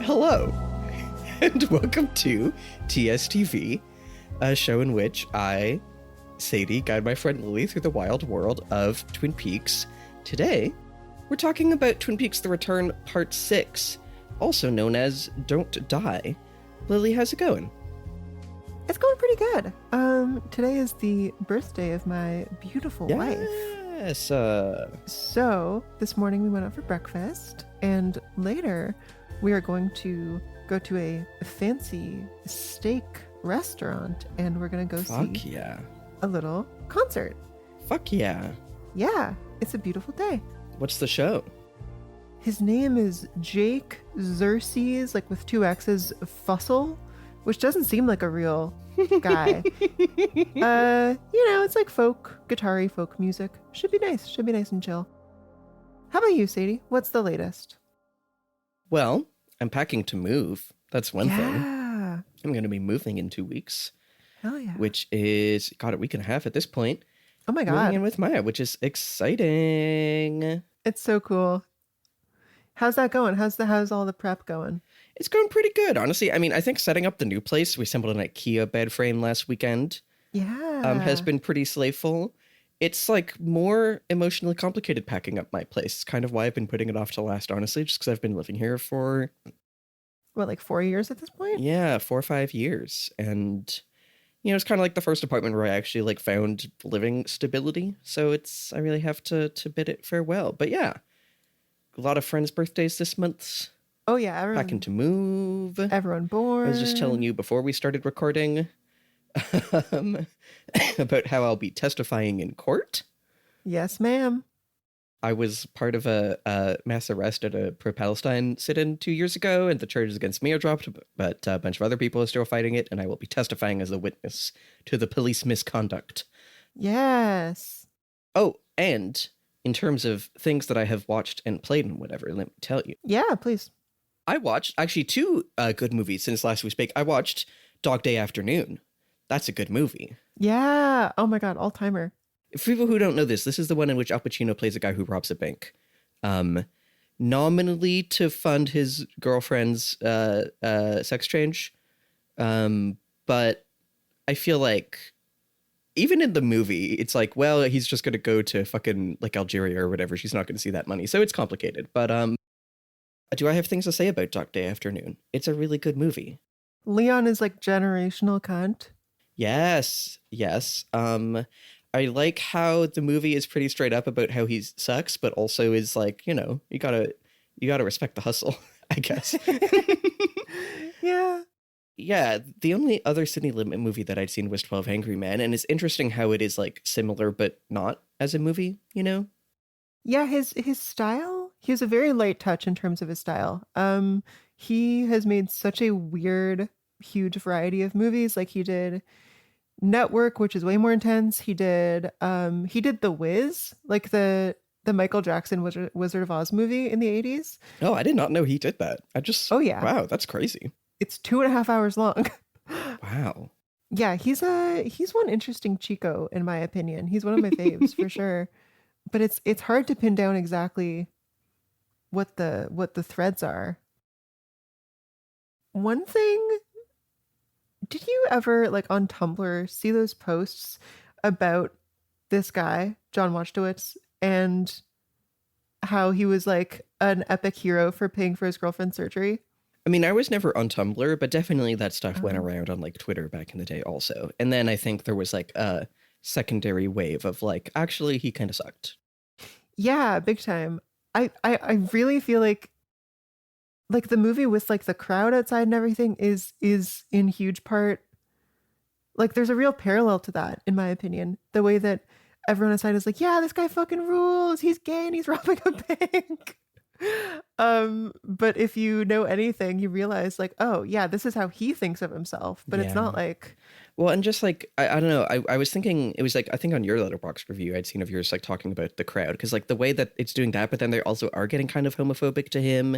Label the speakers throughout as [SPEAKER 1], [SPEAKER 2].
[SPEAKER 1] Hello, and welcome to TSTV, a show in which I, Sadie, guide my friend Lily through the wild world of Twin Peaks. Today, we're talking about Twin Peaks The Return Part 6, also known as Don't Die. Lily, how's it going?
[SPEAKER 2] It's going pretty good. Today is the birthday of my beautiful wife.
[SPEAKER 1] Yes.
[SPEAKER 2] So, this morning we went out for breakfast, and later we are going to go to a fancy steak restaurant, and we're going to go see a little concert.
[SPEAKER 1] Fuck yeah.
[SPEAKER 2] Yeah, it's a beautiful day.
[SPEAKER 1] What's the show?
[SPEAKER 2] His name is Jake Xerxes, like with two X's, Fussell, which doesn't seem like a real guy. It's like guitar-y folk music. Should be nice and chill. How about you, Sadie? What's the latest?
[SPEAKER 1] Well, I'm packing to move. That's one thing.
[SPEAKER 2] Yeah.
[SPEAKER 1] I'm going to be moving in 2 weeks.
[SPEAKER 2] Hell yeah.
[SPEAKER 1] Which is, a week and a half at this point.
[SPEAKER 2] Oh my God.
[SPEAKER 1] Moving in with Maya, which is exciting.
[SPEAKER 2] It's so cool. How's that going? How's all the prep going?
[SPEAKER 1] It's going pretty good, honestly. I mean, I think setting up the new place, we assembled an IKEA bed frame last weekend.
[SPEAKER 2] Yeah.
[SPEAKER 1] Has been pretty slayful. It's like more emotionally complicated packing up my place. It's kind of why I've been putting it off to last, honestly, just because I've been living here for...
[SPEAKER 2] What, like 4 years at this point?
[SPEAKER 1] Yeah, 4 or 5 years. And, it's kind of like the first apartment where I actually like found living stability. So I really have to bid it farewell. But yeah, a lot of friends' birthdays this month.
[SPEAKER 2] Oh yeah, everyone.
[SPEAKER 1] Packing to move.
[SPEAKER 2] Everyone born.
[SPEAKER 1] I was just telling you before we started recording about how I'll be testifying in court.
[SPEAKER 2] Yes, ma'am.
[SPEAKER 1] I was part of a mass arrest at a pro-Palestine sit-in 2 years ago, and the charges against me are dropped, but a bunch of other people are still fighting it, and I will be testifying as a witness to the police misconduct.
[SPEAKER 2] Yes.
[SPEAKER 1] Oh, and in terms of things that I have watched and played and whatever, let me tell you.
[SPEAKER 2] Yeah, please.
[SPEAKER 1] I watched, actually, 2 good movies since last we spoke. I watched Dog Day Afternoon. That's a good movie.
[SPEAKER 2] Yeah. Oh my God, all-timer.
[SPEAKER 1] For people who don't know this is the one in which Al Pacino plays a guy who robs a bank. Nominally to fund his girlfriend's sex change. But I feel like even in the movie, it's like, well, he's just going to go to fucking like Algeria or whatever. She's not going to see that money. So it's complicated. But do I have things to say about Dog Day Afternoon? It's a really good movie.
[SPEAKER 2] Leon is like generational cunt.
[SPEAKER 1] Yes. I like how the movie is pretty straight up about how he sucks, but also is like, you gotta respect the hustle, I guess.
[SPEAKER 2] Yeah.
[SPEAKER 1] Yeah, the only other Sidney Lumet movie that I'd seen was 12 Angry Men, and it's interesting how it is like similar but not as a movie,
[SPEAKER 2] Yeah, his style, he has a very light touch in terms of his style. He has made such a weird, huge variety of movies. Like he did Network, which is way more intense. He did The Wiz, like the Michael Jackson Wizard of Oz movie in the 80s.
[SPEAKER 1] Oh, I did not know he did that.
[SPEAKER 2] Oh yeah.
[SPEAKER 1] Wow, that's crazy.
[SPEAKER 2] It's 2.5 hours long.
[SPEAKER 1] Wow. Yeah,
[SPEAKER 2] he's one interesting Chico, in my opinion. He's one of my faves for sure. But it's hard to pin down exactly what the threads are. One thing, did you ever, like on Tumblr, see those posts about this guy, John Watchtowitz, and how he was like an epic hero for paying for his girlfriend's surgery?
[SPEAKER 1] I mean, I was never on Tumblr, but definitely that stuff went around on like Twitter back in the day also. And then I think there was like a secondary wave of like, actually, he kind of sucked.
[SPEAKER 2] Yeah, big time. I really feel like the movie with like the crowd outside and everything is in huge part, like there's a real parallel to that, in my opinion. The way that everyone outside is like, yeah, this guy fucking rules. He's gay and he's robbing a bank. But if you know anything, you realize like, oh yeah, this is how he thinks of himself. But it's not like...
[SPEAKER 1] Well, and just like, I don't know, I was thinking, it was like, I think on your Letterboxd review, I'd seen of yours like talking about the crowd. Because like the way that it's doing that, but then they also are getting kind of homophobic to him.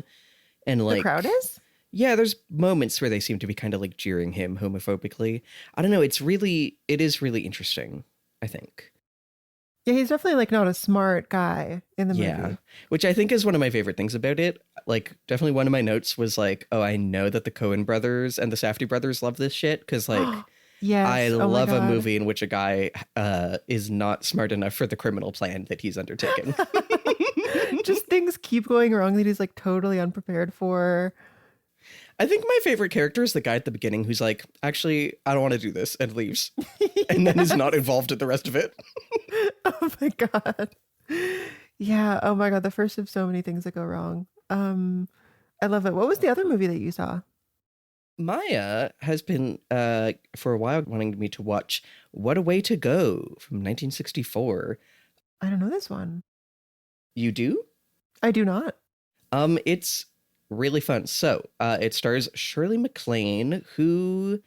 [SPEAKER 1] And like...
[SPEAKER 2] The crowd is?
[SPEAKER 1] Yeah, there's moments where they seem to be kind of like jeering him homophobically. I don't know, it is really interesting, I think.
[SPEAKER 2] Yeah, he's definitely like not a smart guy in the
[SPEAKER 1] Yeah,
[SPEAKER 2] movie.
[SPEAKER 1] which I think is one of my favorite things about it. Like, definitely one of my notes was like, oh, I know that the Coen brothers and the Safdie brothers love this shit because, like, I
[SPEAKER 2] Yes. Oh my
[SPEAKER 1] love a
[SPEAKER 2] God.
[SPEAKER 1] movie in which a guy is not smart enough for the criminal plan that he's undertaken.
[SPEAKER 2] Just things keep going wrong that he's like totally unprepared for.
[SPEAKER 1] I think my favorite character is the guy at the beginning who's like, actually, I don't want to do this and leaves, and then is not involved in the rest of it.
[SPEAKER 2] Oh my God. Yeah. Oh my God. The first of so many things that go wrong. I love it. What was the other movie that you saw?
[SPEAKER 1] Maya has been, for a while, wanting me to watch What a Way to Go from 1964.
[SPEAKER 2] I don't know this one.
[SPEAKER 1] You do?
[SPEAKER 2] I do not.
[SPEAKER 1] It's really fun. So, it stars Shirley MacLaine, who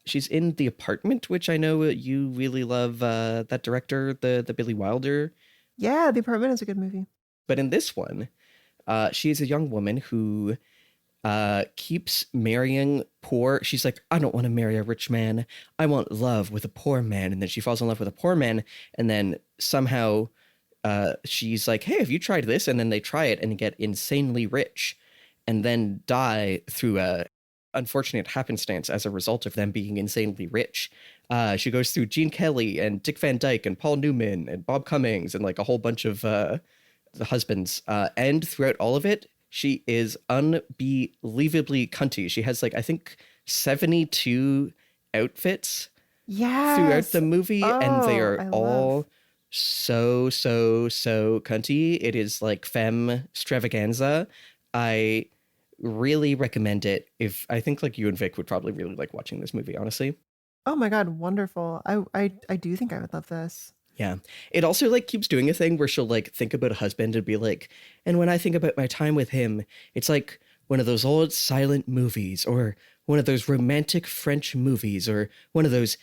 [SPEAKER 1] she's in The Apartment, which I know you really love. That director, the Billy Wilder.
[SPEAKER 2] Yeah, The Apartment is a good movie.
[SPEAKER 1] But in this one, she is a young woman who keeps marrying poor. She's like, I don't want to marry a rich man. I want love with a poor man. And then she falls in love with a poor man, and then somehow she's like, hey, have you tried this? And then they try it and get insanely rich and then die through a unfortunate happenstance as a result of them being insanely rich. She goes through Gene Kelly and Dick Van Dyke and Paul Newman and Bob Cummings and like a whole bunch of the husbands. And throughout all of it, she is unbelievably cunty. She has like, I think 72 outfits throughout
[SPEAKER 2] Yes.
[SPEAKER 1] the movie, and they
[SPEAKER 2] Oh,
[SPEAKER 1] are
[SPEAKER 2] I
[SPEAKER 1] all
[SPEAKER 2] love.
[SPEAKER 1] so cunty. It is like femme extravaganza. I really recommend it. If I think like you and Vic would probably really like watching this movie, honestly.
[SPEAKER 2] Oh my God, wonderful. I do think I would love this.
[SPEAKER 1] Yeah. It also like keeps doing a thing where she'll like think about a husband and be like, and when I think about my time with him, it's like one of those old silent movies or one of those romantic French movies or one of those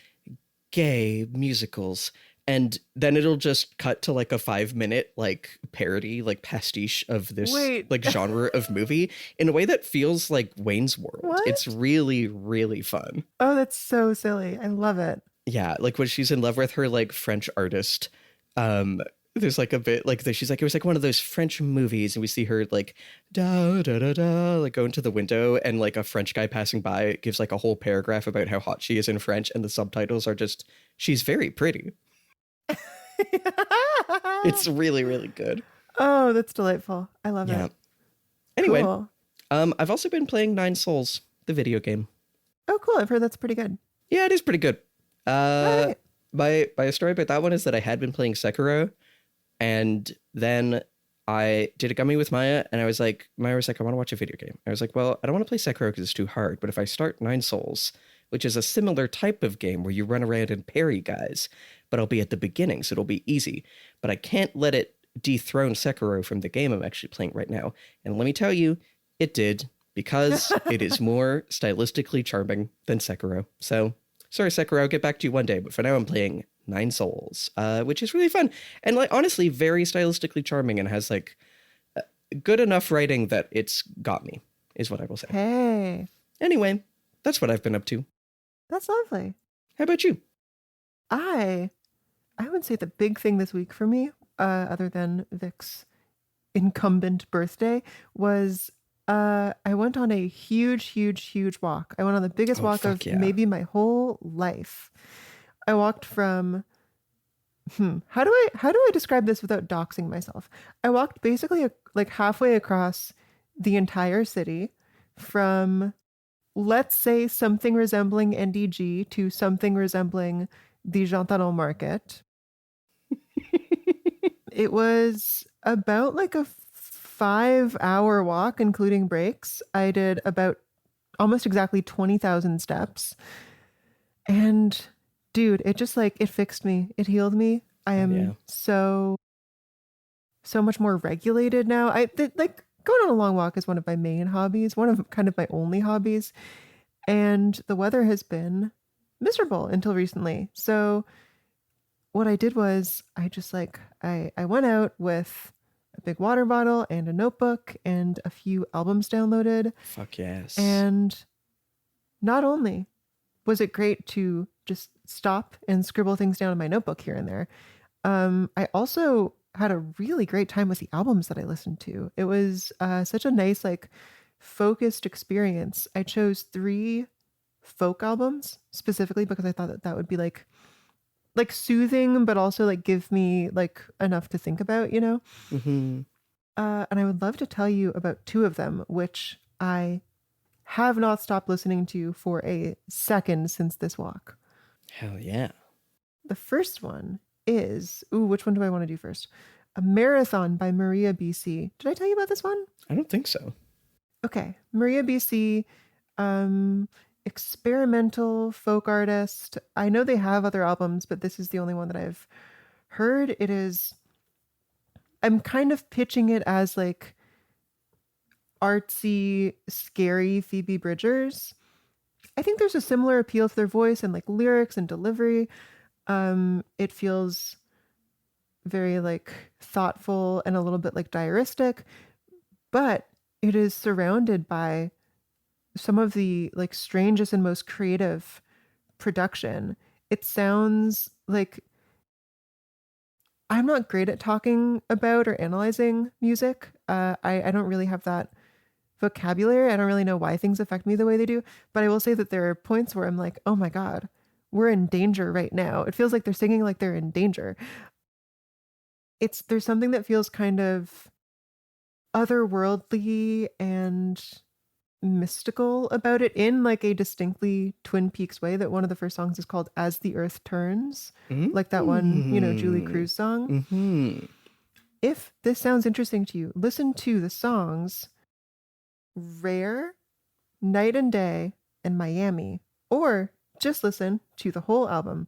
[SPEAKER 1] gay musicals. And then it'll just cut to like a 5 minute like parody, like pastiche of this
[SPEAKER 2] Wait.
[SPEAKER 1] like genre of movie in a way that feels like Wayne's World. It's
[SPEAKER 2] What?
[SPEAKER 1] really, really fun.
[SPEAKER 2] Oh, that's so silly. I love it.
[SPEAKER 1] Yeah, like when she's in love with her like French artist, there's like a bit like this. She's like, it was like one of those French movies, and we see her like da da da da like go into the window, and like a French guy passing by gives like a whole paragraph about how hot she is in French, and the subtitles are just, she's very pretty. It's really, really good.
[SPEAKER 2] Oh, that's delightful. I love
[SPEAKER 1] Yeah.
[SPEAKER 2] it.
[SPEAKER 1] Anyway,
[SPEAKER 2] Cool.
[SPEAKER 1] I've also been playing Nine Souls, the video game.
[SPEAKER 2] Oh, cool. I've heard that's pretty good.
[SPEAKER 1] Yeah, it is pretty good.
[SPEAKER 2] All right.
[SPEAKER 1] My a story about that one is that I had been playing Sekiro, and then I did a gummy with Maya, and Maya was like, I want to watch a video game. I was like, well, I don't want to play Sekiro because it's too hard, but if I start Nine Souls, which is a similar type of game where you run around and parry guys, but I'll be at the beginning, so it'll be easy. But I can't let it dethrone Sekiro from the game I'm actually playing right now. And let me tell you, it did, because it is more stylistically charming than Sekiro. So, sorry, Sekiro, I'll get back to you one day, but for now I'm playing Nine Souls, which is really fun. And like honestly, very stylistically charming and has like good enough writing that it's got me, is what I will say.
[SPEAKER 2] Hey,
[SPEAKER 1] Anyway, that's what I've been up to.
[SPEAKER 2] that's lovely.
[SPEAKER 1] How about you?
[SPEAKER 2] I would say the big thing this week for me, other than Vic's incumbent birthday, was I went on a huge walk. I went on the biggest
[SPEAKER 1] Oh,
[SPEAKER 2] walk
[SPEAKER 1] fuck
[SPEAKER 2] of
[SPEAKER 1] yeah.
[SPEAKER 2] maybe my whole life. I walked from how do I describe this without doxing myself? I walked basically like halfway across the entire city from, let's say, something resembling NDG to something resembling the Jean Talon Market. It was about like a 5-hour walk, including breaks. I did about almost exactly 20,000 steps. And dude, it just like, it fixed me. It healed me. I am
[SPEAKER 1] yeah.
[SPEAKER 2] so much more regulated now. Like going on a long walk is one of my main hobbies, one of kind of my only hobbies. And the weather has been miserable until recently. So what I did was I just like, I went out with a big water bottle and a notebook and a few albums downloaded.
[SPEAKER 1] Fuck yes.
[SPEAKER 2] And not only was it great to just stop and scribble things down in my notebook here and there, I also had a really great time with the albums that I listened to. It was such a nice, like, focused experience. I chose 3 folk albums specifically because I thought that that would be like soothing, but also like give me like enough to think about, you know?
[SPEAKER 1] Mm-hmm.
[SPEAKER 2] And I would love to tell you about 2 of them, which I have not stopped listening to for a second since this walk.
[SPEAKER 1] Hell yeah.
[SPEAKER 2] The first one is, which one do I want to do first? A Marathon by Maria BC. Did I tell you about this one?
[SPEAKER 1] I don't think so.
[SPEAKER 2] Okay. Maria BC, experimental folk artist. I know they have other albums, but this is the only one that I've heard. I'm kind of pitching it as like artsy, scary Phoebe Bridgers. I think there's a similar appeal to their voice and like lyrics and delivery. It feels very like thoughtful and a little bit like diaristic, but it is surrounded by some of the like strangest and most creative production. It sounds like I'm not great at talking about or analyzing music. I don't really have that vocabulary. I don't really know why things affect me the way they do. But I will say that there are points where I'm like, oh my God, we're in danger right now. It feels like they're singing like they're in danger. There's something that feels kind of otherworldly and mystical about it in like a distinctly Twin Peaks way. That one of the first songs is called As the Earth Turns, like that one, Julie Cruz song.
[SPEAKER 1] Mm-hmm.
[SPEAKER 2] If this sounds interesting to you, listen to the songs Rare, Night and Day, and Miami, or just listen to the whole album.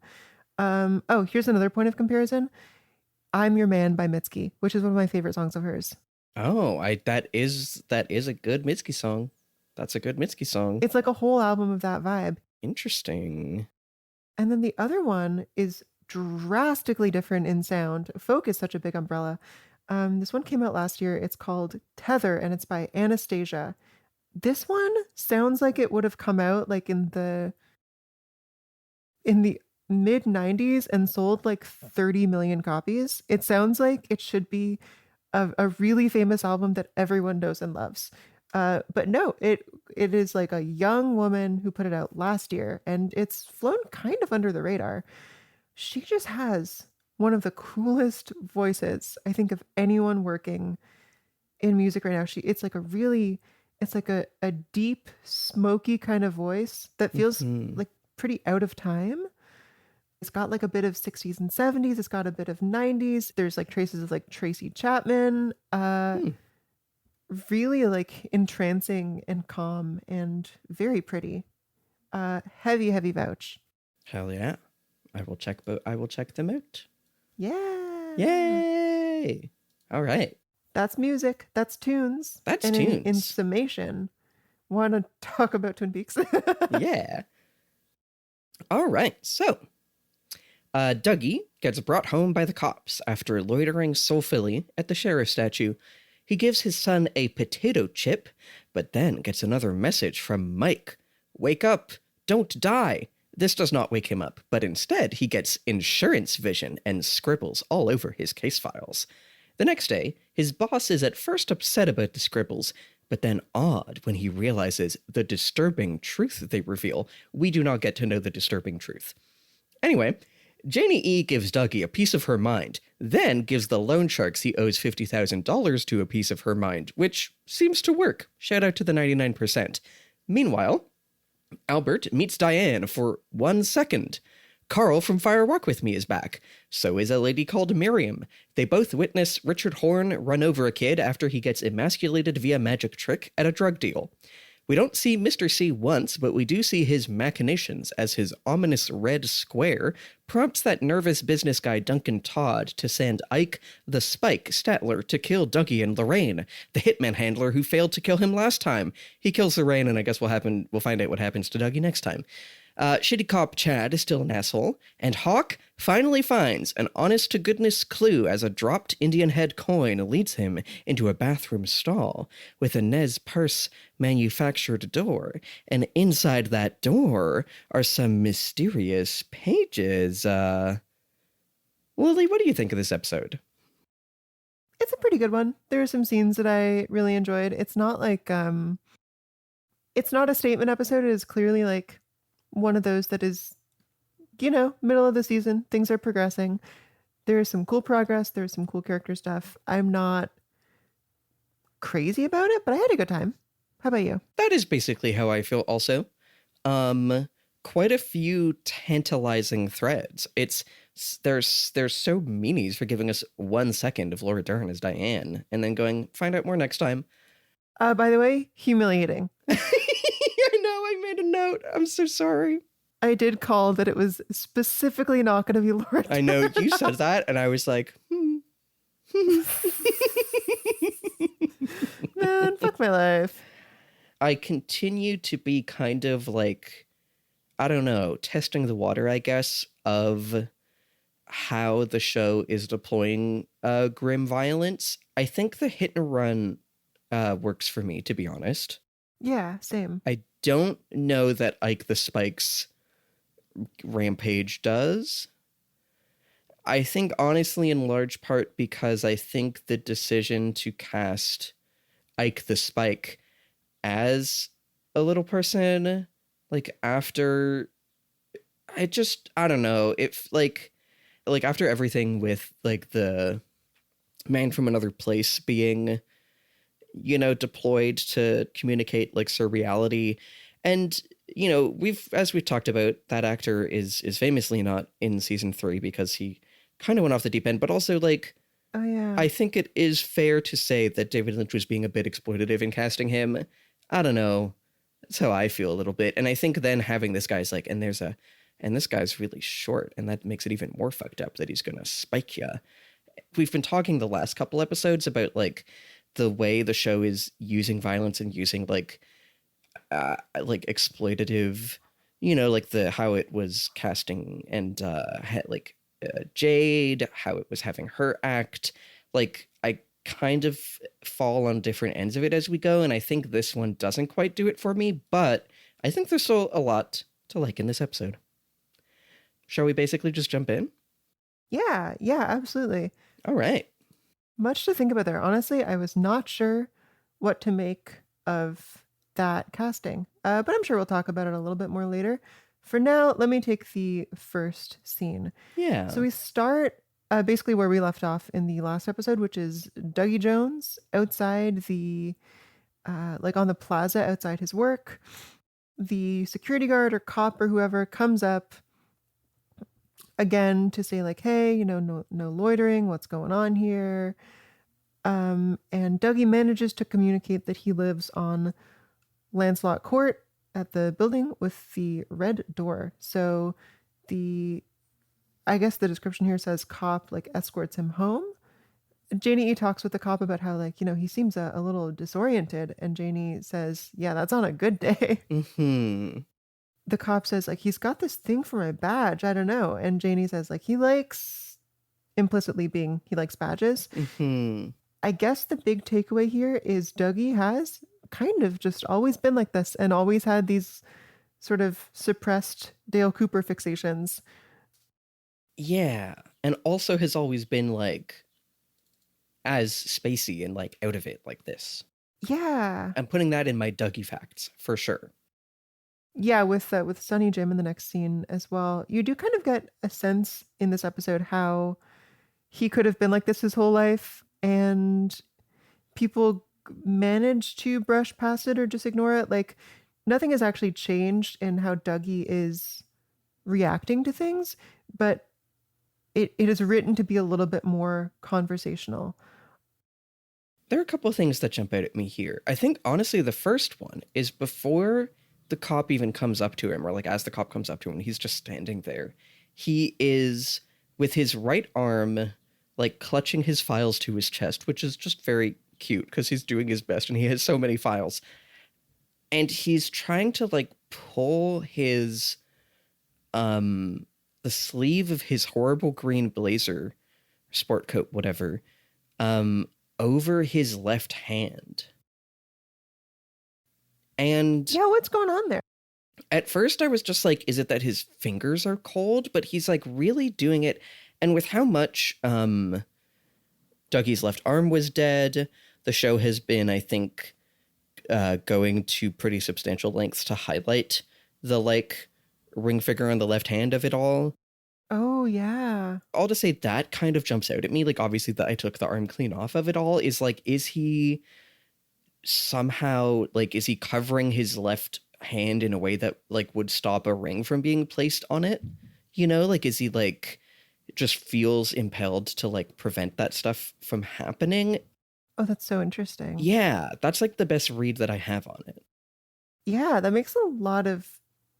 [SPEAKER 2] Here's another point of comparison. I'm Your Man by Mitski, which is one of my favorite songs of hers.
[SPEAKER 1] Oh, that is a good Mitski song. That's a good Mitski song.
[SPEAKER 2] It's like a whole album of that vibe.
[SPEAKER 1] Interesting.
[SPEAKER 2] And then the other one is drastically different in sound. Folk is such a big umbrella. This one came out last year. It's called Tether, and it's by Anastasia. This one sounds like it would have come out like in the mid 90s and sold like 30 million copies. It sounds like it should be a really famous album that everyone knows and loves. But no, it is like a young woman who put it out last year, and it's flown kind of under the radar. She just has one of the coolest voices, I think, of anyone working in music right now. It's like a deep, smoky kind of voice that feels like pretty out of time. It's got like a bit of 60s and 70s. It's got a bit of 90s. There's like traces of like Tracy Chapman. Really like entrancing and calm and very pretty. Heavy vouch.
[SPEAKER 1] Hell yeah. I will check them out.
[SPEAKER 2] Yeah.
[SPEAKER 1] Yay. All right.
[SPEAKER 2] That's music. That's tunes.
[SPEAKER 1] That's
[SPEAKER 2] and
[SPEAKER 1] tunes.
[SPEAKER 2] In summation, want to talk about Twin Peaks?
[SPEAKER 1] Yeah. All right. So, Dougie gets brought home by the cops after loitering soulfully at the sheriff's statue. He gives his son a potato chip, but then gets another message from Mike. Wake up! Don't die! This does not wake him up, but instead he gets insurance vision and scribbles all over his case files. The next day, his boss is at first upset about the scribbles, but then awed when he realizes the disturbing truth they reveal. We do not get to know the disturbing truth. Anyway, Janey-E gives Dougie a piece of her mind, then gives the loan sharks he owes $50,000 to a piece of her mind, which seems to work. Shout out to the 99%. Meanwhile, Albert meets Diane for 1 second. Carl from Fire Walk With Me is back. So is a lady called Miriam. They both witness Richard Horne run over a kid after he gets emasculated via magic trick at a drug deal. We don't see Mr. C once, but we do see his machinations as his ominous red square prompts that nervous business guy Duncan Todd to send Ike the Spike Stadtler to kill Dougie and Lorraine, the hitman handler who failed to kill him last time. He kills Lorraine, and I guess we'll find out what happens to Dougie next time. Shitty cop Chad is still an asshole, and Hawk finally finds an honest-to-goodness clue as a dropped Indian head coin leads him into a bathroom stall with a Nez Perce manufactured door, and inside that door are some mysterious pages. Lily, what do you think of this episode?
[SPEAKER 2] It's a pretty good one. There are some scenes that I really enjoyed. It's not like it's not a statement episode. It is clearly like one of those that is, middle of the season. Things are progressing. There is some cool progress. There's some cool character stuff. I'm not crazy about it, but I had a good time. How about you?
[SPEAKER 1] That is basically how I feel also. Quite a few tantalizing threads. There's so meanies for giving us 1 second of Laura Dern as Diane and then going, find out more next time.
[SPEAKER 2] By the way, humiliating.
[SPEAKER 1] I know, I made a note. I'm so sorry.
[SPEAKER 2] I did call that it was specifically not going to be Laura Dern.
[SPEAKER 1] I know, you said that, and I was like,
[SPEAKER 2] Man, fuck my life.
[SPEAKER 1] I continue to be kind of like, I don't know, testing the water, I guess, of how the show is deploying grim violence. I think the hit and run works for me, to be honest.
[SPEAKER 2] Yeah, same.
[SPEAKER 1] I don't know that Ike the Spike's rampage does. I think, honestly, in large part because I think the decision to cast Ike the Spike as a little person, like, after... I don't know. If, like after everything with, like, the man from another place being... deployed to communicate like surreality. And, as we've talked about, that actor is famously not in season 3 because he kind of went off the deep end, but also like,
[SPEAKER 2] oh yeah,
[SPEAKER 1] I think it is fair to say that David Lynch was being a bit exploitative in casting him. I don't know. That's how I feel a little bit. And I think then having this guy's like, and this guy's really short, and that makes it even more fucked up that he's going to spike you. We've been talking the last couple episodes about like the way the show is using violence and using like exploitative, like how it was casting and Jade, how it was having her act. Like, I kind of fall on different ends of it as we go, and I think this one doesn't quite do it for me, but I think there's still a lot to like in this episode. Shall we basically just jump in?
[SPEAKER 2] Yeah, absolutely.
[SPEAKER 1] All right.
[SPEAKER 2] Much to think about there. Honestly, I was not sure what to make of that casting, but I'm sure we'll talk about it a little bit more later. For now, let me take the first scene.
[SPEAKER 1] Yeah.
[SPEAKER 2] So we start basically where we left off in the last episode, which is Dougie Jones outside the, like on the plaza outside his work. The security guard or cop or whoever comes up again to say like, hey, no loitering, what's going on here? And Dougie manages to communicate that he lives on Lancelot Court at the building with the red door. So I guess the description here says cop like escorts him home. Janey-E talks with the cop about how like, he seems a little disoriented, and Janey says, yeah, that's on a good day.
[SPEAKER 1] Mm-hmm.
[SPEAKER 2] The cop says like, he's got this thing for my badge, I don't know. And Janey says like, he likes badges.
[SPEAKER 1] Mm-hmm.
[SPEAKER 2] I guess the big takeaway here is Dougie has kind of just always been like this and always had these sort of suppressed Dale Cooper fixations.
[SPEAKER 1] Yeah, and also has always been like as spacey and like out of it like this.
[SPEAKER 2] Yeah.
[SPEAKER 1] I'm putting that in my Dougie facts for sure.
[SPEAKER 2] Yeah, with Sonny Jim in the next scene as well. You do kind of get a sense in this episode how he could have been like this his whole life, and people manage to brush past it or just ignore it. Like, nothing has actually changed in how Dougie is reacting to things, but it is written to be a little bit more conversational.
[SPEAKER 1] There are a couple of things that jump out at me here. I think, honestly, the first one is before the cop even comes up to him, or like as the cop comes up to him, he's just standing there. He is with his right arm, like clutching his files to his chest, which is just very cute because he's doing his best and he has so many files. And he's trying to like pull his, the sleeve of his horrible green blazer, sport coat, whatever, over his left hand. And
[SPEAKER 2] yeah, what's going on there?
[SPEAKER 1] At first I was just like, is it that his fingers are cold? But he's like really doing it And with how much Dougie's left arm was dead, the show has been, I think, going to pretty substantial lengths to highlight the like ring figure on the left hand of it all.
[SPEAKER 2] Oh, yeah.
[SPEAKER 1] All to say that kind of jumps out at me. Like, obviously, that I took the arm clean off of it all is like, is he somehow, like, is he covering his left hand in a way that, like, would stop a ring from being placed on it? You know, like, is he, like, just feels impelled to, like, prevent that stuff from happening?
[SPEAKER 2] Oh, that's so interesting.
[SPEAKER 1] Yeah, that's, like, the best read that I have on it.
[SPEAKER 2] Yeah, that makes a lot of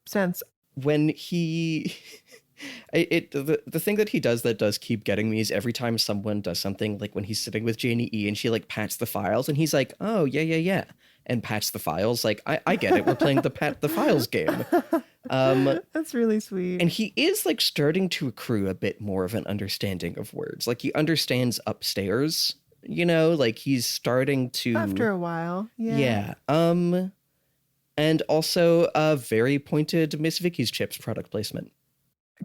[SPEAKER 2] sense.
[SPEAKER 1] When he the thing that he does that does keep getting me is every time someone does something, like when he's sitting with Janey-E and she like pats the files and he's like, oh yeah, and pats the files, like I get it, we're playing the pat the files game.
[SPEAKER 2] That's really sweet.
[SPEAKER 1] And he is like starting to accrue a bit more of an understanding of words. Like he understands upstairs, you know, like he's starting to
[SPEAKER 2] After a while. Yeah.
[SPEAKER 1] And also a very pointed Miss Vicky's Chips product placement.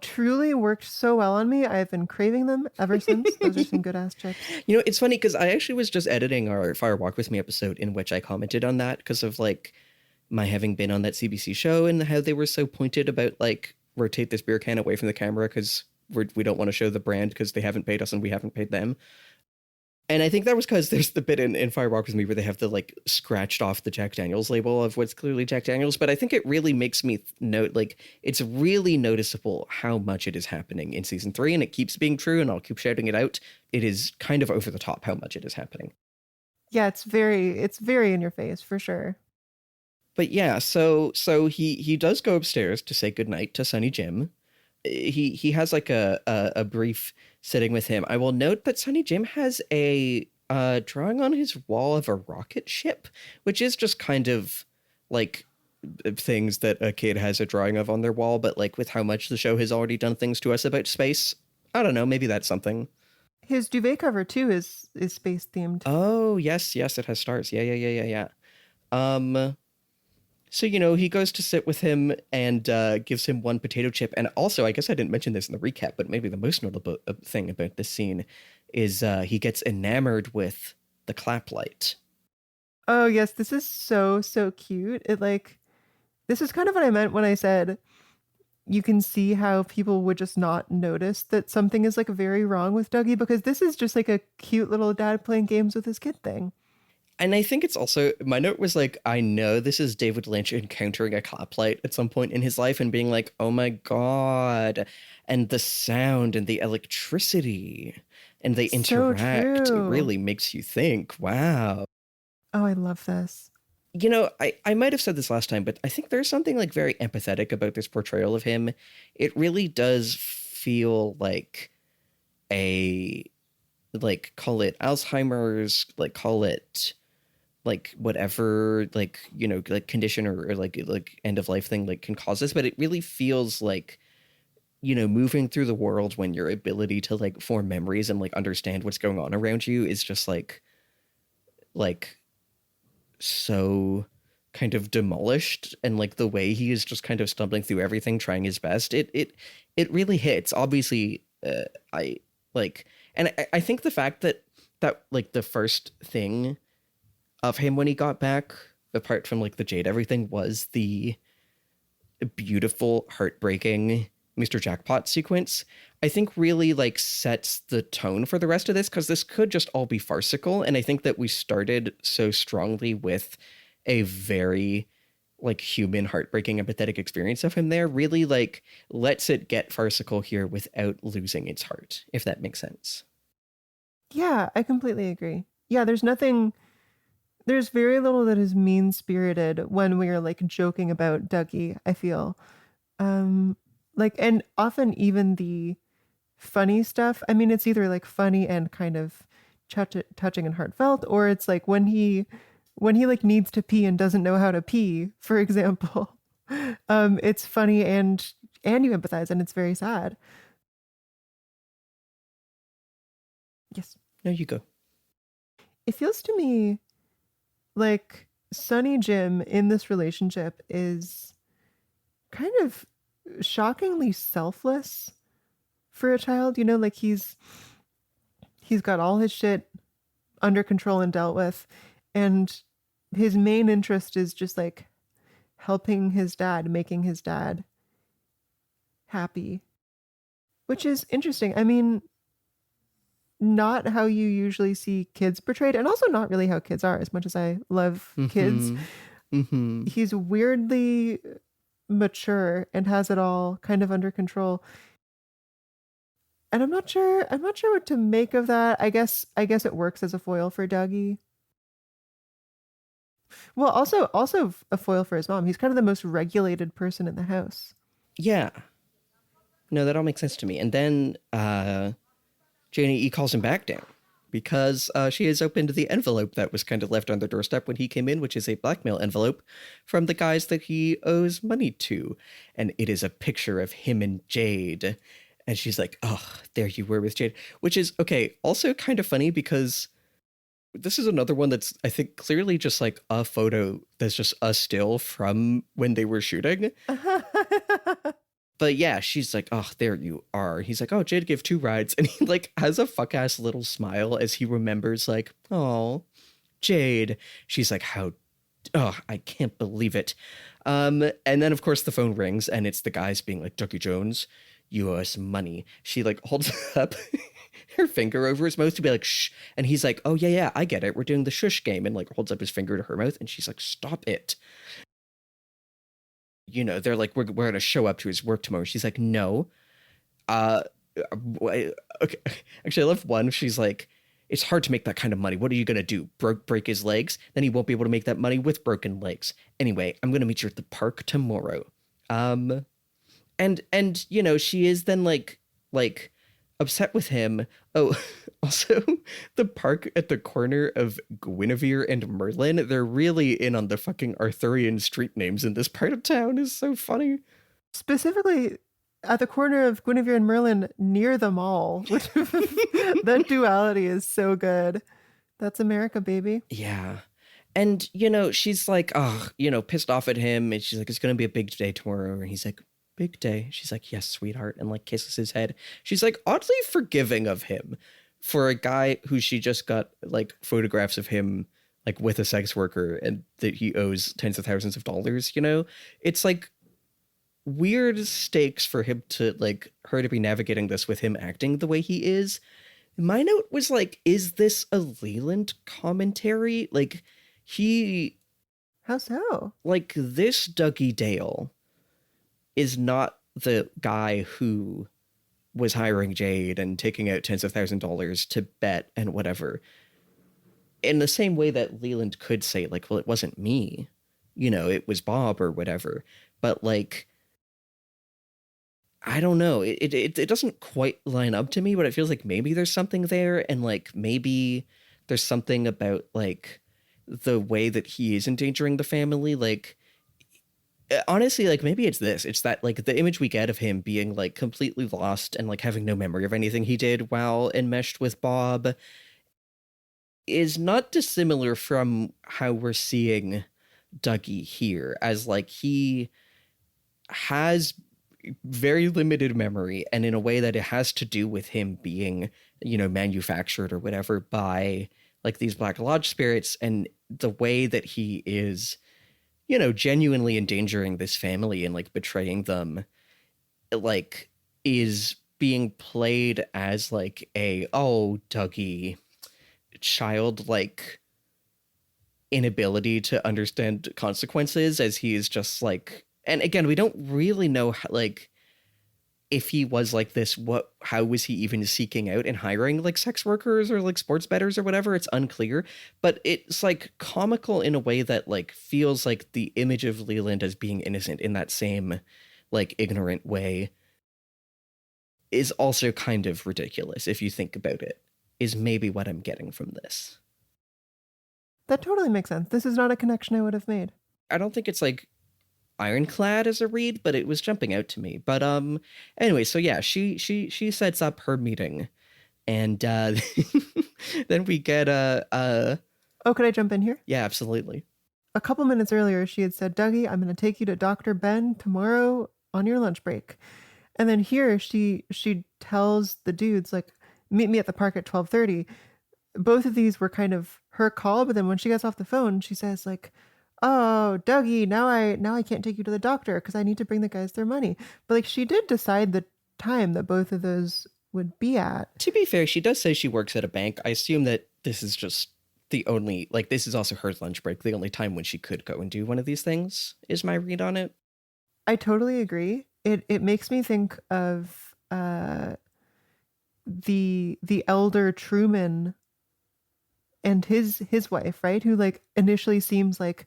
[SPEAKER 2] Truly worked so well on me. I've been craving them ever since. Those are some good ass chips.
[SPEAKER 1] You know, it's funny because I actually was just editing our Fire Walk With Me episode in which I commented on that because of like my having been on that CBC show and how they were so pointed about like rotate this beer can away from the camera because we don't want to show the brand because they haven't paid us and we haven't paid them. And I think that was because there's the bit in Fire Walk With Me where they have the like scratched off the Jack Daniels label of what's clearly Jack Daniels. But I think it really makes me note, like, it's really noticeable how much it is happening in season 3. And it keeps being true. And I'll keep shouting it out. It is kind of over the top how much it is happening.
[SPEAKER 2] Yeah, it's very in your face for sure.
[SPEAKER 1] But yeah, so he does go upstairs to say goodnight to Sonny Jim. He has like a brief sitting with him. I will note that Sonny Jim has a drawing on his wall of a rocket ship, which is just kind of like things that a kid has a drawing of on their wall, but like with how much the show has already done things to us about space, I don't know, maybe that's something.
[SPEAKER 2] His duvet cover too is space themed.
[SPEAKER 1] Oh, yes, it has stars. Yeah. So, you know, he goes to sit with him and gives him one potato chip. And also, I guess I didn't mention this in the recap, but maybe the most notable thing about this scene is he gets enamored with the clap light.
[SPEAKER 2] Oh, yes. This is so cute. This is kind of what I meant when I said you can see how people would just not notice that something is like very wrong with Dougie, because this is just like a cute little dad playing games with his kid thing.
[SPEAKER 1] And I think it's also, my note was like, I know this is David Lynch encountering a clap light at some point in his life and being like, oh my God. And the sound and the electricity and they interact. It really makes you think, wow.
[SPEAKER 2] Oh, I love this.
[SPEAKER 1] You know, I might have said this last time, but I think there's something like very empathetic about this portrayal of him. It really does feel like like, call it Alzheimer's, like, call it like whatever, like, you know, like condition or like end of life thing like can cause this, but it really feels like, you know, moving through the world when your ability to like form memories and like understand what's going on around you is just like so kind of demolished, and like the way he is just kind of stumbling through everything trying his best, it really hits. Obviously I think the fact that like the first thing of him when he got back, apart from like the jade everything, was the beautiful heartbreaking Mr. Jackpot sequence, I think really like sets the tone for the rest of this, because this could just all be farcical. And I think that we started so strongly with a very like human, heartbreaking, empathetic experience of him there, really like lets it get farcical here without losing its heart, if that makes sense.
[SPEAKER 2] Yeah, I completely agree. Yeah, there's very little that is mean-spirited when we are like joking about Dougie, I feel. Like, and often even the funny stuff, I mean, it's either like funny and kind of touching and heartfelt, or it's like when he like needs to pee and doesn't know how to pee, for example. It's funny and you empathize, and it's very sad. Yes.
[SPEAKER 1] No, you go.
[SPEAKER 2] It feels to me like Sonny Jim in this relationship is kind of shockingly selfless for a child, you know, like he's got all his shit under control and dealt with, and his main interest is just like helping his dad, making his dad happy, which is interesting. I mean, not how you usually see kids portrayed, and also not really how kids are, as much as I love kids. He's weirdly mature and has it all kind of under control. And I'm not sure what to make of that. I guess it works as a foil for Dougie. Well, also a foil for his mom. He's kind of the most regulated person in the house.
[SPEAKER 1] Yeah. No, that all makes sense to me. And then Janey-E calls him back down because she has opened the envelope that was kind of left on the doorstep when he came in, which is a blackmail envelope from the guys that he owes money to. And it is a picture of him and Jade. And she's like, oh, there you were with Jade, which is, okay, also kind of funny because this is another one that's, I think, clearly just like a photo that's just a still from when they were shooting. But yeah, she's like, oh, there you are. He's like, oh, Jade gave 2 rides. And he like has a fuck ass little smile as he remembers like, oh, Jade. She's like, I can't believe it. And then of course the phone rings and it's the guys being like, Dougie Jones, you owe us money. She like holds up her finger over his mouth to be like, shh. And he's like, oh yeah, I get it. We're doing the shush game. And like holds up his finger to her mouth. And she's like, stop it. You know, they're like, we're going to show up to his work tomorrow. She's like, no. Okay. Actually, I love one. She's like, it's hard to make that kind of money. What are you going to do? Break his legs? Then he won't be able to make that money with broken legs. Anyway, I'm going to meet you at the park tomorrow. And you know, she is then like upset with him. Oh, also the park at the corner of Guinevere and Merlin, they're really in on the fucking Arthurian street names in this part of town is so funny.
[SPEAKER 2] Specifically at the corner of Guinevere and Merlin near the mall, which that duality is so good. That's America, baby.
[SPEAKER 1] Yeah. And, you know, she's like, oh, you know, pissed off at him. And she's like, it's going to be a big day tomorrow. And he's like, big day. She's like, yes, sweetheart. And like kisses his head. She's like oddly forgiving of him for a guy who she just got like photographs of him like with a sex worker and that he owes tens of thousands of dollars, you know? It's like weird stakes for him to like her to be navigating this with him acting the way he is. My note was like, is this a Leland commentary? Like
[SPEAKER 2] how so?
[SPEAKER 1] Like this Dougie Dale is not the guy who was hiring Jade and taking out tens of thousands of dollars to bet and whatever. In the same way that Leland could say, like, well, it wasn't me, you know, it was Bob or whatever. But like, I don't know. It doesn't quite line up to me, but it feels like maybe there's something there. And like, maybe there's something about like the way that he is endangering the family. Like, honestly, like maybe it's this. It's that like the image we get of him being like completely lost and like having no memory of anything he did while enmeshed with Bob is not dissimilar from how we're seeing Dougie here, as like he has very limited memory and in a way that it has to do with him being, you know, manufactured or whatever by like these Black Lodge spirits, and the way that he is, you know, genuinely endangering this family and like betraying them, like is being played as like a, oh, Dougie, childlike inability to understand consequences, as he is just like, and again, we don't really know how, like, if he was like this, how was he even seeking out and hiring like sex workers or like sports bettors or whatever? It's unclear, but it's like comical in a way that like feels like the image of Leland as being innocent in that same like ignorant way is also kind of ridiculous if you think about it, is maybe what I'm getting from this.
[SPEAKER 2] That totally makes sense. This is not a connection I would have made.
[SPEAKER 1] I don't think it's like ironclad as a read, but it was jumping out to me. But anyway, so yeah, she sets up her meeting, and then we get oh,
[SPEAKER 2] could I jump in here?
[SPEAKER 1] Yeah, absolutely.
[SPEAKER 2] A couple minutes earlier, she had said, Dougie, I'm going to take you to Dr. Ben tomorrow on your lunch break. And then here she tells the dudes like, meet me at the park at 12:30. Both of these were kind of her call, but then when she gets off the phone, she says like, "Oh, Dougie, now I can't take you to the doctor because I need to bring the guys their money." But like she did decide the time that both of those would be at.
[SPEAKER 1] To be fair, she does say she works at a bank. I assume that this is just the only, like, this is also her lunch break. The only time when she could go and do one of these things is my read on it.
[SPEAKER 2] I totally agree. It makes me think of the elder Truman and his wife, right? Who like initially seems like,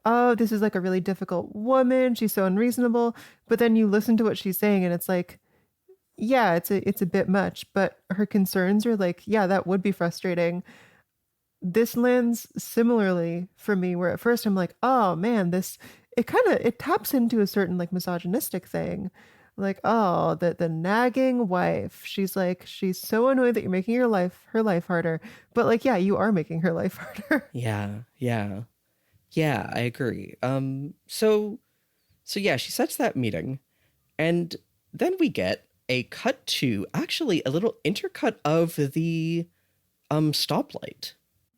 [SPEAKER 2] oh, this is like a really difficult woman. She's so unreasonable. But then you listen to what she's saying and it's like, yeah, it's a bit much, but her concerns are like, yeah, that would be frustrating. This lands similarly for me, where at first I'm like, oh man, this it taps into a certain like misogynistic thing. Like, oh, the nagging wife. She's like, she's so annoyed that you're making her life harder. But like, yeah, you are making her life harder.
[SPEAKER 1] Yeah, yeah. Yeah, I agree. So yeah, she sets that meeting, and then we get a cut to actually a little intercut of the stoplight.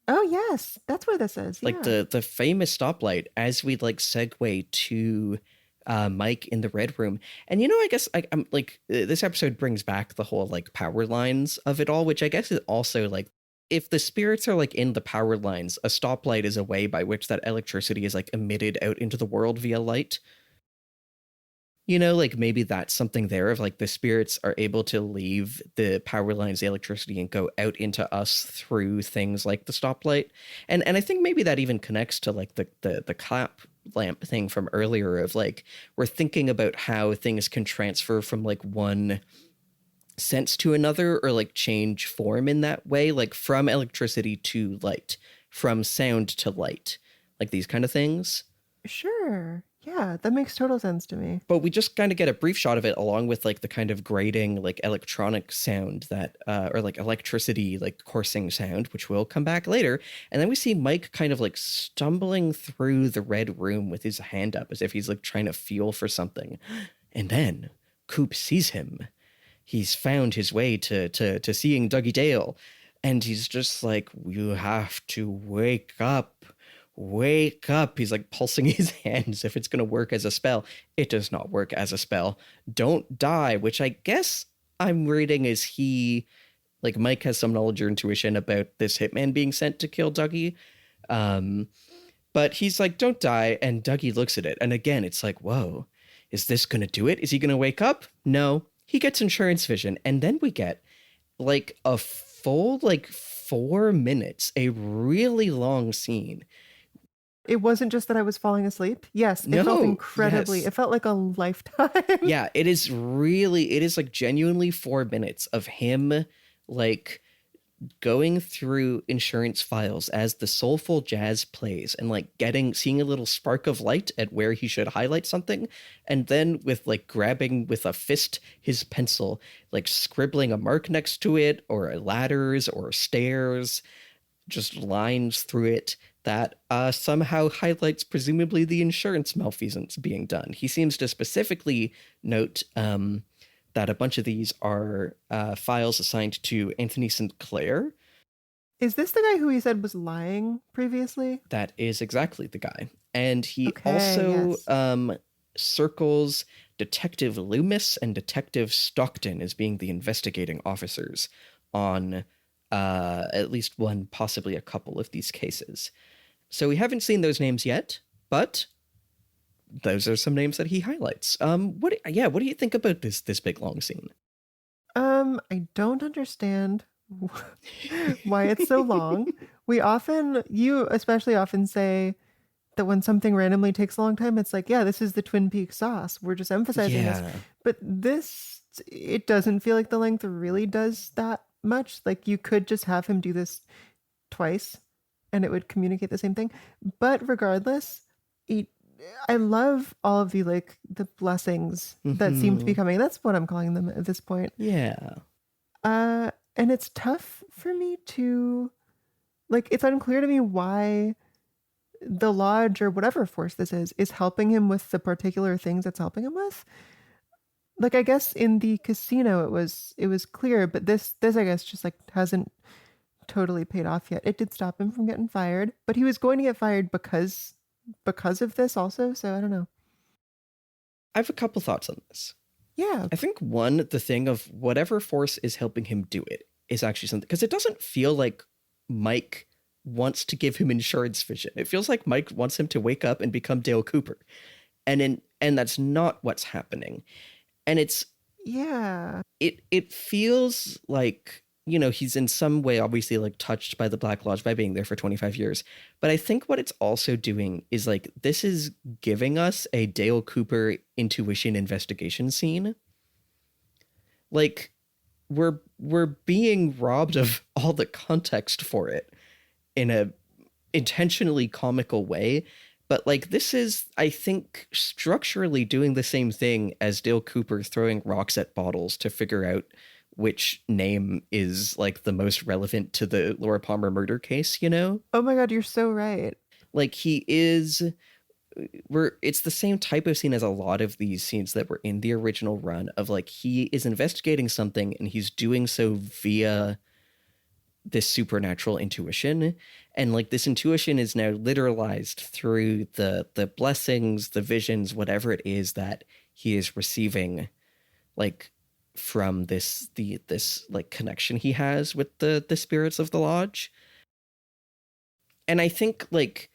[SPEAKER 2] Oh yes, that's where this is.
[SPEAKER 1] Like
[SPEAKER 2] Yeah.
[SPEAKER 1] the famous stoplight as we like segue to Mike in the red room. And I guess I'm like this episode brings back the whole like power lines of it all, which I guess is also like if the spirits are like in the power lines, a stoplight is a way by which that electricity is like emitted out into the world via light. Like maybe that's something there of like the spirits are able to leave the power lines, the electricity, and go out into us through things like the stoplight. And I think maybe that even connects to like the clap lamp thing from earlier of like we're thinking about how things can transfer from like one sense to another or like change form in that way, like from electricity to light, from sound to light, like these kind of things.
[SPEAKER 2] Sure. Yeah, that makes total sense to me.
[SPEAKER 1] But we just kind of get a brief shot of it along with like the kind of grating like electronic sound that or like electricity like coursing sound, which will come back later. And then we see Mike kind of like stumbling through the red room with his hand up as if he's like trying to feel for something. And then Coop sees him. He's found his way to seeing Dougie Dale, and he's just like, you have to wake up. Wake up. He's like pulsing his hands if it's going to work as a spell. It does not work as a spell. Don't die, which I guess I'm reading is he, like Mike has some knowledge or intuition about this hitman being sent to kill Dougie. But he's like, don't die. And Dougie looks at it. And again, it's like, whoa, is this going to do it? Is he going to wake up? No. He gets insurance vision. And then we get like a full, like 4 minutes, a really long scene.
[SPEAKER 2] It wasn't just that I was falling asleep. Yes, it felt incredibly.
[SPEAKER 1] Yes.
[SPEAKER 2] It felt like a lifetime.
[SPEAKER 1] Yeah, it is like genuinely 4 minutes of him like going through insurance files as the soulful jazz plays and like seeing a little spark of light at where he should highlight something, and then with like grabbing with a fist his pencil, like scribbling a mark next to it or ladders or stairs, just lines through it that somehow highlights presumably the insurance malfeasance being done. He seems to specifically note that a bunch of these are files assigned to Anthony St. Clair.
[SPEAKER 2] Is this the guy who he said was lying previously?
[SPEAKER 1] That is exactly the guy. And he
[SPEAKER 2] Okay,
[SPEAKER 1] also
[SPEAKER 2] yes.
[SPEAKER 1] circles Detective Loomis and Detective Stockton as being the investigating officers on at least one, possibly a couple of these cases. So we haven't seen those names yet, but those are some names that he highlights. What do you think about this big long scene?
[SPEAKER 2] I don't understand why it's so long. You especially often say that when something randomly takes a long time, it's like, yeah, this is the Twin Peaks sauce. We're just emphasizing this. But it doesn't feel like the length really does that much. Like you could just have him do this twice and it would communicate the same thing. But regardless, I love all of the blessings that seem to be coming. That's what I'm calling them at this point.
[SPEAKER 1] Yeah.
[SPEAKER 2] And it's tough for me to it's unclear to me why the lodge or whatever force this is helping him with the particular things it's helping him with. like I guess in the casino it was clear, but this I guess just like hasn't totally paid off yet. It did stop him from getting fired, but he was going to get fired because of this also, so I don't know.
[SPEAKER 1] I have a couple thoughts on this.
[SPEAKER 2] Yeah.
[SPEAKER 1] I think one, the thing of whatever force is helping him do it is actually something, because it doesn't feel like Mike wants to give him insurance vision. It feels like Mike wants him to wake up and become Dale Cooper. And that's not what's happening. And
[SPEAKER 2] Yeah.
[SPEAKER 1] it feels like, you know, he's in some way obviously like touched by the Black Lodge by being there for 25 years. But I think what it's also doing is like, this is giving us a Dale Cooper intuition investigation scene. Like, we're being robbed of all the context for it in a intentionally comical way. But like, this is, I think, structurally doing the same thing as Dale Cooper throwing rocks at bottles to figure out which name is like the most relevant to the Laura Palmer murder case, you know?
[SPEAKER 2] Oh my God, you're so right.
[SPEAKER 1] Like, it's the same type of scene as a lot of these scenes that were in the original run of like, he is investigating something and he's doing so via this supernatural intuition, and like this intuition is now literalized through the blessings, the visions, whatever it is that he is receiving, like from this like connection he has with the spirits of the lodge. And I think like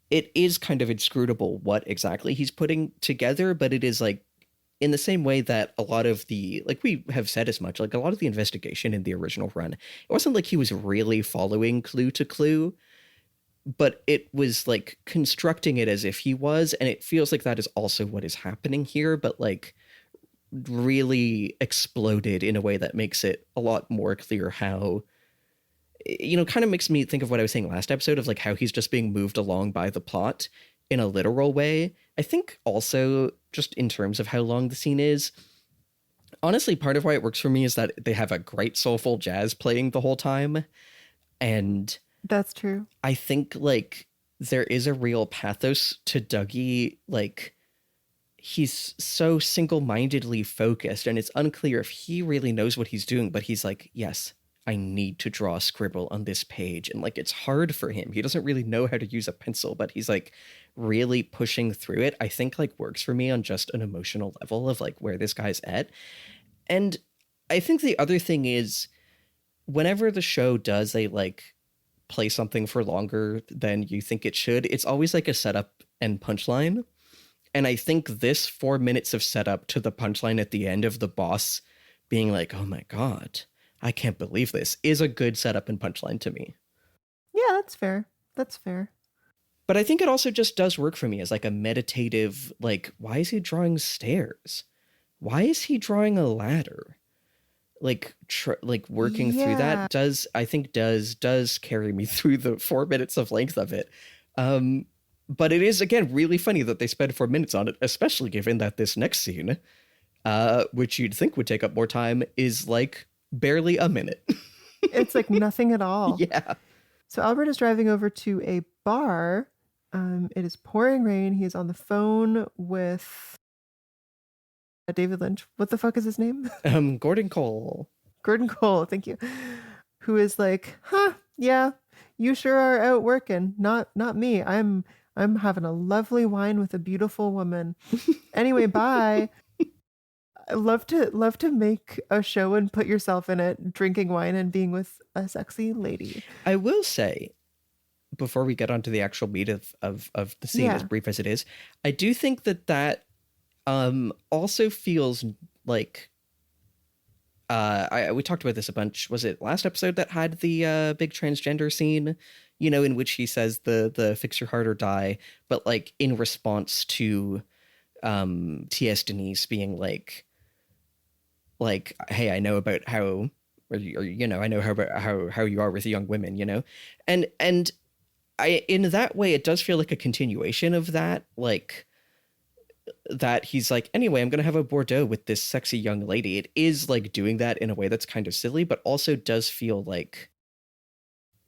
[SPEAKER 1] it is kind of inscrutable what exactly he's putting together, but it is like in the same way that a lot of the, like we have said as much, like a lot of the investigation in the original run, it wasn't like he was really following clue to clue, but it was like constructing it as if he was. And it feels like that is also what is happening here, but like really exploded in a way that makes it a lot more clear how, you know, kind of makes me think of what I was saying last episode of like how he's just being moved along by the plot in a literal way. I think also just in terms of how long the scene is, honestly, part of why it works for me is that they have a great soulful jazz playing the whole time. And
[SPEAKER 2] That's true.
[SPEAKER 1] I think like there is a real pathos to Dougie. Like, he's so single-mindedly focused and it's unclear if he really knows what he's doing, but he's like, yes, I need to draw a scribble on this page. And like, it's hard for him. He doesn't really know how to use a pencil, but he's like really pushing through it. I think like works for me on just an emotional level of like where this guy's at. And I think the other thing is whenever the show does a like play something for longer than you think it should, it's always like a setup and punchline. And I think this 4 minutes of setup to the punchline at the end of the boss being like, oh my God, I can't believe this, is a good setup and punchline to me.
[SPEAKER 2] Yeah, that's fair. That's fair.
[SPEAKER 1] But I think it also just does work for me as like a meditative, like, why is he drawing stairs? Why is he drawing a ladder? Like, like working through that does carry me through the 4 minutes of length of it. But it is, again, really funny that they spend 4 minutes on it, especially given that this next scene, which you'd think would take up more time, is like barely a minute.
[SPEAKER 2] It's like nothing at all.
[SPEAKER 1] Yeah.
[SPEAKER 2] So Albert is driving over to a bar. It is pouring rain. He is on the phone with David Lynch. What the fuck is his name?
[SPEAKER 1] Gordon Cole.
[SPEAKER 2] Gordon Cole, thank you. Who is like, yeah, you sure are out working. Not me. I'm having a lovely wine with a beautiful woman. Anyway, bye. I love to make a show and put yourself in it, drinking wine and being with a sexy lady.
[SPEAKER 1] I will say, before we get onto the actual meat of the scene, as brief as it is, I do think that also feels like we talked about this a bunch. Was it last episode that had the big transgender scene, you know, in which he says the fix your heart or die, but like in response to T.S. Denise being like, hey, I know about how, or you know, I know how you are with young women, you know, and I, in that way, it does feel like a continuation of that, like that he's like, anyway, I'm going to have a Bordeaux with this sexy young lady. It is like doing that in a way that's kind of silly, but also does feel like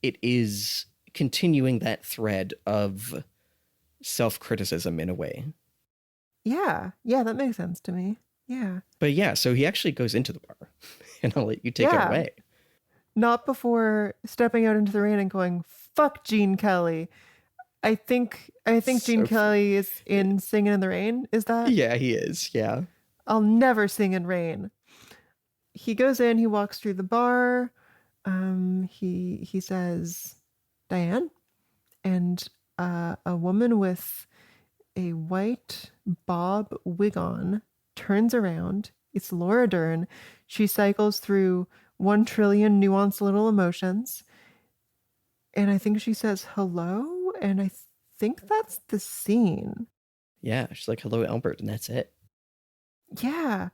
[SPEAKER 1] it is continuing that thread of self-criticism in a way.
[SPEAKER 2] Yeah, that makes sense to me. Yeah.
[SPEAKER 1] But yeah, so he actually goes into the bar, and I'll let you take it
[SPEAKER 2] Yeah.
[SPEAKER 1] away.
[SPEAKER 2] Not before stepping out into the rain and going, fuck Gene Kelly. I think Gene
[SPEAKER 1] So
[SPEAKER 2] Kelly is in Singing in the Rain. Is that?
[SPEAKER 1] yeah, he is. Yeah.
[SPEAKER 2] I'll never sing in rain. He goes in, he walks through the bar. He says, Diane, and a woman with a white bob wig on turns around. It's Laura Dern. She cycles through 1 trillion nuanced little emotions. And I think she says hello. And I think that's the scene.
[SPEAKER 1] Yeah. She's like, hello, Albert. And that's it.
[SPEAKER 2] Yeah.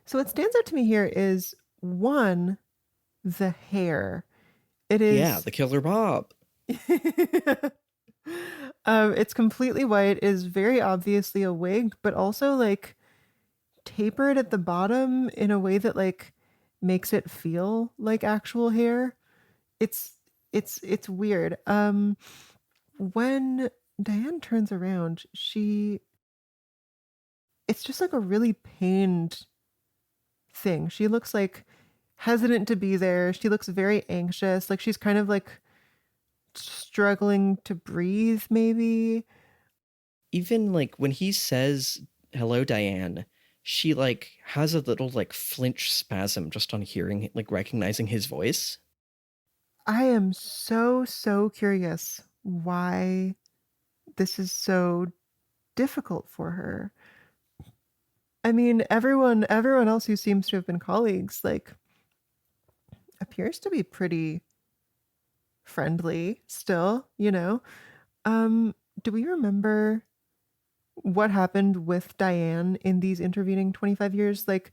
[SPEAKER 2] So what stands out to me here is one, the hair. It
[SPEAKER 1] Yeah.
[SPEAKER 2] is
[SPEAKER 1] The Killer Bob.
[SPEAKER 2] it's completely white, is very obviously a wig, but also like tapered at the bottom in a way that like makes it feel like actual hair. It's weird. When Diane turns around, it's just like a really pained thing. She looks like hesitant to be there. She looks very anxious, like she's kind of like struggling to breathe maybe.
[SPEAKER 1] Even like when he says, hello, Diane, she like has a little like flinch spasm just on hearing, like recognizing his voice.
[SPEAKER 2] I am so curious why this is so difficult for her. I mean, everyone else who seems to have been colleagues like appears to be pretty friendly still, you know. Do we remember what happened with Diane in these intervening 25 years? Like,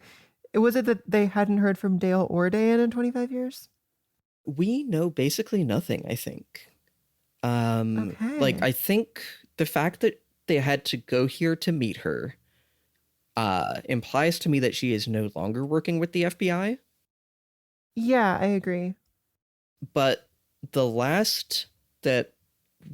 [SPEAKER 2] was it that they hadn't heard from Dale or Diane in 25 years?
[SPEAKER 1] We know basically nothing, I think. Like
[SPEAKER 2] Okay.
[SPEAKER 1] I think the fact that they had to go here to meet her implies to me that she is no longer working with the FBI.
[SPEAKER 2] Yeah, I agree.
[SPEAKER 1] But the last that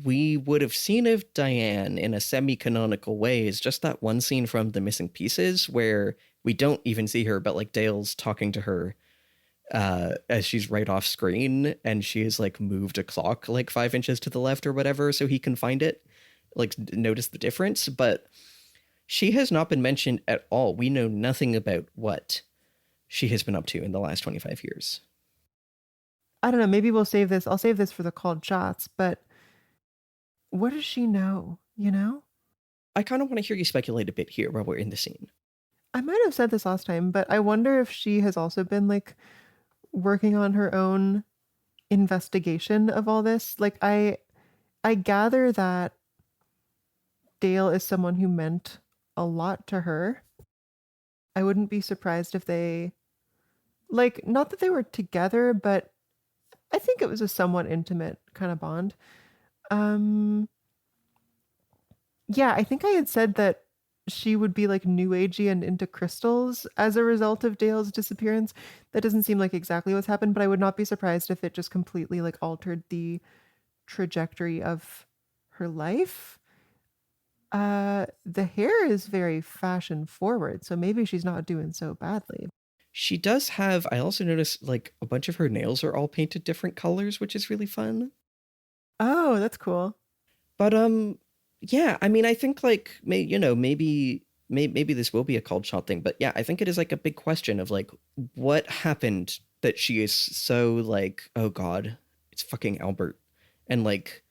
[SPEAKER 1] we would have seen of Diane in a semi-canonical way is just that one scene from The Missing Pieces where we don't even see her, but like Dale's talking to her as she's right off screen, and she has like moved a clock like 5 inches to the left or whatever so he can find it, like notice the difference. But she has not been mentioned at all. We know nothing about what she has been up to in the last 25 years.
[SPEAKER 2] I don't know, maybe we'll save this. I'll save this for the called shots, but what does she know, you know?
[SPEAKER 1] I kind of want to hear you speculate a bit here while we're in the scene.
[SPEAKER 2] I might have said this last time, but I wonder if she has also been like working on her own investigation of all this. Like I gather that Dale is someone who meant a lot to her. I wouldn't be surprised if they like not that they were together, but I think it was a somewhat intimate kind of bond. Um yeah, I think I had said that she would be like new agey and into crystals as a result of Dale's disappearance. That doesn't seem like exactly what's happened, but I would not be surprised if it just completely like altered the trajectory of her life. The hair is very fashion forward, so maybe she's not doing so badly.
[SPEAKER 1] She does have, I also noticed like a bunch of her nails are all painted different colors, which is really fun.
[SPEAKER 2] Oh, that's cool.
[SPEAKER 1] But yeah, I mean, I think like maybe this will be a called shot thing, but yeah, I think it is like a big question of like what happened that she is so like, oh god, it's fucking Albert, and like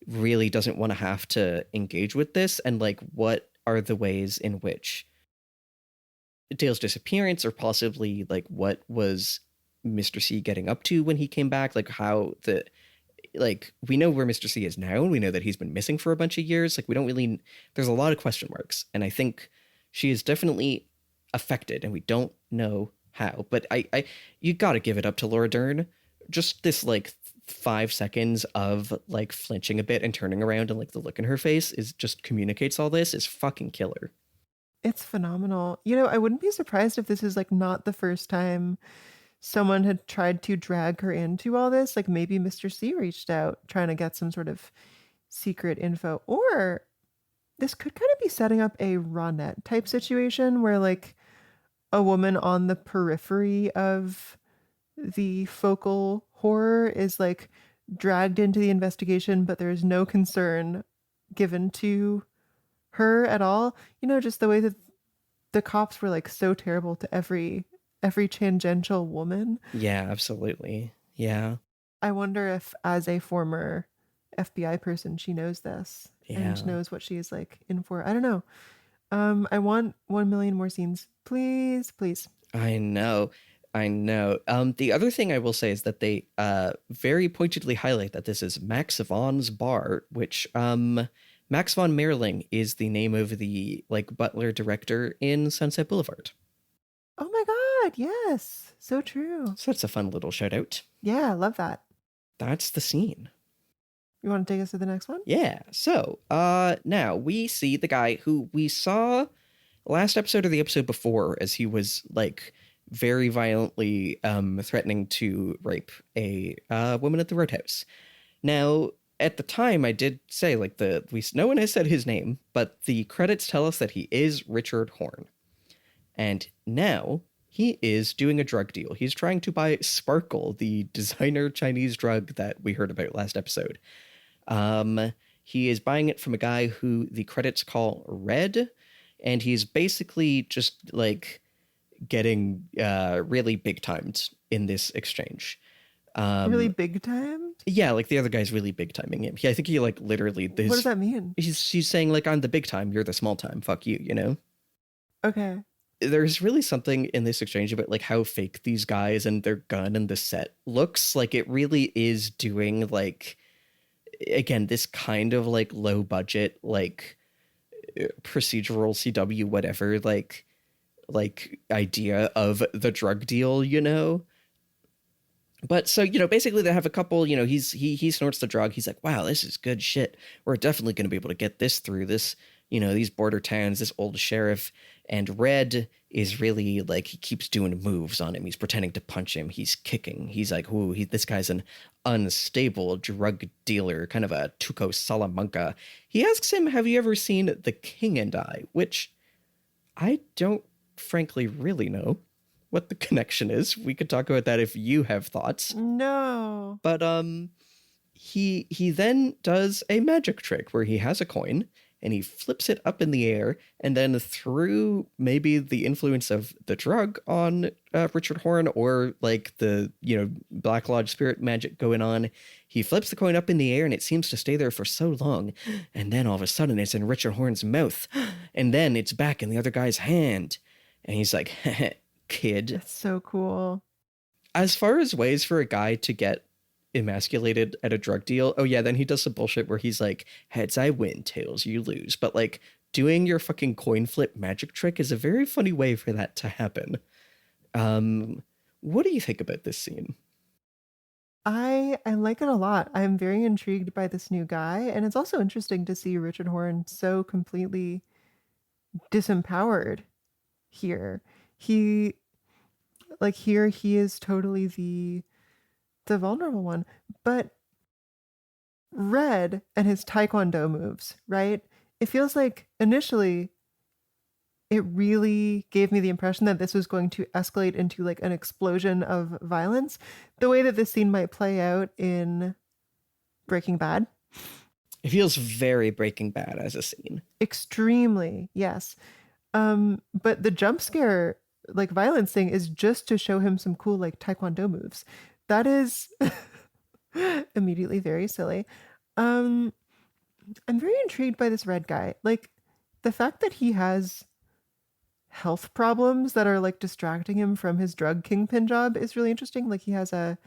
[SPEAKER 1] really doesn't want to have to engage with this, and like what are the ways in which Dale's disappearance, or possibly like what was Mr. C getting up to when he came back, like how the like we know where Mr. C is now, and we know that he's been missing for a bunch of years. Like we don't really there's a lot of question marks, and I think she is definitely affected, and we don't know how. But I you got to give it up to Laura Dern. Just this like 5 seconds of like flinching a bit and turning around, and like the look in her face is just communicates all this is fucking killer.
[SPEAKER 2] It's phenomenal. You know, I wouldn't be surprised if this is like not the first time someone had tried to drag her into all this. Like maybe Mr. C reached out trying to get some sort of secret info, or this could kind of be setting up a Ronette type situation where like a woman on the periphery of the focal horror is like dragged into the investigation, but there's no concern given to her at all. You know, just the way that the cops were like so terrible to every tangential woman.
[SPEAKER 1] Yeah, absolutely. Yeah.
[SPEAKER 2] I wonder if, as a former FBI person, she knows this and
[SPEAKER 1] Yeah.
[SPEAKER 2] knows what she is like in for. I don't know. I want 1 million more scenes, please, please.
[SPEAKER 1] I know. I know. The other thing I will say is that they very pointedly highlight that this is Max Vaughn's bar, which Max von Merling is the name of the like butler director in Sunset Boulevard.
[SPEAKER 2] Oh my God, yes, so true.
[SPEAKER 1] So that's a fun little shout out.
[SPEAKER 2] Yeah, I love that.
[SPEAKER 1] That's the scene.
[SPEAKER 2] You want to take us to the next one?
[SPEAKER 1] Yeah. So, now we see the guy who we saw last episode or the episode before as he was like very violently threatening to rape a woman at the Roadhouse. Now, at the time, I did say like no one has said his name, but the credits tell us that he is Richard Horne, and now he is doing a drug deal. He's trying to buy Sparkle, the designer Chinese drug that we heard about last episode. He is buying it from a guy who the credits call Red, and he's basically just like getting really big timed in this exchange.
[SPEAKER 2] Really big time?
[SPEAKER 1] Yeah, like the other guy's really big timing him. I think he like literally.
[SPEAKER 2] What does that mean?
[SPEAKER 1] He's saying like, I'm the big time, you're the small time. Fuck you, you know.
[SPEAKER 2] Okay.
[SPEAKER 1] There's really something in this exchange about like how fake these guys and their gun and the set looks. Like it really is doing like, again, this kind of like low budget like procedural CW whatever like idea of the drug deal, you know. But so, you know, basically they have a couple, you know, he snorts the drug. He's like, wow, this is good shit. We're definitely going to be able to get this through this, you know, these border towns, this old sheriff. And Red is really like, he keeps doing moves on him. He's pretending to punch him. He's kicking. He's like, ooh, this guy's an unstable drug dealer, kind of a Tuco Salamanca. He asks him, have you ever seen The King and I? Which I don't frankly really know what the connection is. We could talk about that if you have thoughts.
[SPEAKER 2] No.
[SPEAKER 1] But he then does a magic trick where he has a coin and he flips it up in the air, and then through maybe the influence of the drug on Richard Horne or like the, you know, Black Lodge spirit magic going on, he flips the coin up in the air and it seems to stay there for so long, and then all of a sudden it's in Richard Horne's mouth, and then it's back in the other guy's hand, and he's like, kid.
[SPEAKER 2] That's so cool.
[SPEAKER 1] As far as ways for a guy to get emasculated at a drug deal, oh yeah, then he does some bullshit where he's like, heads I win, tails you lose. But like doing your fucking coin flip magic trick is a very funny way for that to happen. What do you think about this scene?
[SPEAKER 2] I like it a lot. I'm very intrigued by this new guy, and it's also interesting to see Richard Horne so completely disempowered here. He is totally the vulnerable one. But Red and his taekwondo moves, right? It feels like initially it really gave me the impression that this was going to escalate into like an explosion of violence, the way that this scene might play out in Breaking Bad.
[SPEAKER 1] It feels very Breaking Bad as a scene.
[SPEAKER 2] Extremely, yes. But the jump scare like violence thing is just to show him some cool like taekwondo moves. That is immediately very silly. I'm very intrigued by this Red guy. Like the fact that he has health problems that are like distracting him from his drug kingpin job is really interesting. Like he has a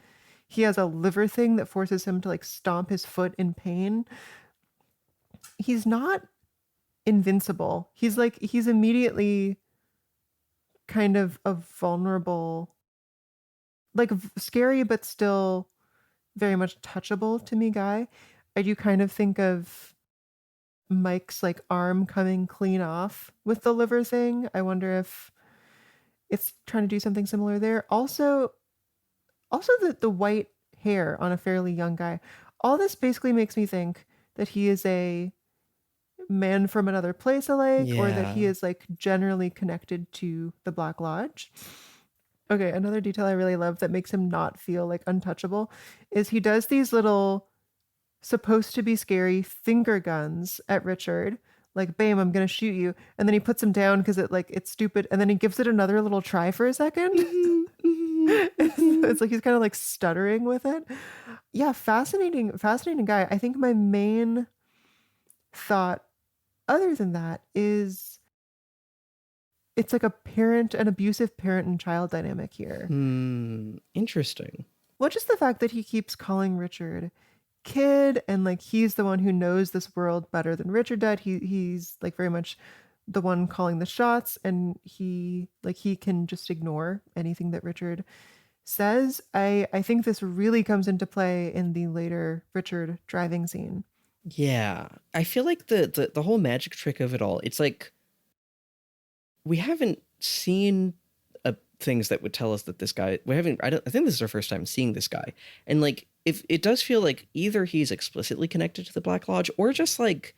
[SPEAKER 2] liver thing that forces him to like stomp his foot in pain. He's not invincible. He's immediately kind of a vulnerable, like scary but still very much touchable to me guy. I do kind of think of Mike's like arm coming clean off with the liver thing. I wonder if it's trying to do something similar there. Also the white hair on a fairly young guy. All this basically makes me think that he is a man from another place alike, or that he
[SPEAKER 1] Yeah.
[SPEAKER 2] is like generally connected to the Black Lodge. Okay, another detail I really love that makes him not feel like untouchable is he does these little supposed to be scary finger guns at Richard. Like, bam, I'm gonna shoot you. And then he puts him down because it's stupid. And then he gives it another little try for a second. It's like he's kind of like stuttering with it. Yeah, fascinating guy. I think my main thought, other than that, is it's like an abusive parent and child dynamic here.
[SPEAKER 1] Interesting.
[SPEAKER 2] Well, just the fact that he keeps calling Richard kid, and like he's the one who knows this world better than Richard did. He's like very much the one calling the shots, and he can just ignore anything that Richard says. I think this really comes into play in the later Richard driving scene.
[SPEAKER 1] Yeah. I feel like the whole magic trick of it all, it's like we haven't seen things that would tell us that this guy, I think this is our first time seeing this guy. And like, if it does feel like either he's explicitly connected to the Black Lodge, or just like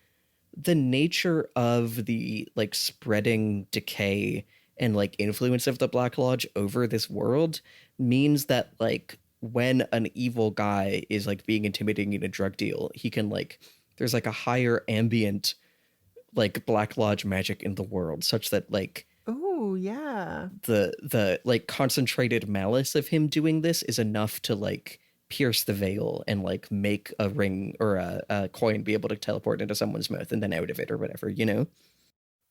[SPEAKER 1] the nature of the like spreading decay and like influence of the Black Lodge over this world means that like when an evil guy is like being intimidating in a drug deal, he can like, there's like a higher ambient like Black Lodge magic in the world, such that like,
[SPEAKER 2] oh yeah,
[SPEAKER 1] the like concentrated malice of him doing this is enough to like pierce the veil and like make a ring or a coin be able to teleport into someone's mouth and then out of it or whatever, you know?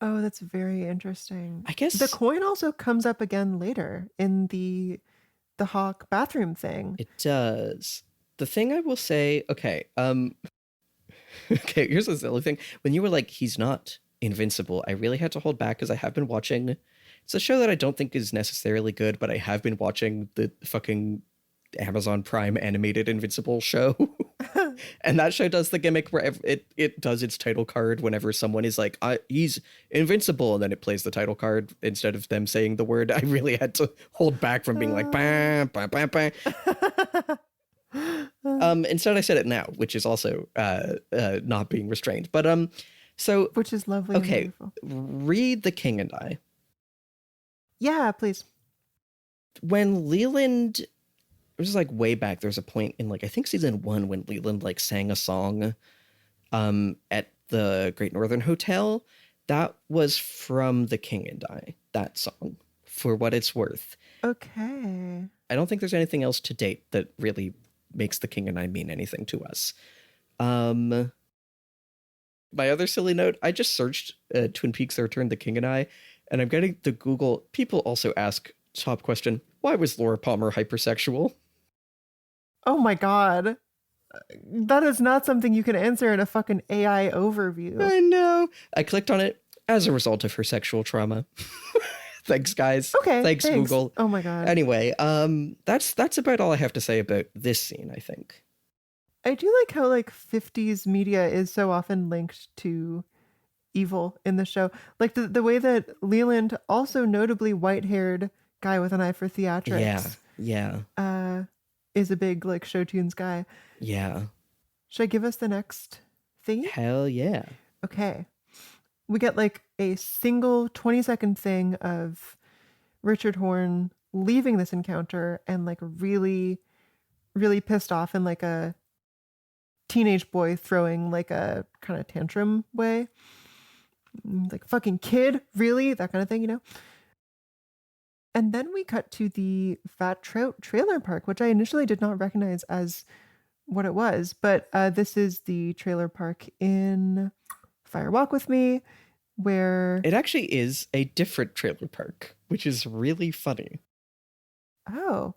[SPEAKER 2] Oh, that's very interesting.
[SPEAKER 1] I guess
[SPEAKER 2] the coin also comes up again later in the Hawk bathroom thing.
[SPEAKER 1] it does. The thing I will say, okay, okay, here's the silly thing. When you were like, he's not invincible, I really had to hold back because I have been watching, it's a show that I don't think is necessarily good, but I have been watching the fucking Amazon Prime animated Invincible show. And that show does the gimmick where it does its title card whenever someone is like, he's invincible, and then it plays the title card instead of them saying the word. I really had to hold back from being like, bah, bah, bah, bah. Instead I said it now, which is also not being restrained. But so
[SPEAKER 2] which is lovely.
[SPEAKER 1] Okay,
[SPEAKER 2] and beautiful.
[SPEAKER 1] Read The King and I.
[SPEAKER 2] Yeah, please.
[SPEAKER 1] When Leland, it was like way back, there's a point in like I think season 1 when Leland like sang a song at the Great Northern Hotel. That was from The King and I, that song, for what it's worth.
[SPEAKER 2] Okay.
[SPEAKER 1] I don't think there's anything else to date that really makes The King and I mean anything to us. My other silly note, I just searched Twin Peaks: The Return, The King and I, and I'm getting the Google. People also ask, top question, why was Laura Palmer hypersexual?
[SPEAKER 2] Oh my god. That is not something you can answer in a fucking AI overview.
[SPEAKER 1] I know. I clicked on it as a result of her sexual trauma. Thanks, guys.
[SPEAKER 2] Okay.
[SPEAKER 1] Thanks, Google.
[SPEAKER 2] Oh my god.
[SPEAKER 1] Anyway, that's about all I have to say about this scene, I think.
[SPEAKER 2] I do like how like 50s media is so often linked to evil in the show. Like the way that Leland, also notably white-haired guy with an eye for theatrics.
[SPEAKER 1] Yeah.
[SPEAKER 2] Is a big like show tunes guy.
[SPEAKER 1] Yeah.
[SPEAKER 2] Should I give us the next thingy?
[SPEAKER 1] Hell yeah.
[SPEAKER 2] Okay. We get like a single 20-second thing of Richard Horne leaving this encounter and like really, really pissed off in like a teenage boy throwing like a kind of tantrum way. Like, fucking kid, really? That kind of thing, you know? And then we cut to the Fat Trout trailer park, which I initially did not recognize as what it was. But this is the trailer park in Fire Walk With Me, where...
[SPEAKER 1] It actually is a different trailer park, which is really funny.
[SPEAKER 2] Oh,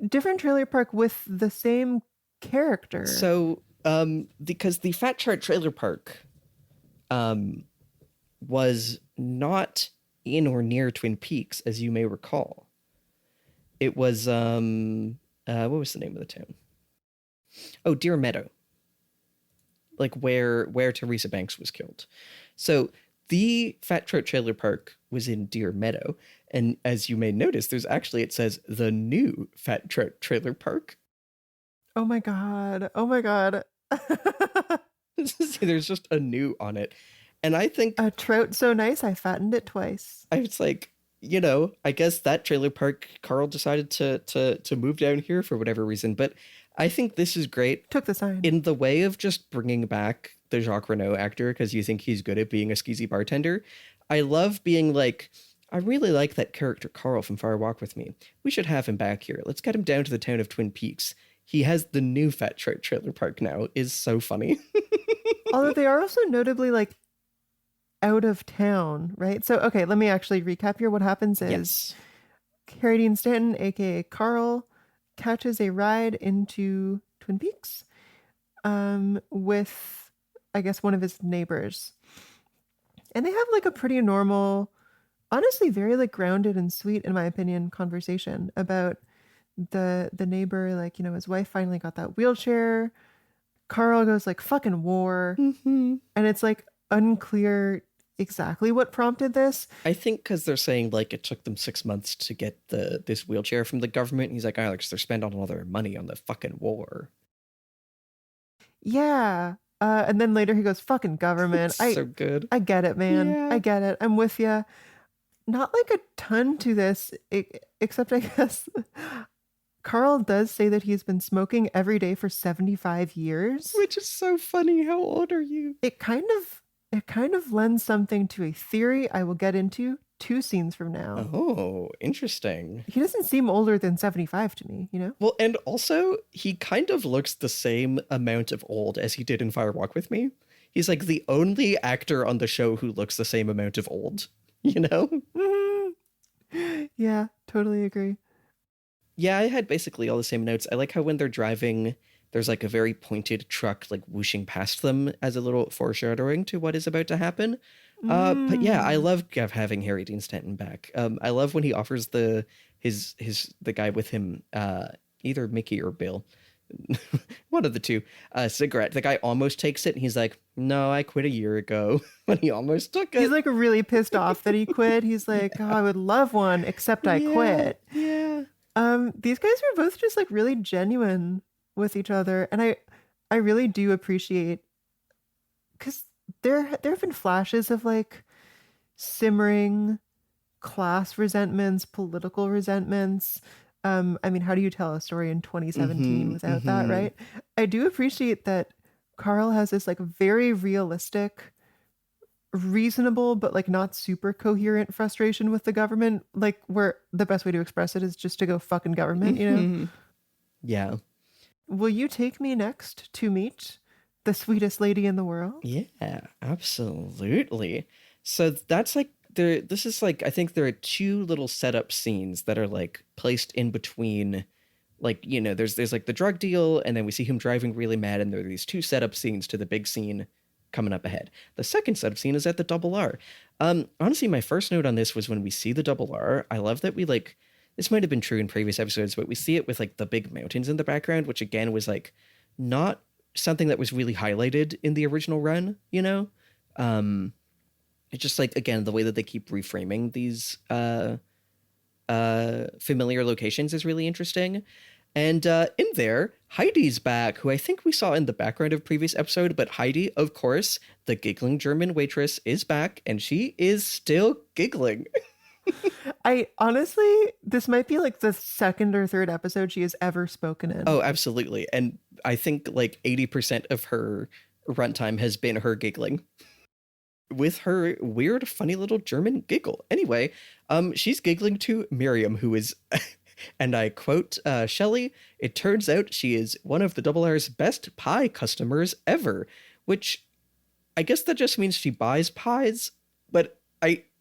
[SPEAKER 2] different trailer park with the same character.
[SPEAKER 1] So, because the Fat Trout trailer park was not in or near Twin Peaks, as you may recall. It was, what was the name of the town? Oh, Deer Meadow. Like where Teresa Banks was killed. So the Fat Trout trailer park was in Deer Meadow. And as you may notice, there's actually, it says the new Fat Trout trailer park.
[SPEAKER 2] Oh my God. Oh my God.
[SPEAKER 1] There's just a new on it. And I think
[SPEAKER 2] A trout so nice I fattened it twice.
[SPEAKER 1] I was like, I guess that trailer park Carl decided to move down here for whatever reason. But I think this is great
[SPEAKER 2] Took the sign.
[SPEAKER 1] in the way of just bringing back the Jacques Renault actor because you think he's good at being a skeezy bartender. I love being like, I really like that character Carl from Fire Walk with Me. We should have him back here. Let's get him down to the town of Twin Peaks. He has the new Fat Trout trailer park now. Is so funny.
[SPEAKER 2] Although they are also notably like out of town, right? So, okay, let me actually recap here. What happens is
[SPEAKER 1] Yes.
[SPEAKER 2] Harry Dean Stanton, aka Carl, catches a ride into Twin Peaks with, I guess, one of his neighbors. And they have like a pretty normal, honestly, very like grounded and sweet, in my opinion, conversation about the neighbor, like, his wife finally got that wheelchair. Carl goes like, fucking war.
[SPEAKER 1] Mm-hmm.
[SPEAKER 2] And it's like unclear exactly what prompted this.
[SPEAKER 1] I think because they're saying like it took them 6 months to get this wheelchair from the government. He's like, Alex, they're spending all their money on the fucking war.
[SPEAKER 2] Yeah. And then later he goes, fucking government.
[SPEAKER 1] So good.
[SPEAKER 2] I get it, man.
[SPEAKER 1] Yeah.
[SPEAKER 2] I get it. I'm with you. Not like a ton to this, except I guess Carl does say that he's been smoking every day for 75 years.
[SPEAKER 1] Which is so funny. How old are you?
[SPEAKER 2] It kind of lends something to a theory I will get into 2 scenes from now.
[SPEAKER 1] Oh, interesting.
[SPEAKER 2] He doesn't seem older than 75 to me,
[SPEAKER 1] Well, and also, he kind of looks the same amount of old as he did in Fire Walk with Me. He's like the only actor on the show who looks the same amount of old,
[SPEAKER 2] Mm-hmm. Yeah, totally agree.
[SPEAKER 1] Yeah, I had basically all the same notes. I like how when they're driving, there's like a very pointed truck like whooshing past them as a little foreshadowing to what is about to happen. But yeah, I love having Harry Dean Stanton back. I love when he offers the guy with him, either Mickey or Bill, one of the two, cigarette. The guy almost takes it, and he's like, "No, I quit a year ago." When he almost took it,
[SPEAKER 2] He's like really pissed off that he quit. He's like, "Oh, I would love one, except I quit."
[SPEAKER 1] Yeah.
[SPEAKER 2] These guys were both just like really genuine with each other, and I really do appreciate, because there have been flashes of like simmering class resentments, political resentments. I mean, how do you tell a story in 2017 without that, right? I do appreciate that Carl has this like very realistic, reasonable, but like not super coherent frustration with the government, like where the best way to express it is just to go fucking government.
[SPEAKER 1] Yeah.
[SPEAKER 2] Will you take me next to meet the sweetest lady in the world?
[SPEAKER 1] Yeah, absolutely. So that's like this is like, I think there are 2 little setup scenes that are like placed in between, like, there's like the drug deal, and then we see him driving really mad, and there are these 2 setup scenes to the big scene coming up ahead. The second setup scene is at the Double R. Honestly, my first note on this was when we see the Double R, I love that we like, this might have been true in previous episodes, but we see it with like the big mountains in the background, which again was like not something that was really highlighted in the original run, It's just like, again, the way that they keep reframing these familiar locations is really interesting. And in there, Heidi's back, who I think we saw in the background of previous episode, but Heidi, of course, the giggling German waitress, is back, and she is still giggling.
[SPEAKER 2] I honestly, this might be like the 2nd or 3rd episode she has ever spoken in.
[SPEAKER 1] Oh, absolutely. And I think like 80% of her runtime has been her giggling with her weird, funny little German giggle. Anyway, she's giggling to Miriam, who is, and I quote Shelley, "It turns out she is one of the Double R's best pie customers ever," which I guess that just means she buys pies, but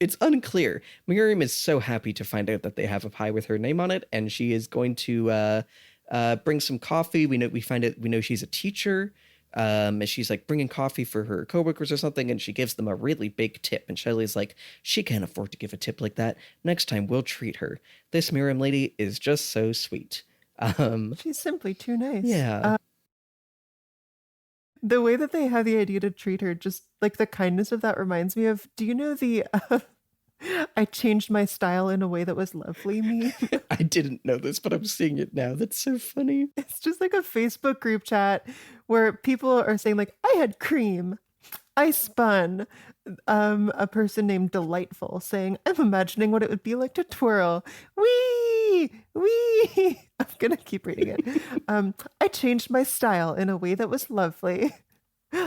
[SPEAKER 1] it's unclear. Miriam is so happy to find out that they have a pie with her name on it, and she is going to bring some coffee. We know she's a teacher. And she's like bringing coffee for her coworkers or something, and she gives them a really big tip. And Shelley's like, she can't afford to give a tip like that. Next time we'll treat her. This Miriam lady is just so sweet.
[SPEAKER 2] She's simply too nice.
[SPEAKER 1] Yeah.
[SPEAKER 2] The way that they have the idea to treat her, just like the kindness of that reminds me of, do you know the I changed my style in a way that was lovely me?
[SPEAKER 1] I didn't know this, but I'm seeing it now. That's so funny.
[SPEAKER 2] It's just like a Facebook group chat where people are saying like, I had cream, I spun a person named Delightful saying, I'm imagining what it would be like to twirl. Wee! Wee! I'm going to keep reading it. I changed my style in a way that was lovely.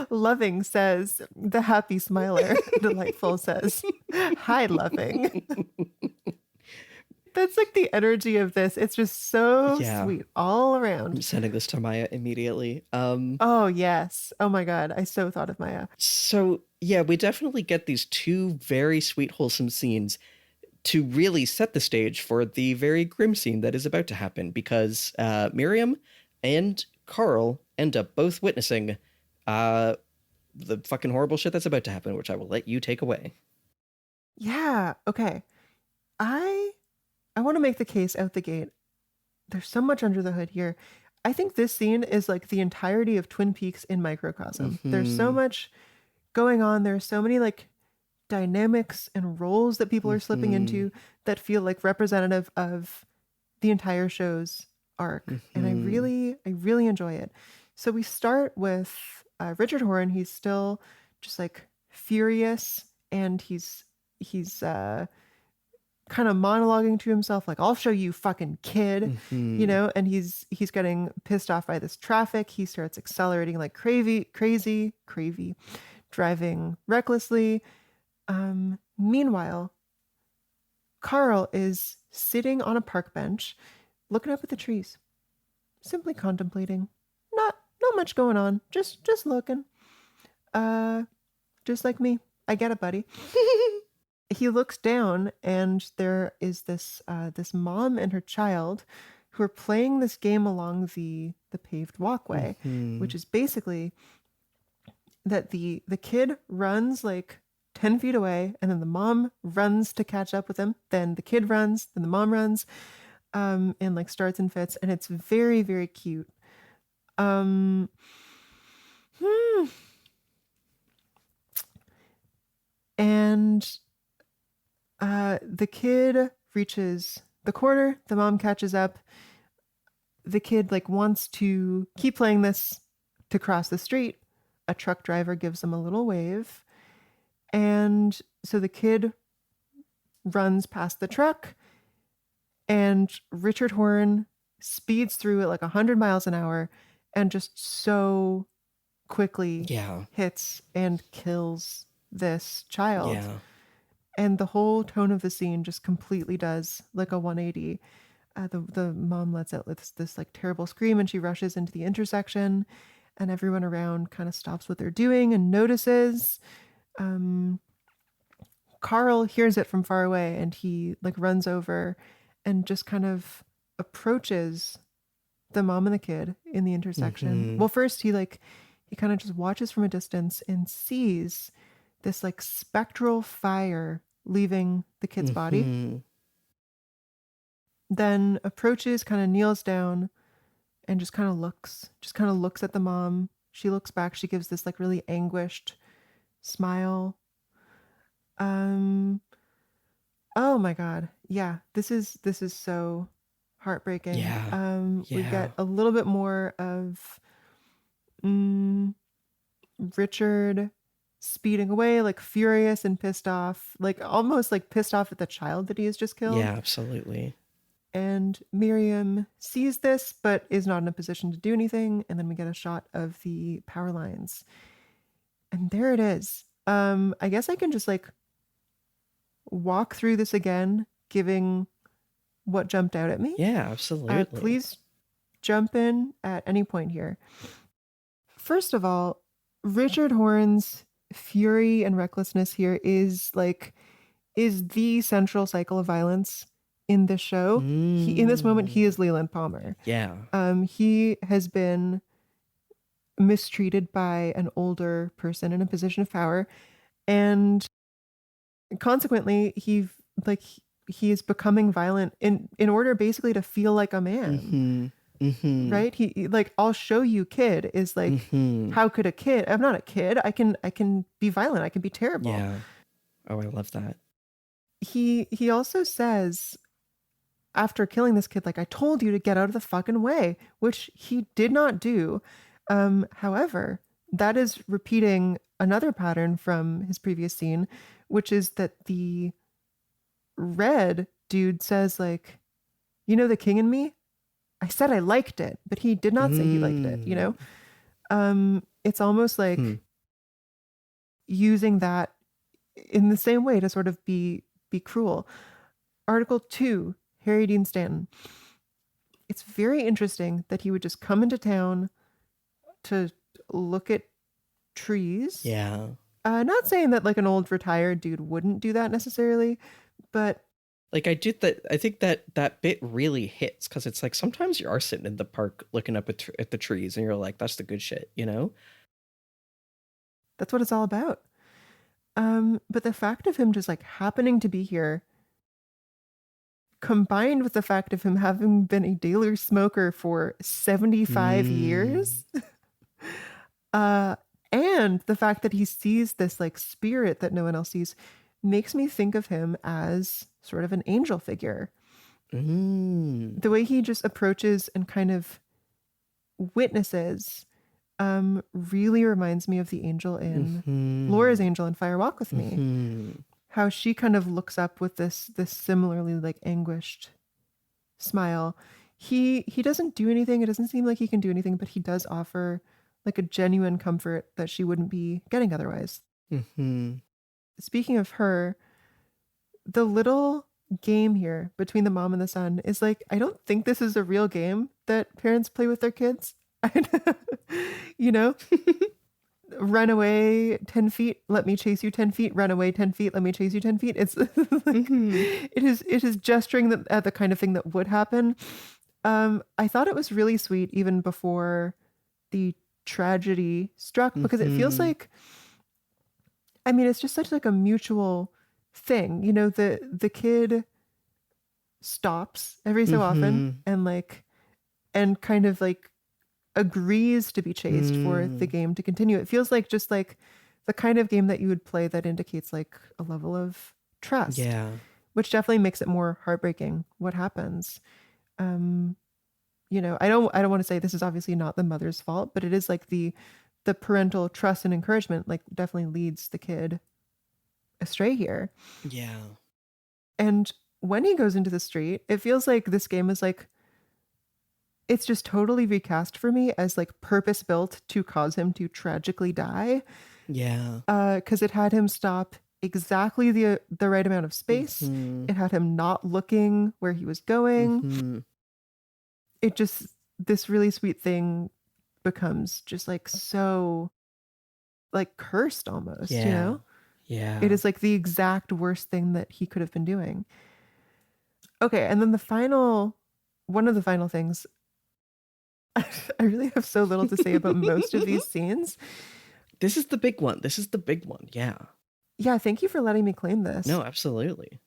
[SPEAKER 2] Loving says, the happy smiler. Delightful says, hi, Loving. That's like the energy of this. It's just so
[SPEAKER 1] Yeah.
[SPEAKER 2] sweet all
[SPEAKER 1] I'm
[SPEAKER 2] around.
[SPEAKER 1] sending this to Maya immediately.
[SPEAKER 2] Oh, yes. Oh my God. I so thought of Maya.
[SPEAKER 1] So yeah, we definitely get these two very sweet, wholesome scenes to really set the stage for the very grim scene that is about to happen, because Miriam and Carl end up both witnessing the fucking horrible shit that's about to happen, which I will let you take away.
[SPEAKER 2] Yeah. Okay. I want to make the case out the gate. There's so much under the hood here. I think this scene is like the entirety of Twin Peaks in microcosm. There's so much going on. There's so many like dynamics and roles that people are slipping into that feel like representative of the entire show's arc. And I really enjoy it. So we start with Richard Horne. He's still just like furious, and he's kind of monologuing to himself like, I'll show you, fucking kid, you know. And he's getting pissed off by this traffic. He starts accelerating like crazy, driving recklessly. Meanwhile, Carl is sitting on a park bench looking up at the trees, simply contemplating. Not much going on, just looking. Just like me. I get it, buddy. He looks down, and there is this mom and her child who are playing this game along the paved walkway, which is basically that the kid runs like 10 feet away, and then the mom runs to catch up with him. Then the kid runs, then the mom runs, and like starts in fits, and it's very, very cute. And the kid reaches the corner, the mom catches up. The kid like wants to keep playing this to cross the street. A truck driver gives them a little wave. And so the kid runs past the truck, and Richard Horne speeds through at like 100 miles an hour and just so quickly hits and kills this child.
[SPEAKER 1] Yeah.
[SPEAKER 2] And the whole tone of the scene just completely does like a 180. The mom lets out this like terrible scream, and she rushes into the intersection, and everyone around kind of stops what they're doing and notices. Carl hears it from far away, and he like runs over and just kind of approaches the mom and the kid in the intersection. Well, first he kind of just watches from a distance and sees this like spectral fire leaving the kid's body. Then approaches, kind of kneels down, and just kind of looks at the mom. She looks back. She gives this like really anguished smile. Oh my God. Yeah. This is so heartbreaking. We get a little bit more of Richard speeding away, like furious and pissed off, like almost like pissed off at the child that he has just killed.
[SPEAKER 1] Yeah, absolutely.
[SPEAKER 2] And Miriam sees this, but is not in a position to do anything. And then we get a shot of the power lines. And there it is. I guess I can just like walk through this again, giving what jumped out at me.
[SPEAKER 1] Yeah, absolutely.
[SPEAKER 2] Please jump in at any point here. First of all, Richard Horne's fury and recklessness here is the central cycle of violence in this show. In this moment, he is Leland Palmer.
[SPEAKER 1] Yeah.
[SPEAKER 2] He has been mistreated by an older person in a position of power, and consequently, he is becoming violent in order basically to feel like a man. Right? He like, I'll show you, kid, is like, how could a kid? I'm not a kid. I can be violent. I can be terrible.
[SPEAKER 1] Yeah. Oh, I love that.
[SPEAKER 2] He also says, after killing this kid, like, I told you to get out of the fucking way, which he did not do. However, that is repeating another pattern from his previous scene, which is that the red dude says, like, you know, the king in me? I said I liked it, but he did not say he liked it, you know? It's almost like using that in the same way to sort of be cruel. Article 2, Harry Dean Stanton. It's very interesting that he would just come into town to look at trees.
[SPEAKER 1] Yeah.
[SPEAKER 2] Not saying that like an old retired dude wouldn't do that necessarily, but
[SPEAKER 1] like I think that bit really hits, because it's like sometimes you are sitting in the park looking up at the trees and you're like, that's the good shit, you know?
[SPEAKER 2] That's what it's all about. But the fact of him just like happening to be here, combined with the fact of him having been a daily smoker for 75 years, and the fact that he sees this like spirit that no one else sees, makes me think of him as sort of an angel figure. The way he just approaches and kind of witnesses really reminds me of the angel in Laura's angel in Fire Walk with Me. How she kind of looks up with this similarly like anguished smile. He doesn't do anything. It doesn't seem like he can do anything, but he does offer like a genuine comfort that she wouldn't be getting otherwise. Speaking of her, the little game here between the mom and the son is like, I don't think this is a real game that parents play with their kids. You know, run away 10 feet, let me chase you 10 feet, run away 10 feet, let me chase you 10 feet. It's like, it is gesturing at the kind of thing that would happen. I thought it was really sweet even before the tragedy struck, because it feels like, I mean, it's just such like a mutual thing, you know, the kid stops every so often and kind of like agrees to be chased for the game to continue. It feels like just like the kind of game that you would play that indicates like a level of trust. Yeah. Which definitely makes it more heartbreaking what happens. You know, I don't want to say this is obviously not the mother's fault, but it is like the parental trust and encouragement like definitely leads the kid astray here. Yeah. And when he goes into the street, it feels like this game is like, it's just totally recast for me as like purpose built to cause him to tragically die. Yeah. Because it had him stop exactly the right amount of space. It had him not looking where he was going. It just, this really sweet thing becomes just like so like cursed almost, you know? Yeah. It is like the exact worst thing that he could have been doing. Okay. And then one of the final things, I really have so little to say about most of these scenes.
[SPEAKER 1] This is the big one. Yeah.
[SPEAKER 2] Yeah. Thank you for letting me claim this.
[SPEAKER 1] No, absolutely.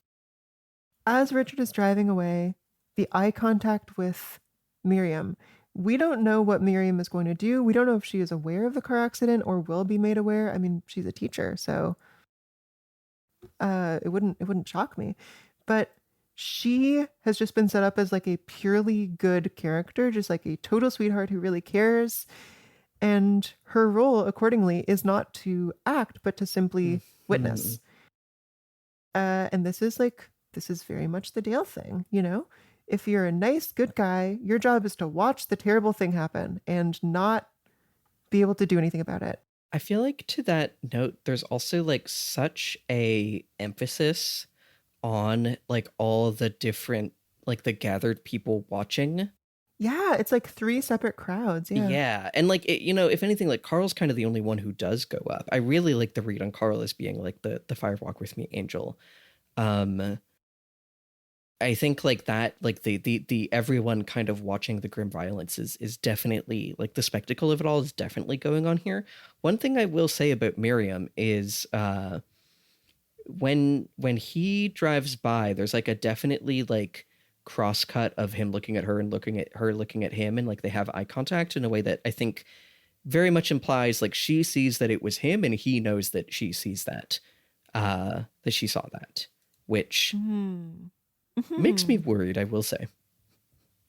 [SPEAKER 2] As Richard is driving away, the eye contact with Miriam, we don't know what Miriam is going to do. We don't know if she is aware of the car accident or will be made aware. I mean, she's a teacher, so it wouldn't shock me. But she has just been set up as like a purely good character, just like a total sweetheart who really cares. And her role accordingly is not to act, but to simply witness. And this is very much the Dale thing, you know? If you're a nice, good guy, your job is to watch the terrible thing happen and not be able to do anything about it.
[SPEAKER 1] I feel like to that note, there's also like such a emphasis on like all the different, like the gathered people watching.
[SPEAKER 2] Yeah, it's like 3 separate crowds.
[SPEAKER 1] Yeah. And like, it, you know, if anything, like Carl's kind of the only one who does go up. I really like the read on Carl as being like the Fire Walk with Me angel. I think like that, like the everyone kind of watching the grim violence is definitely like the spectacle of it all is definitely going on here. One thing I will say about Miriam is when he drives by, there's like a definitely like cross cut of him looking at her and looking at him, and like they have eye contact in a way that I think very much implies like she sees that it was him and he knows that she sees that she saw that, which makes me worried, I will say.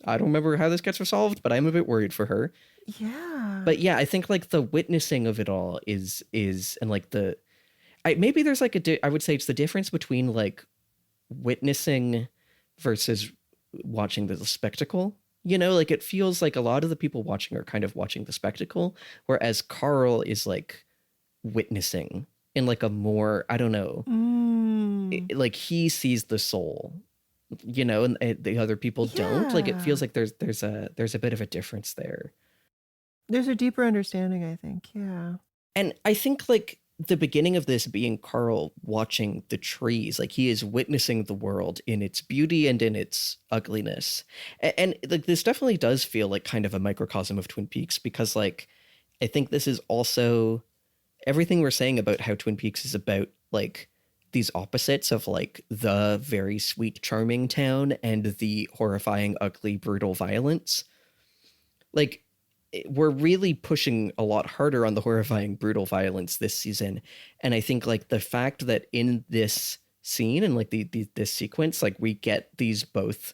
[SPEAKER 1] I don't remember how this gets resolved, but I'm a bit worried for her.
[SPEAKER 2] Yeah.
[SPEAKER 1] But yeah, I think like the witnessing of it all is and like maybe there's like I would say it's the difference between like witnessing versus watching the spectacle. You know, like it feels like a lot of the people watching are kind of watching the spectacle, whereas Carl is like witnessing in like a more, I don't know, like he sees the soul, you know, and the other people don't. Like it feels like there's a bit of a difference there.
[SPEAKER 2] There's a deeper understanding, I think. Yeah.
[SPEAKER 1] And I think like the beginning of this being Carl watching the trees, like he is witnessing the world in its beauty and in its ugliness. And like this definitely does feel like kind of a microcosm of Twin Peaks, because like I think this is also everything we're saying about how Twin Peaks is about like these opposites of like the very sweet, charming town and the horrifying, ugly, brutal violence. Like we're really pushing a lot harder on the horrifying, brutal violence this season. And I think like the fact that in this scene and like this sequence, like we get these both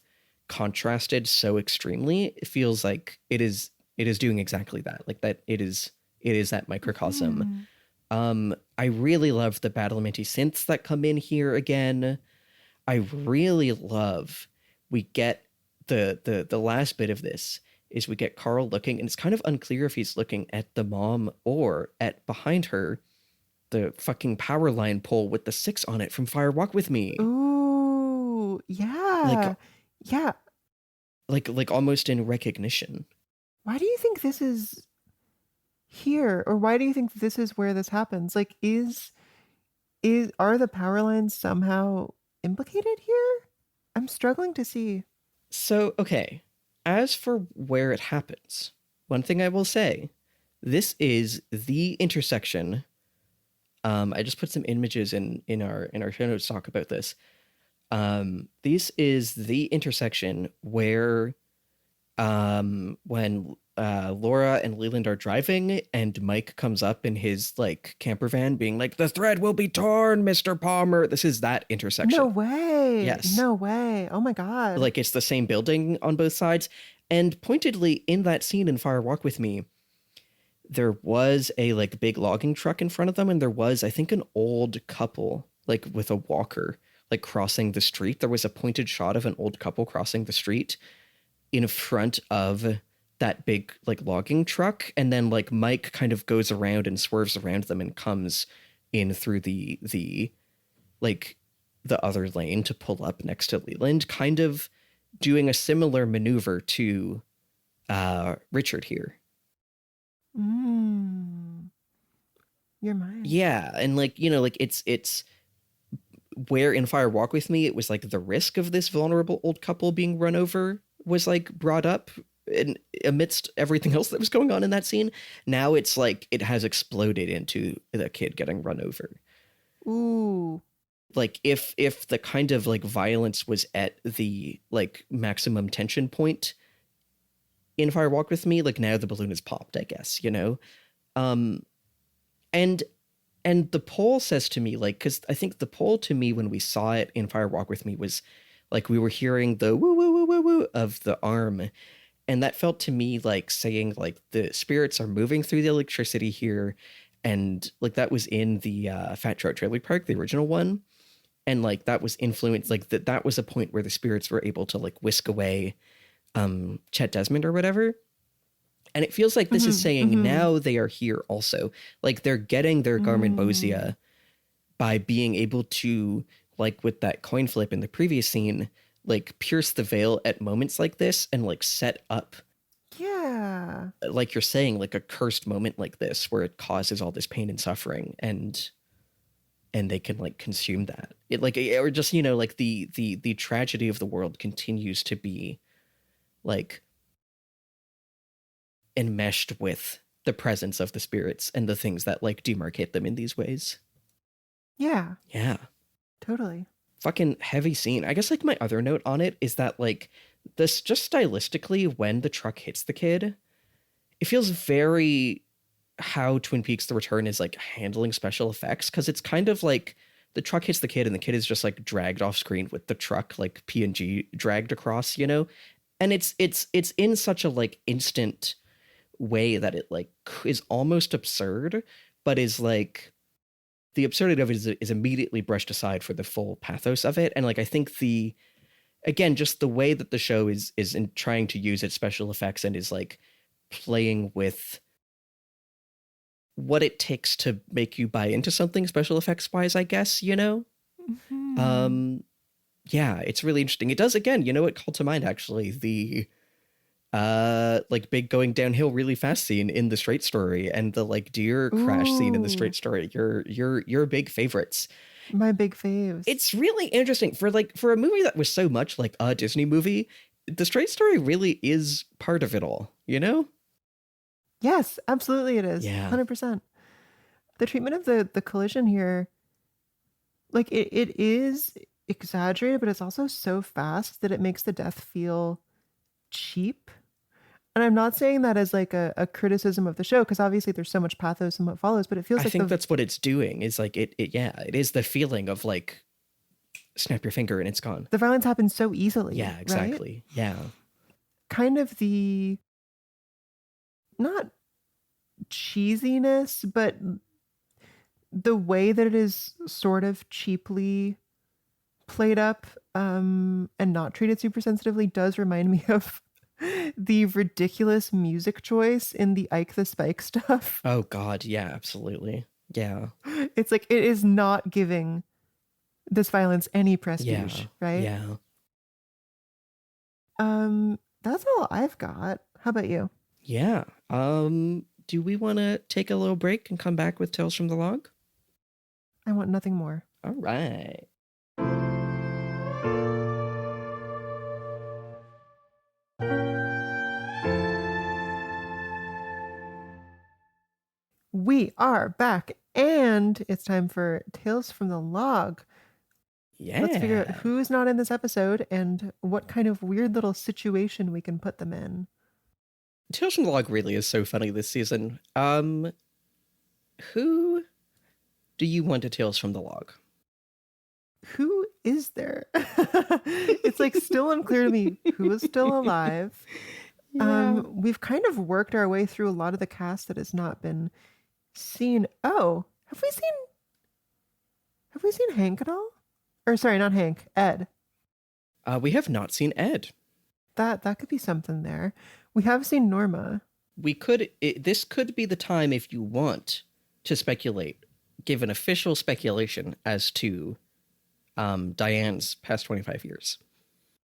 [SPEAKER 1] contrasted so extremely, it feels like it is doing exactly that. Like that it is that microcosm. I really love the battlementy synths that come in here again. I really love we get the last bit of this is we get Carl looking, and it's kind of unclear if he's looking at the mom or at behind her, the fucking power line pole with the 6 on it from Fire Walk With Me.
[SPEAKER 2] Ooh, yeah.
[SPEAKER 1] Like almost in recognition.
[SPEAKER 2] Why do you think this is here? Or why do you think this is where this happens? Like, are the power lines somehow implicated here? I'm struggling to see.
[SPEAKER 1] So, okay. As for where it happens, one thing I will say, this is the intersection. I just put some images in our show notes to talk about this. This is the intersection where when Laura and Leland are driving and Mike comes up in his like camper van being like, "The thread will be torn, Mr. Palmer." This is that intersection.
[SPEAKER 2] No way.
[SPEAKER 1] Yes.
[SPEAKER 2] No way. Oh my God.
[SPEAKER 1] Like it's the same building on both sides. And pointedly in that scene in Fire Walk With Me, there was a like big logging truck in front of them. And there was, I think, an old couple like with a walker, like crossing the street. There was a pointed shot of an old couple crossing the street in front of that big like logging truck. And then like Mike kind of goes around and swerves around them and comes in through the like the other lane to pull up next to Leland, kind of doing a similar maneuver to Richard here.
[SPEAKER 2] Your mind.
[SPEAKER 1] Yeah, and like, you know, like it's where in Fire Walk With Me, it was like the risk of this vulnerable old couple being run over was like brought up and amidst everything else that was going on in that scene. Now it's like it has exploded into the kid getting run over.
[SPEAKER 2] Ooh.
[SPEAKER 1] Like if the kind of like violence was at the like maximum tension point in Fire Walk With Me, like now the balloon is popped, I guess, you know? And the poll says to me, like, because I think the poll to me when we saw it in Fire Walk With Me was like we were hearing the woo woo woo woo woo of the arm. And that felt to me like saying like the spirits are moving through the electricity here. And like that was in the Fat Trout Trailer Park, the original one. And like that was influenced, like that was a point where the spirits were able to like whisk away Chet Desmond or whatever. And it feels like this is saying now they are here also. Like they're getting their Garmonbozia by being able to, like with that coin flip in the previous scene, like pierce the veil at moments like this and like set up.
[SPEAKER 2] Yeah.
[SPEAKER 1] Like you're saying, like a cursed moment like this where it causes all this pain and suffering and they can like consume that. It like, or just, you know, like the tragedy of the world continues to be like enmeshed with the presence of the spirits and the things that like demarcate them in these ways.
[SPEAKER 2] Yeah.
[SPEAKER 1] Yeah.
[SPEAKER 2] Totally.
[SPEAKER 1] Fucking heavy scene. I guess like my other note on it is that like this just stylistically when the truck hits the kid, it feels very how Twin Peaks The Return is like handling special effects, because it's kind of like the truck hits the kid and the kid is just like dragged off screen with the truck like PNG dragged across, you know? And it's in such a like instant way that it like is almost absurd, but is like the absurdity of it is immediately brushed aside for the full pathos of it. And like I think the again just the way that the show is in trying to use its special effects and is like playing with what it takes to make you buy into something special effects wise, I guess, you know?
[SPEAKER 2] Mhm.
[SPEAKER 1] Yeah, it's really interesting. It does again, you know what called to mind actually, the like big going downhill really fast scene in the Straight Story and the like deer crash scene in the
[SPEAKER 2] Ooh,
[SPEAKER 1] Straight Story. Your big favorites.
[SPEAKER 2] my big faves.
[SPEAKER 1] It's really interesting for a movie that was so much like a Disney movie. The Straight Story really is part of it all, you know?
[SPEAKER 2] Yes, absolutely it is.
[SPEAKER 1] Yeah.
[SPEAKER 2] 100%. The treatment of the collision here, like it is exaggerated, but it's also so fast that it makes the death feel cheap. And I'm not saying that as like a criticism of the show, because obviously there's so much pathos in what follows, but it feels
[SPEAKER 1] I
[SPEAKER 2] like
[SPEAKER 1] think that's what it's doing. Is like it yeah, it is the feeling of like snap your finger and it's gone.
[SPEAKER 2] the violence happens so easily,
[SPEAKER 1] Yeah,
[SPEAKER 2] right?
[SPEAKER 1] exactly. Yeah.
[SPEAKER 2] Kind of the not cheesiness, but the way that it is sort of cheaply played up and not treated super sensitively does remind me of the ridiculous music choice in the Ike the Spike stuff.
[SPEAKER 1] Oh God, yeah, absolutely. Yeah.
[SPEAKER 2] It's like it is not giving this violence any
[SPEAKER 1] Yeah.
[SPEAKER 2] prestige, right?
[SPEAKER 1] Yeah.
[SPEAKER 2] That's all I've got. How about you?
[SPEAKER 1] Yeah. Do we want to take a little break and come back with Tales from the Log?
[SPEAKER 2] I want nothing more.
[SPEAKER 1] All right.
[SPEAKER 2] We are back, and it's time for Tales from the Log. Let's figure out
[SPEAKER 1] Yeah.
[SPEAKER 2] who's not in this episode and what kind of weird little situation we can put them in.
[SPEAKER 1] Tales from the Log really is so funny this season. Who do you want to Tales from the Log?
[SPEAKER 2] Who is there? It's like still unclear to me who is still alive.
[SPEAKER 1] Yeah.
[SPEAKER 2] We've kind of worked our way through a lot of the cast that has not been seen. Oh, have we seen Hank at all? Or sorry, not Hank, Ed.
[SPEAKER 1] We have not seen Ed.
[SPEAKER 2] That could be something there. We have seen Norma.
[SPEAKER 1] This could be the time if you want to speculate, give an official speculation as to Diane's past 25 years.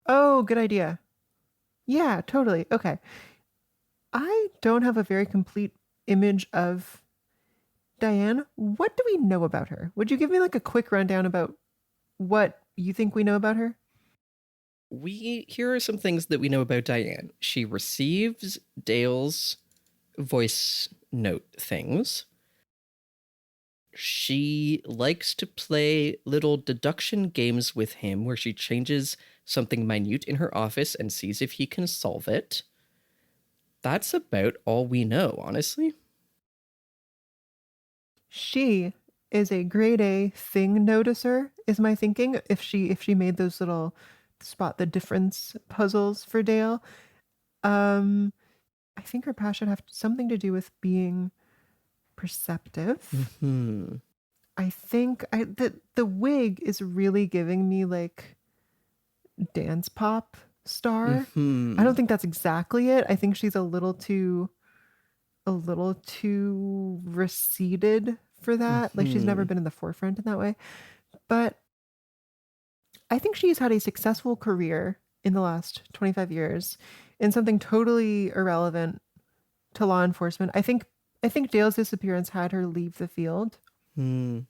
[SPEAKER 2] Oh, good idea. Yeah, totally. Okay. I don't have a very complete image of Diane. What do we know about her? Would you give me like a quick rundown about what you think we know about her?
[SPEAKER 1] Here are some things that we know about Diane. She receives Dale's voice note things. She likes to play little deduction games with him where she changes something minute in her office and sees if he can solve it. That's about all we know, honestly.
[SPEAKER 2] She is a grade A thing noticer, is my thinking. If she made those little spot the difference puzzles for Dale. I think her past should have something to do with being perceptive.
[SPEAKER 1] Hmm.
[SPEAKER 2] I think the wig is really giving me like dance pop star. I don't think that's exactly it. I think she's a little too receded for that. Like she's never been in the forefront in that way. But I think she's had a successful career in the last 25 years in something totally irrelevant to law enforcement. I think Dale's disappearance had her leave the field.
[SPEAKER 1] Hmm.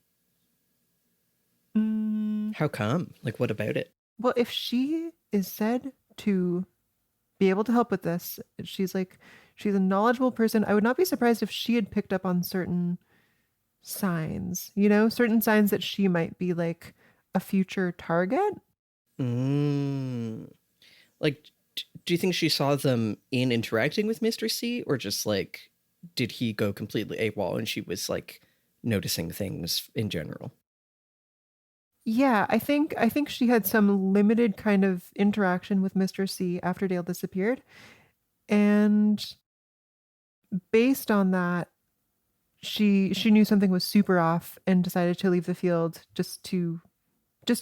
[SPEAKER 1] How come? Like, what about it?
[SPEAKER 2] Well, if she is said to be able to help with this, she's a knowledgeable person. I would not be surprised if she had picked up on certain signs, certain signs that she might be like a future target.
[SPEAKER 1] Like, do you think she saw them in interacting with Mr. C, or just like, did he go completely AWOL and she was like noticing things in general?
[SPEAKER 2] Yeah, I think she had some limited kind of interaction with Mr. C after Dale disappeared. And based on that, she knew something was super off and decided to leave the field just to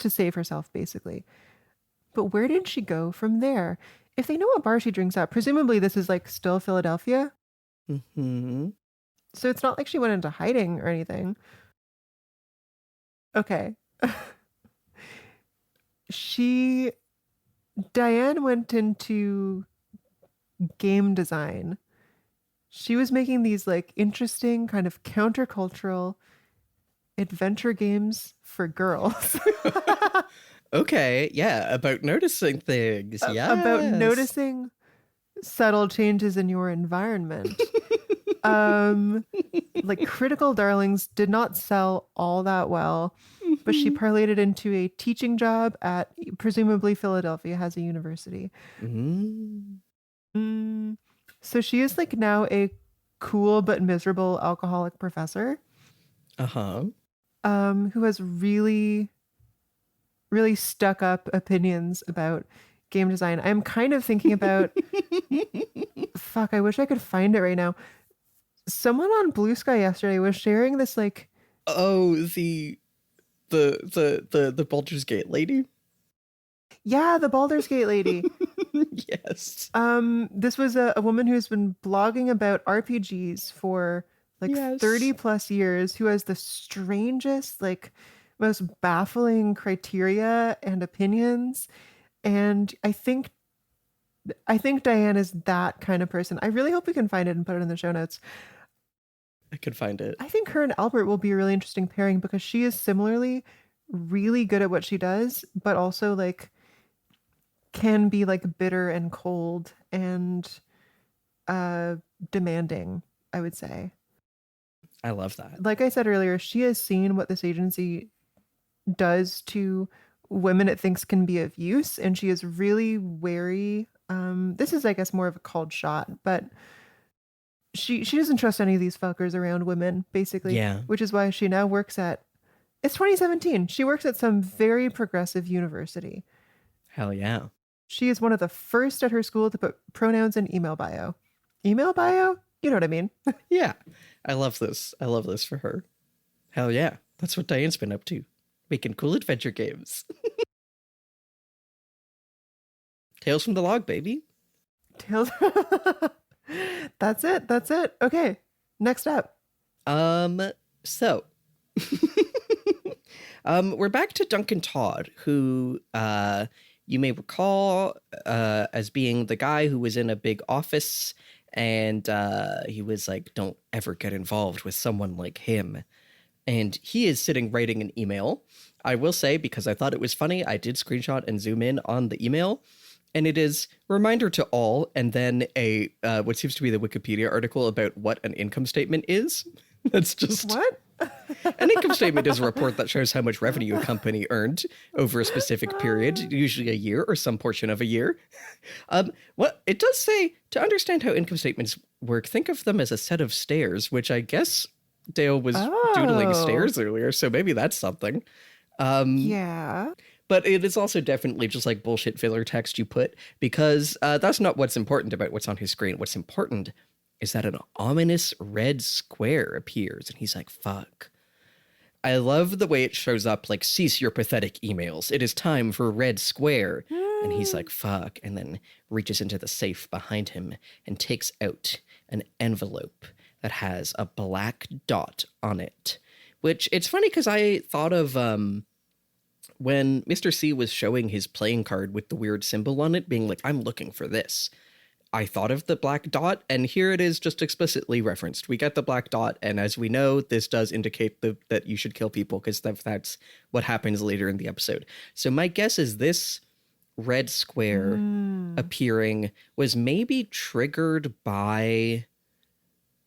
[SPEAKER 2] save herself, basically. But where did she go from there? If they know what bar she drinks at, presumably this is like still Philadelphia.
[SPEAKER 1] Mm-hmm.
[SPEAKER 2] So it's not like she went into hiding or anything. Okay. she Diane went into game design. She was making these like interesting kind of countercultural adventure games for girls.
[SPEAKER 1] Okay, yeah, about noticing things.
[SPEAKER 2] About
[SPEAKER 1] Yes.
[SPEAKER 2] noticing subtle changes in your environment. Um like Critical Darlings did not sell all that well, but she parlayed it into a teaching job at presumably Philadelphia has a university.
[SPEAKER 1] Mm.
[SPEAKER 2] Mm, so she is like now a cool but miserable alcoholic professor
[SPEAKER 1] Uh-huh.
[SPEAKER 2] who has really, really stuck up opinions about game design. I'm kind of thinking about, fuck, I wish I could find it right now. Someone on Blue Sky yesterday was sharing this like,
[SPEAKER 1] Oh, the Baldur's Gate lady?
[SPEAKER 2] yeah, the Baldur's Gate lady.
[SPEAKER 1] Yes.
[SPEAKER 2] This was a woman who's been blogging about RPGs for like
[SPEAKER 1] Yes.
[SPEAKER 2] 30 plus years, who has the strangest, like most baffling criteria and opinions. And I think Diane is that kind of person. I really hope we can find it and put it in the show notes.
[SPEAKER 1] I could find it.
[SPEAKER 2] I think her and Albert will be a really interesting pairing because she is similarly really good at what she does, but also like can be like bitter and cold and uh demanding, I would say.
[SPEAKER 1] I love that.
[SPEAKER 2] Like I said earlier, she has seen what this agency does to women it thinks can be of use, and she is really wary. This is, I guess, more of a called shot, but she doesn't trust any of these fuckers around women, basically,
[SPEAKER 1] Yeah.
[SPEAKER 2] which is why she now works at. It's 2017. She works at some very progressive university.
[SPEAKER 1] Hell yeah.
[SPEAKER 2] She is one of the first at her school to put pronouns in email bio. Email bio? You know what I mean?
[SPEAKER 1] Yeah. I love this. I love this for her. Hell yeah. That's what Diane's been up to. Making cool adventure games. Tales from the log, baby.
[SPEAKER 2] Tales. That's it. That's it. Okay. Next up.
[SPEAKER 1] So we're back to Duncan Todd, who you may recall as being the guy who was in a big office, and he was like, don't ever get involved with someone like him. And he is sitting writing an email. I will say, because I thought it was funny, I did screenshot and zoom in on the email. And it is reminder to all, and then a what seems to be the Wikipedia article about what an income statement is. That's just
[SPEAKER 2] What?
[SPEAKER 1] an income statement is a report that shows how much revenue a company earned over a specific period, usually a year or some portion of a year. What it does say, to understand how income statements work, think of them as a set of stairs, which I guess Dale was doodling
[SPEAKER 2] Oh.
[SPEAKER 1] stairs earlier, so maybe that's something.
[SPEAKER 2] Yeah.
[SPEAKER 1] But it is also definitely just like bullshit filler text you put, because that's not what's important about what's on his screen. What's important is that an ominous red square appears, and he's like, fuck. I love the way it shows up, like, cease your pathetic emails. It is time for red square. And he's like, fuck, and then reaches into the safe behind him and takes out an envelope that has a black dot on it. Which, it's funny because I thought of when Mr. C was showing his playing card with the weird symbol on it, being like, I'm looking for this. I thought of the black dot, and here it is just explicitly referenced. We get the black dot, and as we know, this does indicate that you should kill people, because that's what happens later in the episode. So my guess is this red square appearing was maybe triggered by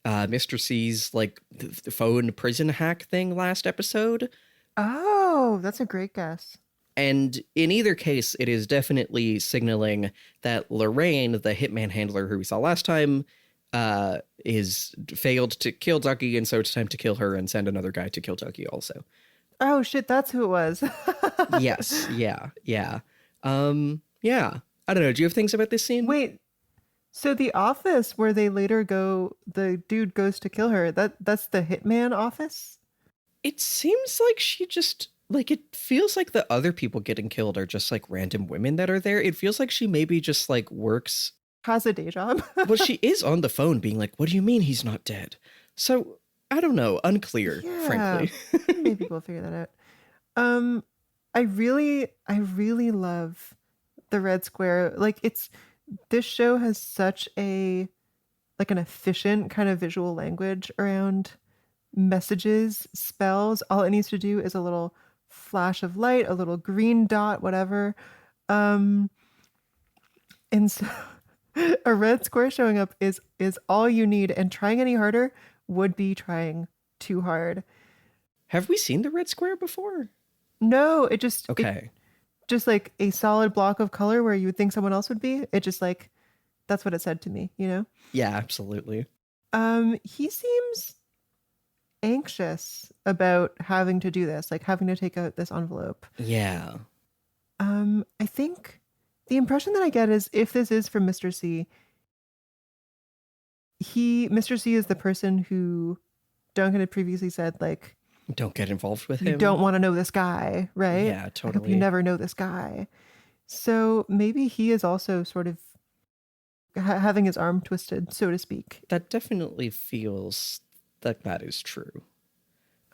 [SPEAKER 1] Mr. C's like the phone prison hack thing last episode.
[SPEAKER 2] Oh, that's a great guess.
[SPEAKER 1] And in either case, it is definitely signaling that Lorraine, the hitman handler who we saw last time, is failed to kill Dougie, and so it's time to kill her and send another guy to kill Dougie also.
[SPEAKER 2] Oh shit, that's who it was.
[SPEAKER 1] Yes. Yeah. Yeah. Yeah. I don't know. Do you have things about this scene?
[SPEAKER 2] Wait, so the office where they later go, the dude goes to kill her. That's the hitman office?
[SPEAKER 1] It seems like she just like it feels like the other people getting killed are just like random women that are there. It feels like she maybe just like works.
[SPEAKER 2] Has a day job.
[SPEAKER 1] Well, she is on the phone being like, "What do you mean he's not dead?" So I don't know, unclear,
[SPEAKER 2] Yeah.
[SPEAKER 1] frankly.
[SPEAKER 2] Maybe we'll figure that out. I really love the red square. Like this show has such a like an efficient kind of visual language around messages, spells. All it needs to do is a little flash of light, a little green dot, whatever. Um, and so a red square showing up is all you need, and trying any harder would be trying too hard.
[SPEAKER 1] Have we seen the red square before?
[SPEAKER 2] No, it
[SPEAKER 1] Okay.
[SPEAKER 2] just like a solid block of color where you would think someone else would be. It just like that's what it said to me, you know?
[SPEAKER 1] Yeah, absolutely.
[SPEAKER 2] He seems anxious about having to do this, like having to take out this envelope.
[SPEAKER 1] Yeah.
[SPEAKER 2] I think the impression that I get is if this is from Mr. C, Mr. C is the person who Duncan had previously said, like,
[SPEAKER 1] Don't get involved with
[SPEAKER 2] you
[SPEAKER 1] him.
[SPEAKER 2] don't want to know this guy, right?
[SPEAKER 1] Yeah,
[SPEAKER 2] I hope
[SPEAKER 1] totally.
[SPEAKER 2] you never know this guy. So maybe he is also sort of having his arm twisted, so to speak.
[SPEAKER 1] That definitely feels like that is true.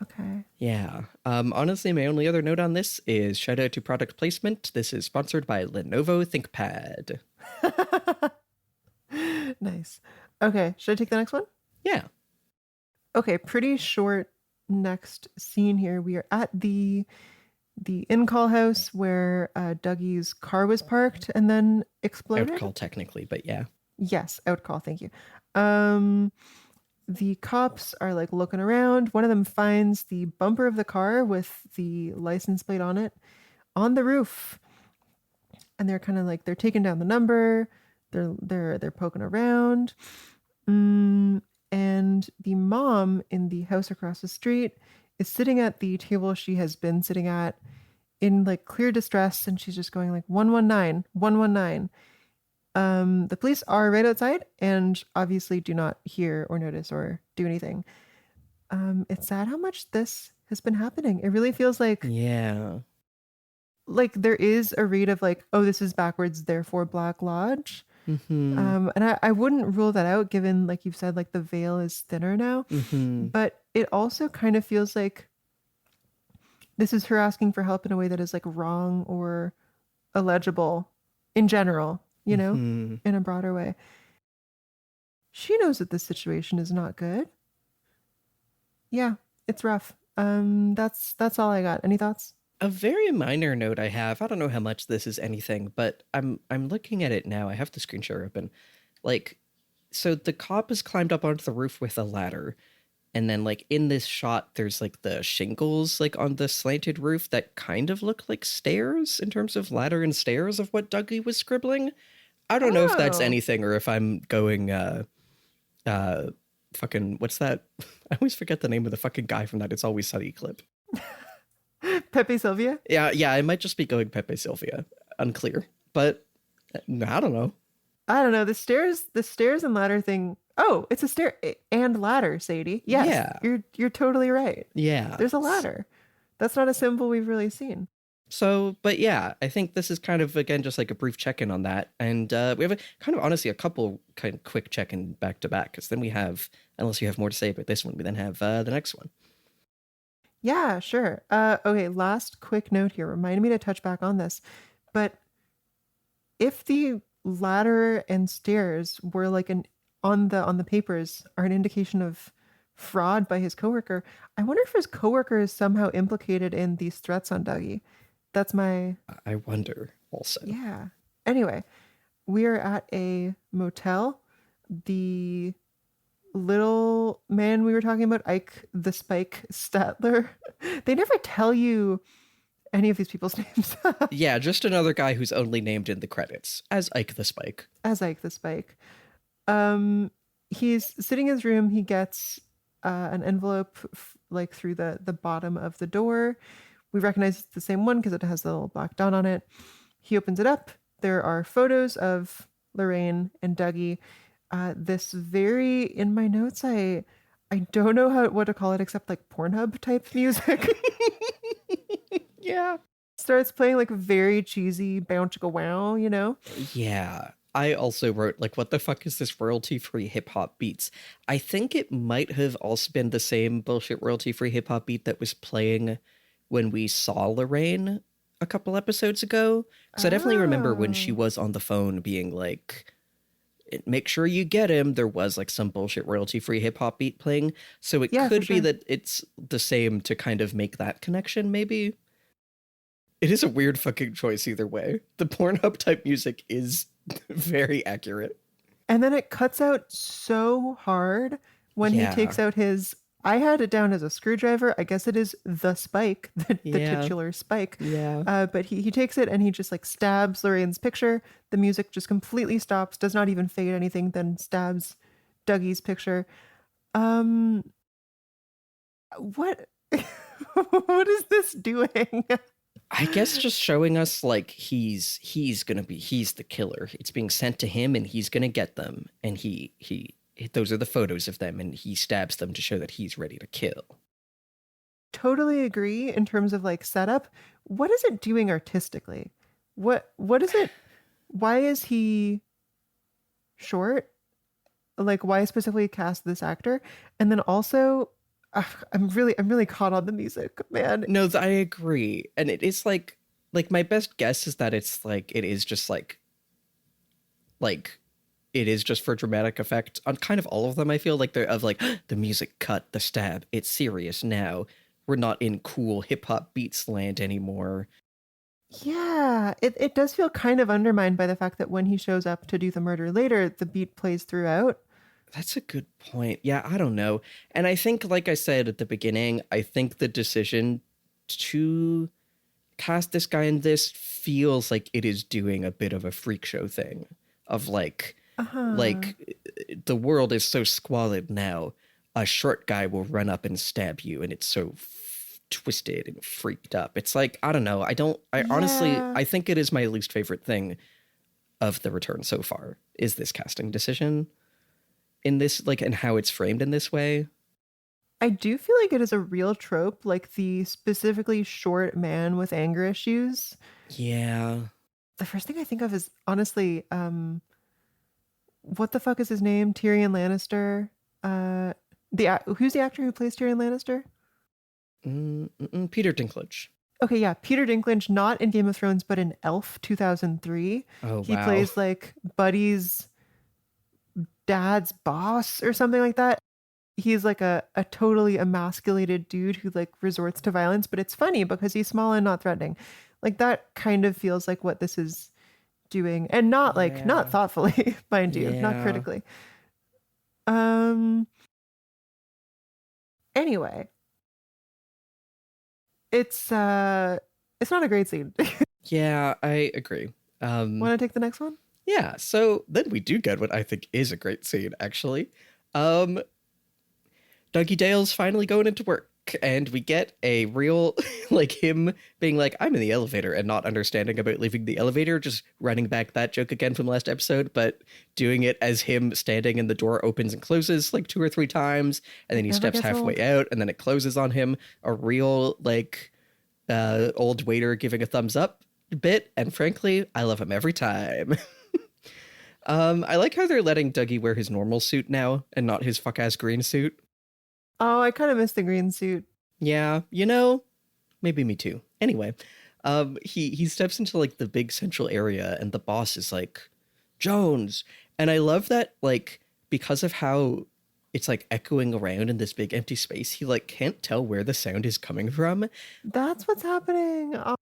[SPEAKER 2] Okay.
[SPEAKER 1] Yeah. Honestly, my only other note on this is shout out to product placement. This is sponsored by Lenovo ThinkPad.
[SPEAKER 2] Nice. Okay, should I take the next one?
[SPEAKER 1] Yeah.
[SPEAKER 2] Okay, pretty short next scene here. We are at the in-call house where Dougie's car was parked and then exploded.
[SPEAKER 1] Outcall technically, but yeah.
[SPEAKER 2] Yes, outcall, thank you. The cops are like looking around. One of them finds the bumper of the car with the license plate on it on the roof. And they're kind of like they're taking down the number. They're poking around. And the mom in the house across the street is sitting at the table she has been sitting at in like clear distress, and she's just going like 119, 119. The police are right outside and obviously do not hear or notice or do anything. It's sad how much this has been happening. It really feels like there is a read of like, oh, this is backwards, therefore Black Lodge.
[SPEAKER 1] Mm-hmm.
[SPEAKER 2] And I wouldn't rule that out given, like you've said, like the veil is thinner now.
[SPEAKER 1] Mm-hmm.
[SPEAKER 2] But it also kind of feels like this is her asking for help in a way that is like wrong or illegible in general, you know, in a broader way. She knows that this situation is not good. Yeah, it's rough. That's all I got. Any thoughts?
[SPEAKER 1] A very minor note I have. I don't know how much this is anything, but I'm looking at it now. I have the screen share open. Like, so the cop has climbed up onto the roof with a ladder, and then like in this shot, there's like the shingles like on the slanted roof that kind of look like stairs in terms of ladder and stairs of what Dougie was scribbling. I don't know if that's anything or if I'm going fucking what's that? I always forget the name of the fucking guy from that It's Always Sunny clip.
[SPEAKER 2] Pepe Sylvia?
[SPEAKER 1] Yeah, I might just be going Pepe Sylvia. Unclear. But I don't know.
[SPEAKER 2] I don't know. The stairs and ladder thing. Oh, it's a stair and ladder, Sadie. Yes. Yeah. You're totally right.
[SPEAKER 1] Yeah.
[SPEAKER 2] There's a ladder. That's not a symbol we've really seen.
[SPEAKER 1] So, but yeah, I think this is kind of, again, just like a brief check-in on that. And we have honestly a couple kind of quick check-in back-to-back, because then we have, unless you have more to say about this one, we then have the next one.
[SPEAKER 2] Yeah, sure. Okay, last quick note here. Reminded me to touch back on this. But if the ladder and stairs were like on the papers are an indication of fraud by his coworker, I wonder if his coworker is somehow implicated in these threats on Dougie. That's my...
[SPEAKER 1] I wonder also.
[SPEAKER 2] Yeah. Anyway, we are at a motel. The little man we were talking about, Ike the Spike Stadtler, they never tell you any of these people's names.
[SPEAKER 1] Yeah, just another guy who's only named in the credits as Ike the Spike.
[SPEAKER 2] As Ike the Spike. He's sitting in his room. He gets an envelope like through the bottom of the door. We recognize it's the same one because it has the little black dot on it. He opens it up. There are photos of Lorraine and Dougie. This very, in my notes, I don't know what to call it except like Pornhub type music.
[SPEAKER 1] Yeah.
[SPEAKER 2] Starts playing like very cheesy bow chicka wow, you know?
[SPEAKER 1] Yeah. I also wrote, like, what the fuck is this royalty-free hip-hop beats? I think it might have also been the same bullshit royalty-free hip-hop beat that was playing when we saw Lorraine a couple episodes ago. Because I definitely remember when she was on the phone being like, make sure you get him. There was like some bullshit royalty-free hip-hop beat playing. So it could be that it's the same to kind of make that connection, maybe. It is a weird fucking choice either way. The Pornhub type music is very accurate.
[SPEAKER 2] And then it cuts out so hard when he takes out his, I had it down as a screwdriver. I guess it is the spike, the titular spike.
[SPEAKER 1] Yeah.
[SPEAKER 2] But he takes it and he just like stabs Lorraine's picture. The music just completely stops, does not even fade anything, then stabs Dougie's picture. What what is this doing?
[SPEAKER 1] I guess just showing us like he's the killer. It's being sent to him and he's gonna get them. And he those are the photos of them and he stabs them to show that he's ready to kill.
[SPEAKER 2] Totally agree in terms of like setup. What is it doing artistically? What is it? Why is he short? Like why specifically cast this actor? And then also I'm really caught on the music, man.
[SPEAKER 1] No, I agree. And it is like my best guess is that it's like it is just like it is just for dramatic effect on kind of all of them. I feel like they're of like the music cut, the stab, it's serious now. We're not in cool hip hop beats land anymore.
[SPEAKER 2] Yeah, it does feel kind of undermined by the fact that when he shows up to do the murder later, the beat plays throughout.
[SPEAKER 1] That's a good point. Yeah, I don't know. And I think, like I said at the beginning, I think the decision to cast this guy in this feels like it is doing a bit of a freak show thing of like the world is so squalid now. A short guy will run up and stab you and it's so twisted and freaked up. It's like, I don't know. Honestly, I think it is my least favorite thing of the return so far is this casting decision. In this, like, and how it's framed in this way.
[SPEAKER 2] I do feel like it is a real trope, like the specifically short man with anger issues.
[SPEAKER 1] Yeah.
[SPEAKER 2] The first thing I think of is honestly, what the fuck is his name? Tyrion Lannister. Who's the actor who plays Tyrion Lannister?
[SPEAKER 1] Peter Dinklage.
[SPEAKER 2] Okay, yeah, Peter Dinklage, not in Game of Thrones, but in Elf 2003.
[SPEAKER 1] Oh,
[SPEAKER 2] he plays like Buddy's dad's boss or something like that. He's like a totally emasculated dude who like resorts to violence, but it's funny because he's small and not threatening. Like that kind of feels like what this is doing, and not like not thoughtfully, mind you, not critically. Anyway, it's not a great scene.
[SPEAKER 1] Yeah, I agree.
[SPEAKER 2] Want to take the next one?
[SPEAKER 1] Yeah, so then we do get what I think is a great scene, actually. Dougie Dale's finally going into work, and we get a real, like, him being like, I'm in the elevator, and not understanding about leaving the elevator, just running back that joke again from last episode, but doing it as him standing and the door opens and closes, like, 2 or 3 times, and then he steps halfway out, and then it closes on him. A real, like, old waiter giving a thumbs up bit, and frankly, I love him every time. I like how they're letting Dougie wear his normal suit now and not his fuck-ass green suit.
[SPEAKER 2] Oh, I kind of miss the green suit.
[SPEAKER 1] Yeah, maybe me too. Anyway, he steps into like the big central area and the boss is like, Jones. And I love that, like, because of how it's like echoing around in this big empty space, he like can't tell where the sound is coming from.
[SPEAKER 2] That's what's happening. Oh.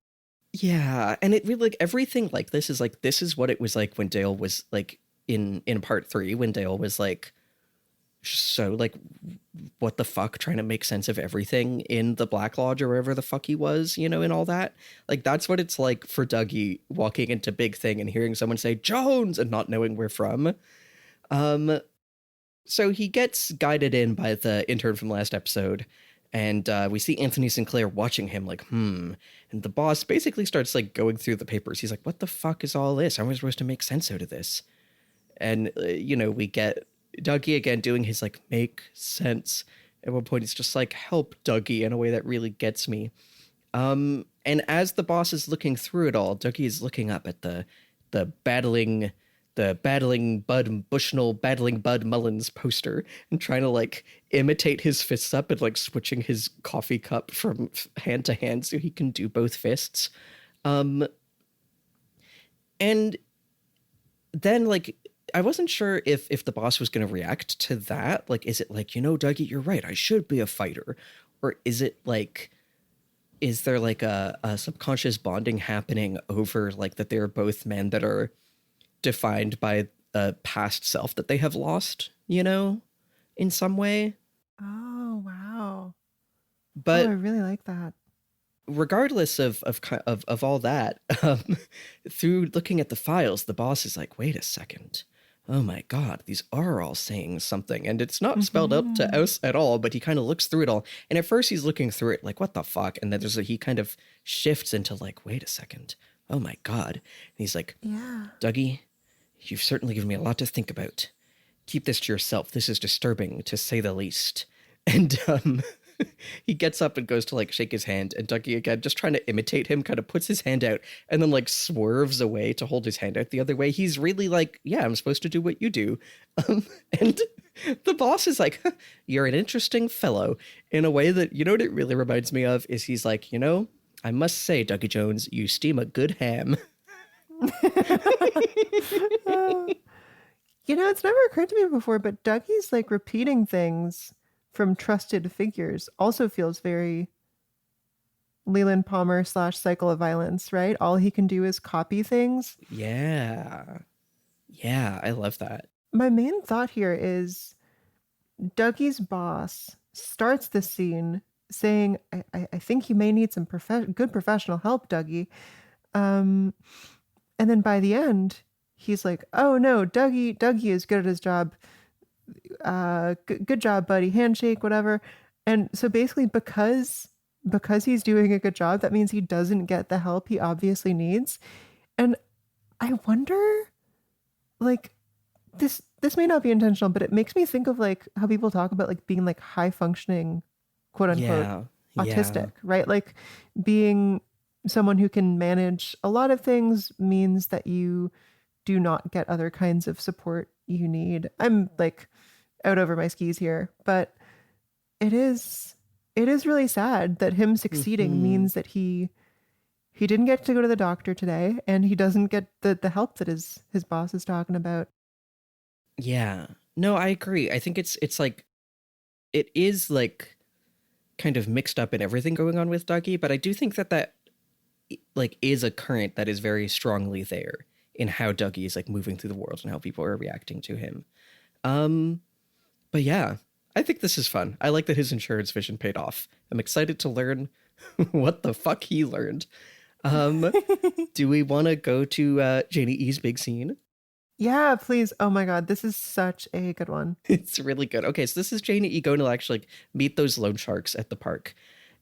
[SPEAKER 1] Yeah, and it really, like, everything like this is what it was like when Dale was like in part 3, when Dale was like so like what the fuck, trying to make sense of everything in the Black Lodge or wherever the fuck he was, and all that. Like that's what it's like for Dougie walking into Big Thing and hearing someone say Jones and not knowing where from. So he gets guided in by the intern from last episode, And we see Anthony Sinclair watching him like, And the boss basically starts like going through the papers. He's like, what the fuck is all this? How am I supposed to make sense out of this? And, we get Dougie again doing his like, make sense. At one point, he's just like, help Dougie in a way that really gets me. And as the boss is looking through it all, Dougie is looking up at the battling Bud Mullins poster and trying to like imitate his fists up and like switching his coffee cup from hand to hand so he can do both fists. And then like I wasn't sure if the boss was going to react to that. Like, is it like, Dougie, you're right, I should be a fighter, or is it like, is there like a subconscious bonding happening over like that they're both men that are defined by a past self that they have lost, in some way?
[SPEAKER 2] Oh, wow.
[SPEAKER 1] But
[SPEAKER 2] I really like that.
[SPEAKER 1] Regardless of all that, through looking at the files, the boss is like, wait a second. Oh my God, these are all saying something. And it's not spelled out to us at all, but he kind of looks through it all. And at first he's looking through it like, what the fuck? And then he kind of shifts into like, wait a second. Oh my God. And he's like,
[SPEAKER 2] yeah,
[SPEAKER 1] Dougie, you've certainly given me a lot to think about. Keep this to yourself. This is disturbing, to say the least. And he gets up and goes to like shake his hand, and Dougie, again, just trying to imitate him, kind of puts his hand out and then like swerves away to hold his hand out the other way. He's really like, yeah, I'm supposed to do what you do. And the boss is like, you're an interesting fellow, in a way that, what it really reminds me of is he's like, I must say, Dougie Jones, you steam a good ham.
[SPEAKER 2] It's never occurred to me before, but Dougie's like repeating things from trusted figures also feels very Leland Palmer / Cycle of Violence, right? All he can do is copy things.
[SPEAKER 1] Yeah. Yeah, I love that.
[SPEAKER 2] My main thought here is Dougie's boss starts the scene saying, I think you may need some good professional help, Dougie. And then by the end, he's like, oh no, Dougie is good at his job. Good job, buddy. Handshake, whatever. And so basically because he's doing a good job, that means he doesn't get the help he obviously needs. And I wonder, like, this may not be intentional, but it makes me think of like how people talk about like being like high functioning, quote unquote, autistic, right? Like being someone who can manage a lot of things means that you do not get other kinds of support you need. I'm like out over my skis here, but it is really sad that him succeeding means that he didn't get to go to the doctor today, and he doesn't get the help that his boss is talking about.
[SPEAKER 1] Yeah. No, I agree. I think it's like, it is like kind of mixed up in everything going on with Dougie, but I do think that like is a current that is very strongly there in how Dougie is like moving through the world and how people are reacting to him. But yeah, I think this is fun. I like that his insurance vision paid off. I'm excited to learn what the fuck he learned. Do we want to go to Janey-E's big scene?
[SPEAKER 2] Yeah, please. Oh my God, this is such a good one.
[SPEAKER 1] It's really good. Okay, so this is Janey-E going to actually like, meet those loan sharks at the park.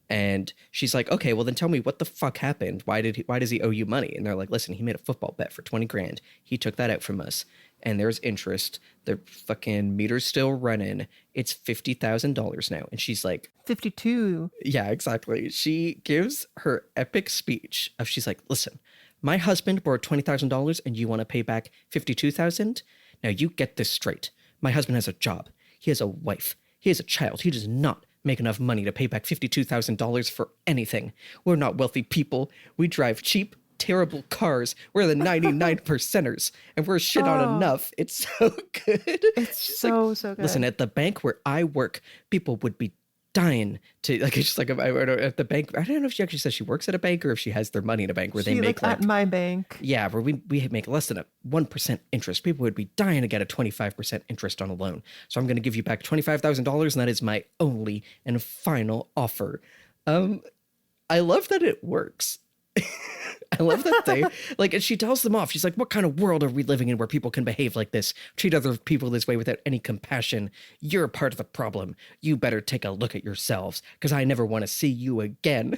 [SPEAKER 1] And she's like, okay, well then tell me what the fuck happened. Why does he owe you money? And they're like, listen, he made a football bet for 20 grand. He took that out from us. And there's interest. The fucking meter's still running. It's $50,000 now. And she's like,
[SPEAKER 2] 52.
[SPEAKER 1] Yeah, exactly. She gives her epic speech of, she's like, listen, my husband borrowed $20,000 and you want to pay back $52,000? Now you get this straight. My husband has a job. He has a wife. He has a child. He does not make enough money to pay back $52,000 for anything. We're not wealthy people. We drive cheap, terrible cars. We're the 99 percenters, and we're shit on enough. It's so good.
[SPEAKER 2] It's so good.
[SPEAKER 1] Listen, at the bank where I work, people would be dying to like. It's just like at the bank. I don't know if she actually says she works at a bank or if she has their money in a bank where they make like
[SPEAKER 2] at my bank.
[SPEAKER 1] Yeah, where we make less than a 1% interest. People would be dying to get a 25% interest on a loan. So I'm going to give you back $25,000, and that is my only and final offer. I love that it works. I love that they like, and she tells them off. She's like, what kind of world are we living in where people can behave like this, treat other people this way without any compassion? You're part of the problem. You better take a look at yourselves, because I never want to see you again.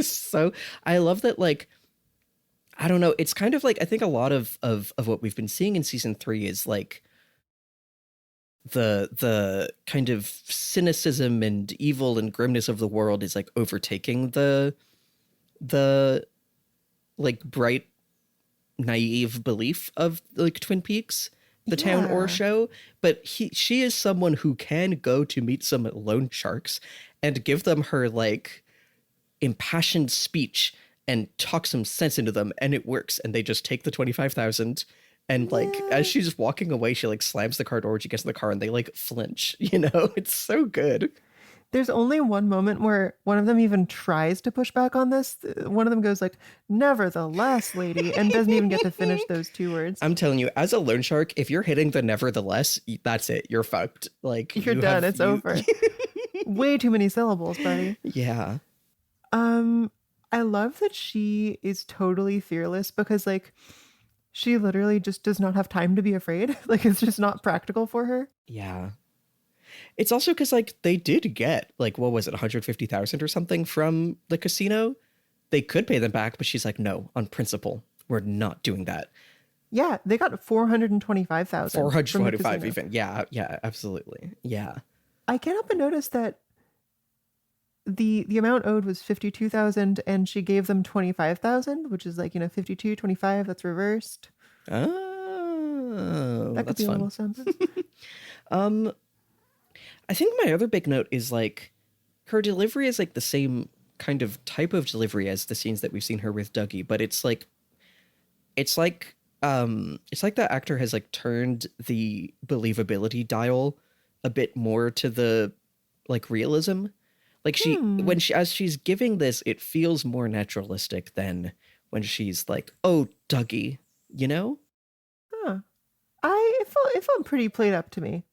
[SPEAKER 1] So I love that, like, I don't know, it's kind of like, I think a lot of what we've been seeing in season 3 is like the kind of cynicism and evil and grimness of the world is like overtaking the like bright naive belief of like Twin Peaks, the town or show. But she is someone who can go to meet some loan sharks and give them her like impassioned speech and talk some sense into them, and it works, and they just take the 25,000. And like, as she's walking away, she like slams the car door, she gets in the car, and they like flinch, you know? It's so good.
[SPEAKER 2] There's only one moment where one of them even tries to push back on this. One of them goes like, nevertheless, lady, and doesn't even get to finish those 2 words.
[SPEAKER 1] I'm telling you, as a loan shark, if you're hitting the nevertheless, that's it. You're fucked. Like,
[SPEAKER 2] you're done. It's over. Way too many syllables, buddy.
[SPEAKER 1] Yeah.
[SPEAKER 2] I love that she is totally fearless, because like she literally just does not have time to be afraid. Like, it's just not practical for her.
[SPEAKER 1] Yeah. It's also because like they did get like, what was it, 150,000 or something from the casino. They could pay them back, but she's like, no, on principle, we're not doing that.
[SPEAKER 2] Yeah, they got 425,000.
[SPEAKER 1] 425 even. Yeah, absolutely. Yeah.
[SPEAKER 2] I can't help but notice that the amount owed was 52,000, and she gave them 25,000, which is like, 52, 25, that's reversed.
[SPEAKER 1] Oh,
[SPEAKER 2] that could be
[SPEAKER 1] fun.
[SPEAKER 2] A little something.
[SPEAKER 1] I think my other big note is like her delivery is like the same kind of type of delivery as the scenes that we've seen her with Dougie, but it's like that actor has like turned the believability dial a bit more to the like realism. Like as she's giving this, it feels more naturalistic than when she's like, oh, Dougie, you know?
[SPEAKER 2] Huh. It felt pretty played up to me.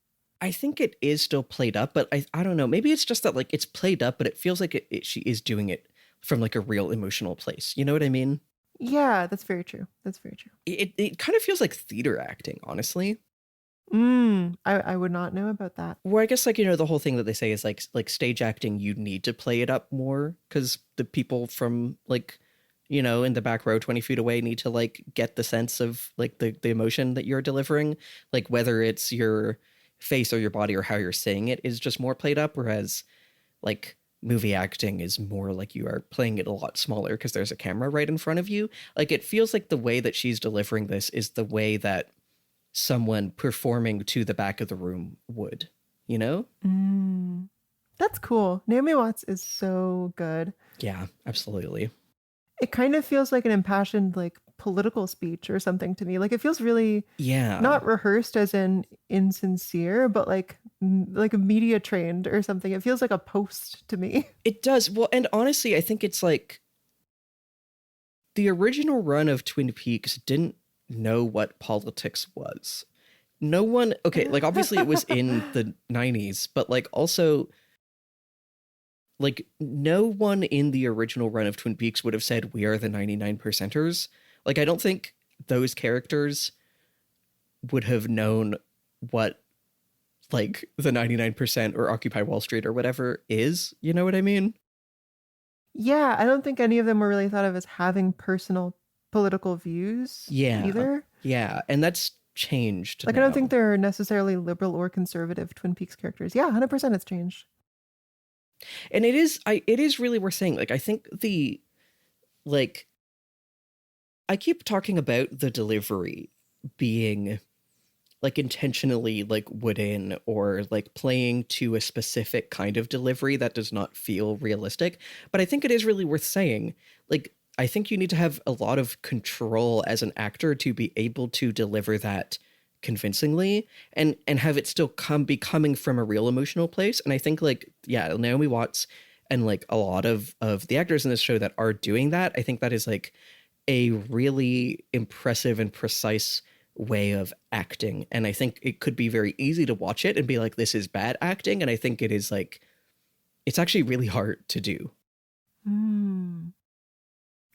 [SPEAKER 1] I think it is still played up, but I don't know. Maybe it's just that like it's played up, but it feels like she is doing it from like a real emotional place. You know what I mean?
[SPEAKER 2] Yeah, that's very true.
[SPEAKER 1] It kind of feels like theater acting, honestly.
[SPEAKER 2] I would not know about that.
[SPEAKER 1] Where I guess like, the whole thing that they say is like stage acting, you need to play it up more because the people from like, in the back row 20 feet away need to like get the sense of like the emotion that you're delivering, like whether it's your face or your body or how you're saying it is just more played up. Whereas like movie acting is more like you are playing it a lot smaller because there's a camera right in front of you. Like it feels like the way that she's delivering this is the way that someone performing to the back of the room would,
[SPEAKER 2] That's cool. Naomi Watts is so good.
[SPEAKER 1] Yeah, absolutely.
[SPEAKER 2] It kind of feels like an impassioned like political speech or something to me. Like it feels really not rehearsed as in insincere, but like media trained or something. It feels like a post to me.
[SPEAKER 1] It does. Well, and honestly, I think it's like the original run of Twin Peaks didn't know what politics was. No one, okay, like obviously it was in the 90s, but like also like no one in the original run of Twin Peaks would have said we are the 99%ers. Like I don't think those characters would have known what like the 99% or Occupy Wall Street or whatever is, you know what I mean?
[SPEAKER 2] Yeah, I don't think any of them were really thought of as having personal political views either.
[SPEAKER 1] Yeah, and that's changed.
[SPEAKER 2] Like now. I don't think they're necessarily liberal or conservative Twin Peaks characters. Yeah, 100% it's changed.
[SPEAKER 1] And it is really worth saying, like, I think I keep talking about the delivery being like intentionally like wooden or like playing to a specific kind of delivery that does not feel realistic. But I think it is really worth saying, like, I think you need to have a lot of control as an actor to be able to deliver that convincingly and have it still be coming from a real emotional place. And I think like, yeah, Naomi Watts and like a lot of the actors in this show that are doing that, I think that is like a really impressive and precise way of acting. And I think it could be very easy to watch it and be like, this is bad acting. And I think it is like, it's actually really hard to do.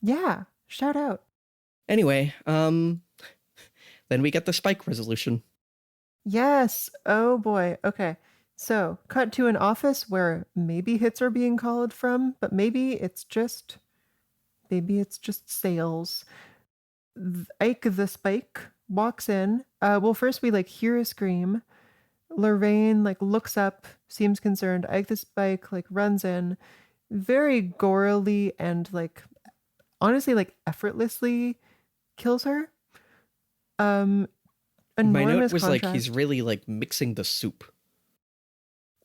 [SPEAKER 2] Yeah, shout out.
[SPEAKER 1] Anyway, then we get the spike resolution.
[SPEAKER 2] Yes. Oh boy. Okay. So, cut to an office where maybe hits are being called from, but maybe it's just sales. Ike the Spike walks in. Well, first we like hear a scream. Lorraine like looks up, seems concerned. Ike the Spike like runs in, very gorily and like honestly like effortlessly kills her. Um,
[SPEAKER 1] My note
[SPEAKER 2] enormous
[SPEAKER 1] was like,
[SPEAKER 2] contrast.
[SPEAKER 1] he's really like mixing the soup.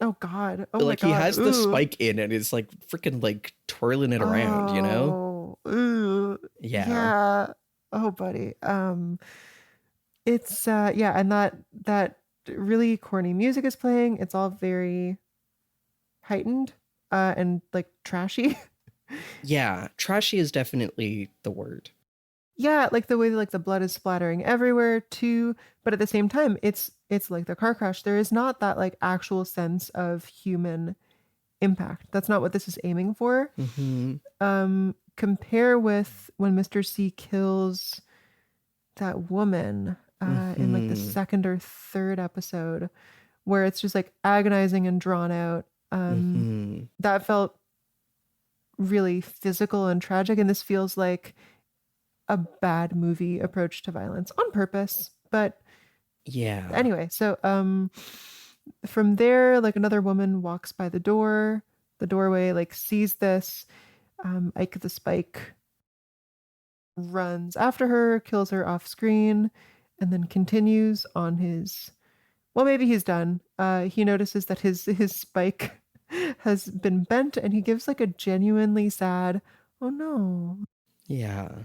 [SPEAKER 2] Oh God. Oh
[SPEAKER 1] Like
[SPEAKER 2] my
[SPEAKER 1] he
[SPEAKER 2] God.
[SPEAKER 1] has
[SPEAKER 2] Ooh.
[SPEAKER 1] the spike in and is like freaking like twirling it around, you know?
[SPEAKER 2] Oh, ooh.
[SPEAKER 1] Yeah.
[SPEAKER 2] Yeah. Oh, buddy. It's yeah, and that really corny music is playing. It's all very heightened and like trashy.
[SPEAKER 1] Yeah, trashy is definitely the word.
[SPEAKER 2] Yeah, like the way like the blood is splattering everywhere too, but at the same time it's like the car crash. There is not that like actual sense of human impact. That's not what this is aiming for. Compare with when Mr. C kills that woman in like the second or third episode, where it's just like agonizing and drawn out. That felt really physical and tragic, and this feels like a bad movie approach to violence on purpose. But
[SPEAKER 1] yeah.
[SPEAKER 2] Anyway, so from there, like another woman walks by the doorway, like sees this. Ike the Spike runs after her, kills her off screen, and then continues on his. Well, maybe he's done. He notices that his spike has been bent, and he gives like a genuinely sad, "Oh no!"
[SPEAKER 1] Yeah.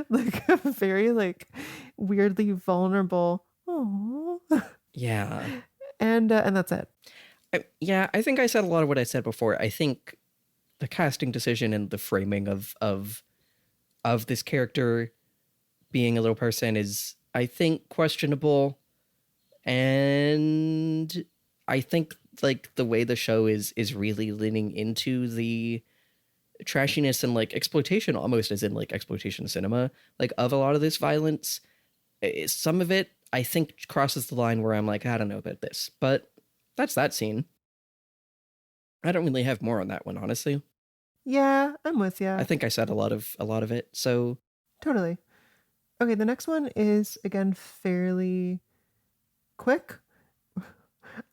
[SPEAKER 2] Like a very like weirdly vulnerable, "Oh."
[SPEAKER 1] Yeah.
[SPEAKER 2] And that's it.
[SPEAKER 1] I think I said a lot of what I said before. I think the casting decision and the framing of this character being a little person is, I think, questionable. And I think like the way the show is really leaning into the trashiness and like exploitation, almost as in like exploitation cinema, like of a lot of this violence. Some of it I think crosses the line where I'm like, I don't know about this, but that's that scene. I don't really have more on that one, honestly.
[SPEAKER 2] Yeah, I'm with you.
[SPEAKER 1] I think I said a lot of it. So
[SPEAKER 2] Totally. Okay, the next one is again fairly quick.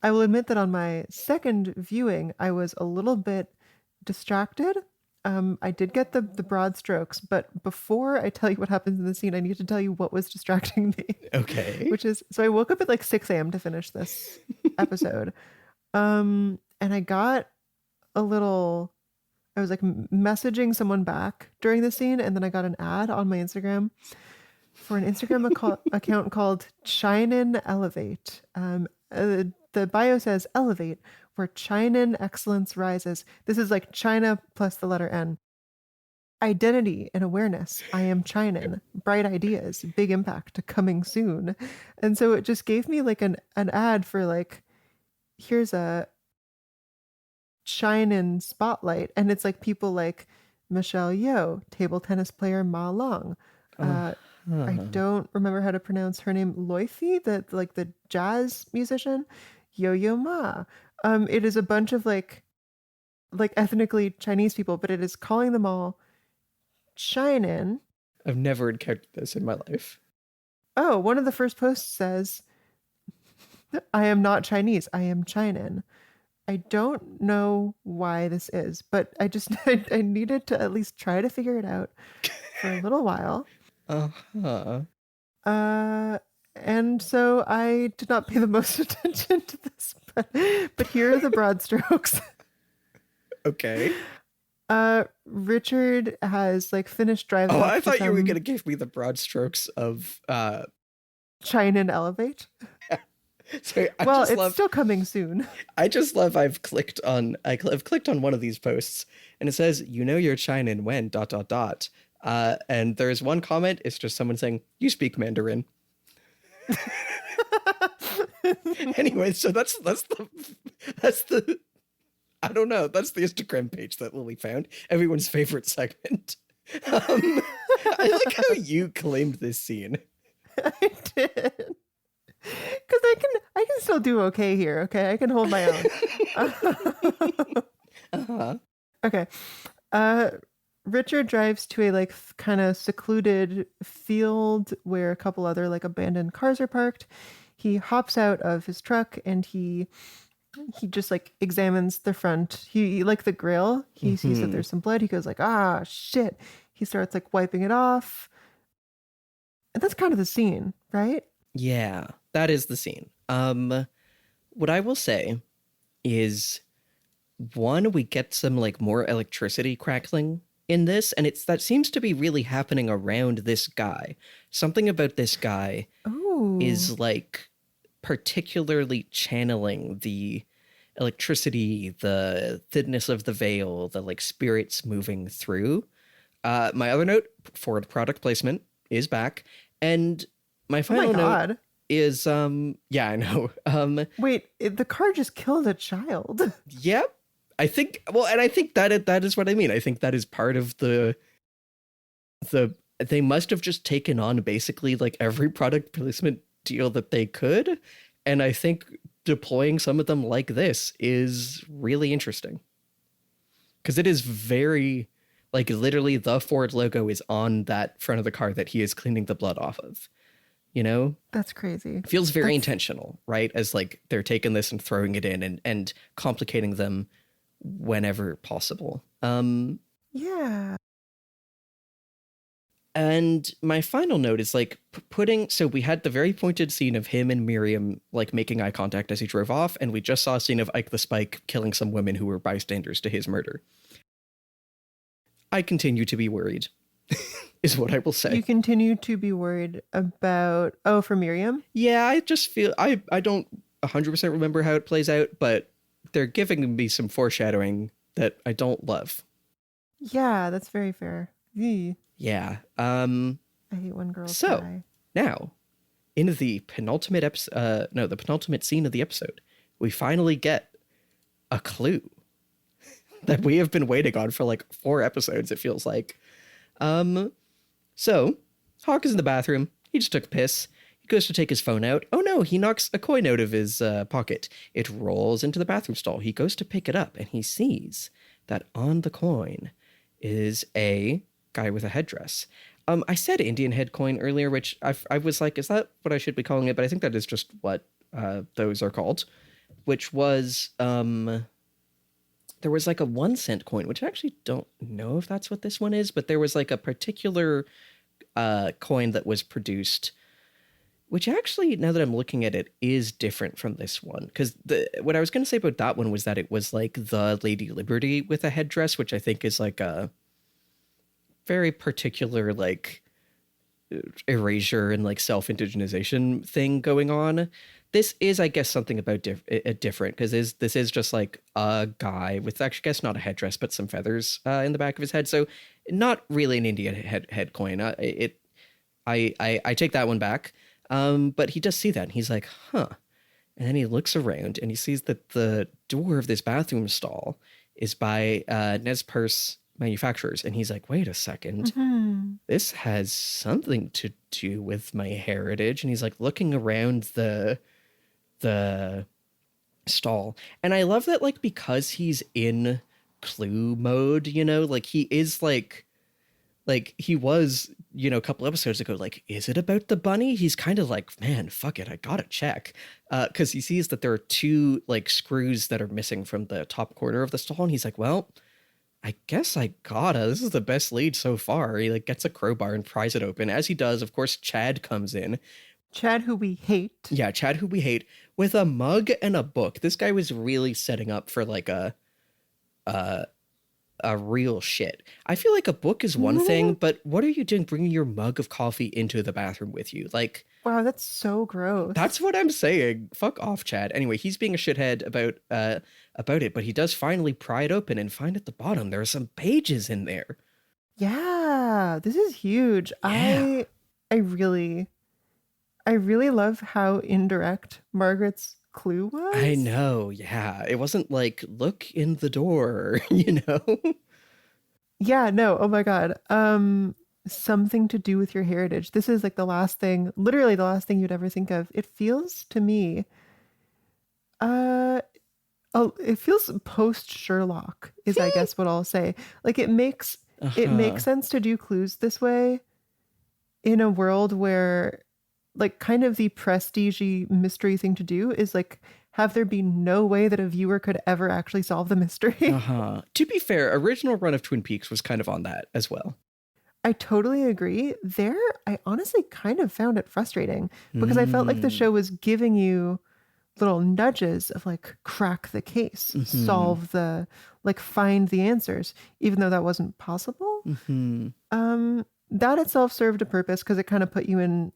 [SPEAKER 2] I will admit that on my second viewing, I was a little bit distracted. I did get the broad strokes, but before I tell you what happens in the scene, I need to tell you what was distracting me.
[SPEAKER 1] okay.
[SPEAKER 2] Which is, so I woke up at like 6 a.m. to finish this episode. And I got a little, I was like messaging someone back during the scene, and then I got an ad on my Instagram for an Instagram account called Shinin Elevate. The bio says Elevate, where Chinen excellence rises. This is like China plus the letter N. Identity and awareness. I am Chinen. Bright ideas, big impact coming soon. And so it just gave me like an ad for like, here's a Chinen spotlight. And it's like people like Michelle Yeoh, table tennis player Ma Long. I don't remember how to pronounce her name. Loifi, the jazz musician. Yo-Yo Ma. It is a bunch of like ethnically Chinese people, but it is calling them all Shinin.
[SPEAKER 1] I've never encountered this in my life.
[SPEAKER 2] Oh, one of the first posts says, I am not Chinese, I am Chinin. I don't know why this is, but I just I needed to at least try to figure it out for a little while. And so I did not pay the most attention to this, but here are the broad strokes.
[SPEAKER 1] Okay.
[SPEAKER 2] Richard has like finished driving.
[SPEAKER 1] Oh, I thought you were gonna give me the broad strokes of
[SPEAKER 2] China and Elevate.
[SPEAKER 1] Sorry,
[SPEAKER 2] it's still coming soon.
[SPEAKER 1] I just love I've clicked on one of these posts and it says, you know you're China when ... And there's one comment, it's just someone saying, you speak Mandarin. Anyway, so that's the I don't know, that's the Instagram page that Lily found, everyone's favorite segment. I like how you claimed this scene.
[SPEAKER 2] I did. Because I can still do okay here. Okay, I can hold my own.
[SPEAKER 1] Uh-huh.
[SPEAKER 2] Okay. Richard drives to a like kind of secluded field where a couple other like abandoned cars are parked. He hops out of his truck and he just like examines the front. He like the grill. He sees that there's some blood. He goes like, ah, shit. He starts like wiping it off. And that's kind of the scene, right?
[SPEAKER 1] Yeah, that is the scene. What I will say is, one, we get some like more electricity crackling in this, and that seems to be really happening around this guy. Something about this guy is like particularly channeling the electricity, the thinness of the veil, the like spirits moving through. My other note, Ford product placement is back, and my final note is yeah, I know.
[SPEAKER 2] Wait, the car just killed a child.
[SPEAKER 1] Yep. I think, well, and I think that is what I mean. I think that is part of the they must have just taken on basically like every product placement deal that they could, and I think deploying some of them like this is really interesting. Cuz it is very like literally the Ford logo is on that front of the car that he is cleaning the blood off of. You know?
[SPEAKER 2] That's crazy.
[SPEAKER 1] It feels very intentional, right? As like they're taking this and throwing it in and complicating them whenever possible.
[SPEAKER 2] Yeah.
[SPEAKER 1] And my final note is like so we had the very pointed scene of him and Miriam like making eye contact as he drove off, and we just saw a scene of Ike the Spike killing some women who were bystanders to his murder. I continue to be worried, is what I will say.
[SPEAKER 2] You continue to be worried about, for Miriam?
[SPEAKER 1] Yeah, I just feel, I don't 100% remember how it plays out, but they're giving me some foreshadowing that I don't love.
[SPEAKER 2] Yeah, that's very fair. Eee.
[SPEAKER 1] Yeah.
[SPEAKER 2] I hate when girls die.
[SPEAKER 1] Now, in the penultimate the penultimate scene of the episode, we finally get a clue that we have been waiting on for like 4 episodes, it feels like. So, Hawk is in the bathroom. He just took a piss. He goes to take his phone out. Oh no, he knocks a coin out of his pocket. It rolls into the bathroom stall. He goes to pick it up, and he sees that on the coin is a guy with a headdress. I said Indian head coin earlier, which I was like, is that what I should be calling it? But I think that is just what those are called, which was... there was like a 1-cent coin, which I actually don't know if that's what this one is, but there was like a particular coin that was produced, which actually, now that I'm looking at it, is different from this one. Because what I was going to say about that one was that it was like the Lady Liberty with a headdress, which I think is like a very particular like erasure and like self-indigenization thing going on. This is, I guess, something about different, because this is just like a guy with, actually, I guess not a headdress, but some feathers in the back of his head. So not really an Indian head coin. I take that one back. But he does see that, and he's like, huh. And then he looks around, and he sees that the door of this bathroom stall is by Nez Perce Manufacturers. And he's like, wait a second. Mm-hmm. This has something to do with my heritage. And he's like looking around the stall, and I love that, like, because he's in clue mode, you know, like he is like he was, you know, a couple episodes ago, like, is it about the bunny? He's kind of like, man, fuck it, I gotta check, because he sees that there are 2 like screws that are missing from the top corner of the stall, and he's like, well, I guess I gotta, this is the best lead so far. He like gets a crowbar and pries it open. As he does, of course, Chad comes in.
[SPEAKER 2] Chad, who we hate. Yeah,
[SPEAKER 1] Chad, who we hate, with a mug and a book. This guy was really setting up for like a real shit. I feel like a book is one thing, but what are you doing bringing your mug of coffee into the bathroom with you? Like,
[SPEAKER 2] wow, that's so gross.
[SPEAKER 1] That's what I'm saying. Fuck off, Chad. Anyway, he's being a shithead about it, but he does finally pry it open and find at the bottom there are some pages in there.
[SPEAKER 2] Yeah, this is huge. Yeah. I really love how indirect Margaret's clue was.
[SPEAKER 1] I know, yeah. It wasn't like, look in the door, you know?
[SPEAKER 2] Yeah, no, oh my God. Something to do with your heritage. This is like the last thing, literally the last thing you'd ever think of. It feels to me, uh, oh, it feels post Sherlock is I guess what I'll say. Like it
[SPEAKER 1] Uh-huh.
[SPEAKER 2] makes sense to do clues this way in a world where like kind of the prestige mystery thing to do is like have there be no way that a viewer could ever actually solve the mystery.
[SPEAKER 1] Uh-huh. To be fair, original run of Twin Peaks was kind of on that as well.
[SPEAKER 2] I totally agree. There, I honestly kind of found it frustrating because I felt like the
[SPEAKER 1] Mm.
[SPEAKER 2] show was giving you little nudges of like crack the case,
[SPEAKER 1] Mm-hmm.
[SPEAKER 2] solve the like find the answers, even though that wasn't possible.
[SPEAKER 1] Mm-hmm.
[SPEAKER 2] That itself served a purpose because it kind of put you in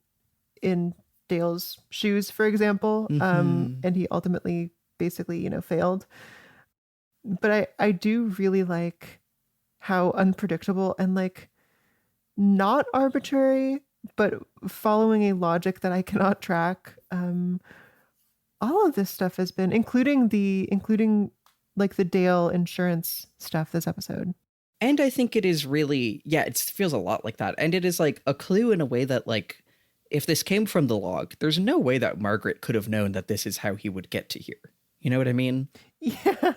[SPEAKER 2] Dale's shoes, for example.
[SPEAKER 1] Mm-hmm.
[SPEAKER 2] And he ultimately basically, failed. But I do really like how unpredictable and like not arbitrary, but following a logic that I cannot track. All of this stuff has been, including like the Dale insurance stuff this episode.
[SPEAKER 1] And I think it is really, yeah, it feels a lot like that. And it is like a clue in a way that, like, if this came from the log, there's no way that Margaret could have known that this is how he would get to here. You know what I mean?
[SPEAKER 2] Yeah.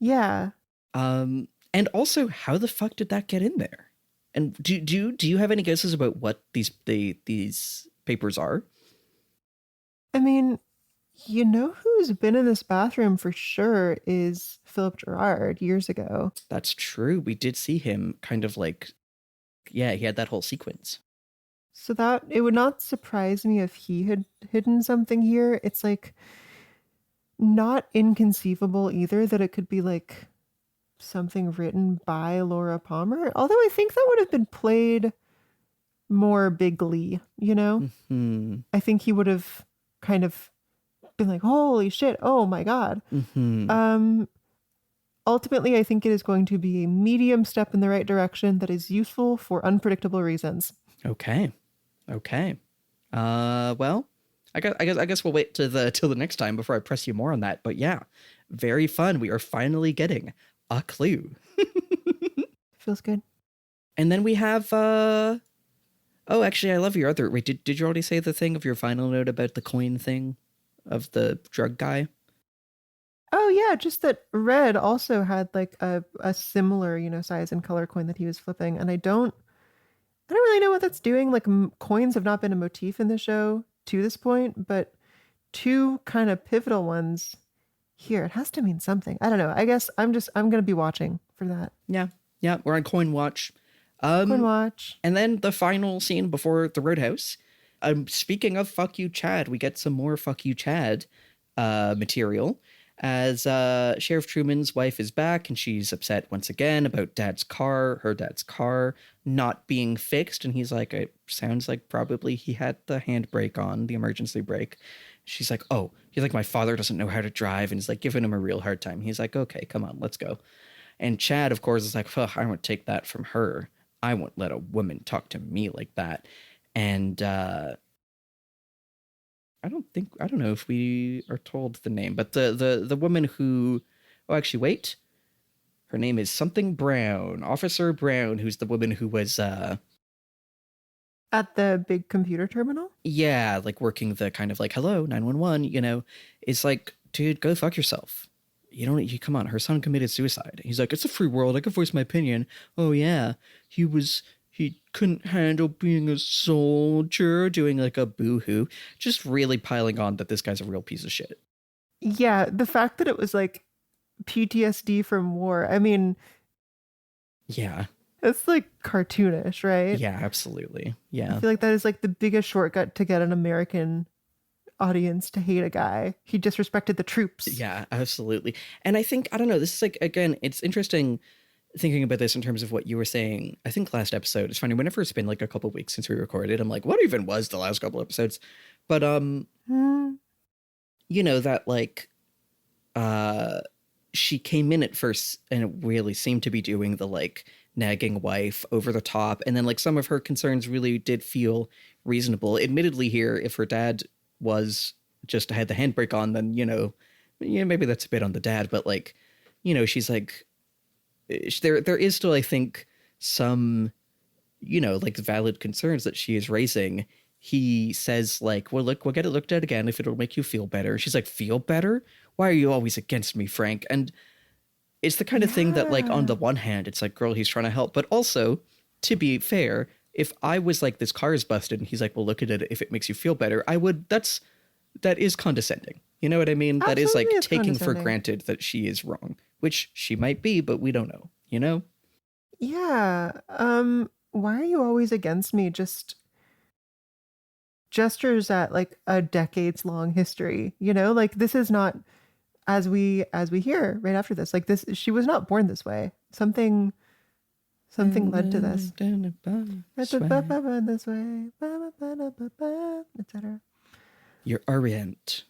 [SPEAKER 2] Yeah.
[SPEAKER 1] And also, how the fuck did that get in there? And do you have any guesses about what these papers are?
[SPEAKER 2] I mean, who's been in this bathroom for sure is Philip Gerard years ago.
[SPEAKER 1] That's true. We did see him kind of like, yeah, he had that whole sequence.
[SPEAKER 2] So that it would not surprise me if he had hidden something here. It's like not inconceivable either that it could be like something written by Laura Palmer. Although I think that would have been played more bigly,
[SPEAKER 1] Hmm.
[SPEAKER 2] I think he would have kind of been like, holy shit, oh my God.
[SPEAKER 1] Hmm.
[SPEAKER 2] Um, Ultimately, I think it is going to be a medium step in the right direction that is useful for unpredictable reasons.
[SPEAKER 1] Okay. Okay. Well, I guess we'll wait till the next time before I press you more on that. But yeah, very fun. We are finally getting a clue.
[SPEAKER 2] Feels good.
[SPEAKER 1] And then we have oh, actually I love your other wait, did you already say the thing of your final note about the coin thing of the drug guy?
[SPEAKER 2] Oh yeah, just that Red also had like a similar, size and color coin that he was flipping, and I don't really know what that's doing. Like coins have not been a motif in the show to this point, but two kind of pivotal ones here. It has to mean something. I don't know. I guess I'm gonna be watching for that.
[SPEAKER 1] Yeah. Yeah, we're on coin watch.
[SPEAKER 2] Coin watch.
[SPEAKER 1] And then the final scene before the roadhouse. Speaking of fuck you, Chad, we get some more fuck you, Chad material as Sheriff Truman's wife is back and she's upset once again about her dad's car not being fixed. And he's like, it sounds like probably he had the handbrake on, the emergency brake. She's like, oh, he's like, my father doesn't know how to drive. And he's like giving him a real hard time. He's like, okay, come on, let's go. And Chad, of course, is like, I won't take that from her. I won't let a woman talk to me like that. And I don't know if we are told the name, but the woman who, oh, actually, wait. Her name is something Brown, Officer Brown, who's the woman who was,
[SPEAKER 2] At the big computer terminal?
[SPEAKER 1] yeah, like working the kind of like, hello, 911, is like, dude, go fuck yourself. You come on, her son committed suicide. He's like, it's a free world. I can voice my opinion. Oh, yeah. He couldn't handle being a soldier, doing like a boo-hoo, just really piling on that this guy's a real piece of shit.
[SPEAKER 2] Yeah, the fact that it was like PTSD from war. I mean,
[SPEAKER 1] Yeah.
[SPEAKER 2] it's like cartoonish, right?
[SPEAKER 1] Yeah, absolutely.
[SPEAKER 2] I
[SPEAKER 1] Yeah.
[SPEAKER 2] feel like that is like the biggest shortcut to get an American audience to hate a guy. He disrespected the troops.
[SPEAKER 1] Yeah, absolutely. And I think, I don't know, this is like, again, it's interesting thinking about this in terms of what you were saying. I think last episode, it's funny, whenever it's been like a couple of weeks since we recorded, I'm like, what even was the last couple episodes? But,
[SPEAKER 2] Hmm.
[SPEAKER 1] that like, uh, she came in at first and it really seemed to be doing the like nagging wife over the top. And then like some of her concerns really did feel reasonable. Admittedly here, if her dad was just had the handbrake on, then, yeah, maybe that's a bit on the dad, but like, she's like, there is still, I think, some, like valid concerns that she is raising. He says like, well, look, we'll get it looked at again if it'll make you feel better. She's like, feel better? Why are you always against me, Frank? And it's the kind of thing that, like, on the one hand, it's like, girl, he's trying to help. But also, to be fair, if I was like, this car is busted and he's like, well, look at it if it makes you feel better, that is condescending. You know what I mean?
[SPEAKER 2] Absolutely,
[SPEAKER 1] that is like
[SPEAKER 2] it's
[SPEAKER 1] taking for
[SPEAKER 2] condescending.
[SPEAKER 1] granted that she is wrong, which she might be, but we don't know, you know?
[SPEAKER 2] Yeah. Why are you always against me? Just gestures at like a decades long history, like this is not, as we hear right after this, like this, she was not born this way. Something led to this. This way, etc.
[SPEAKER 1] You're Orient.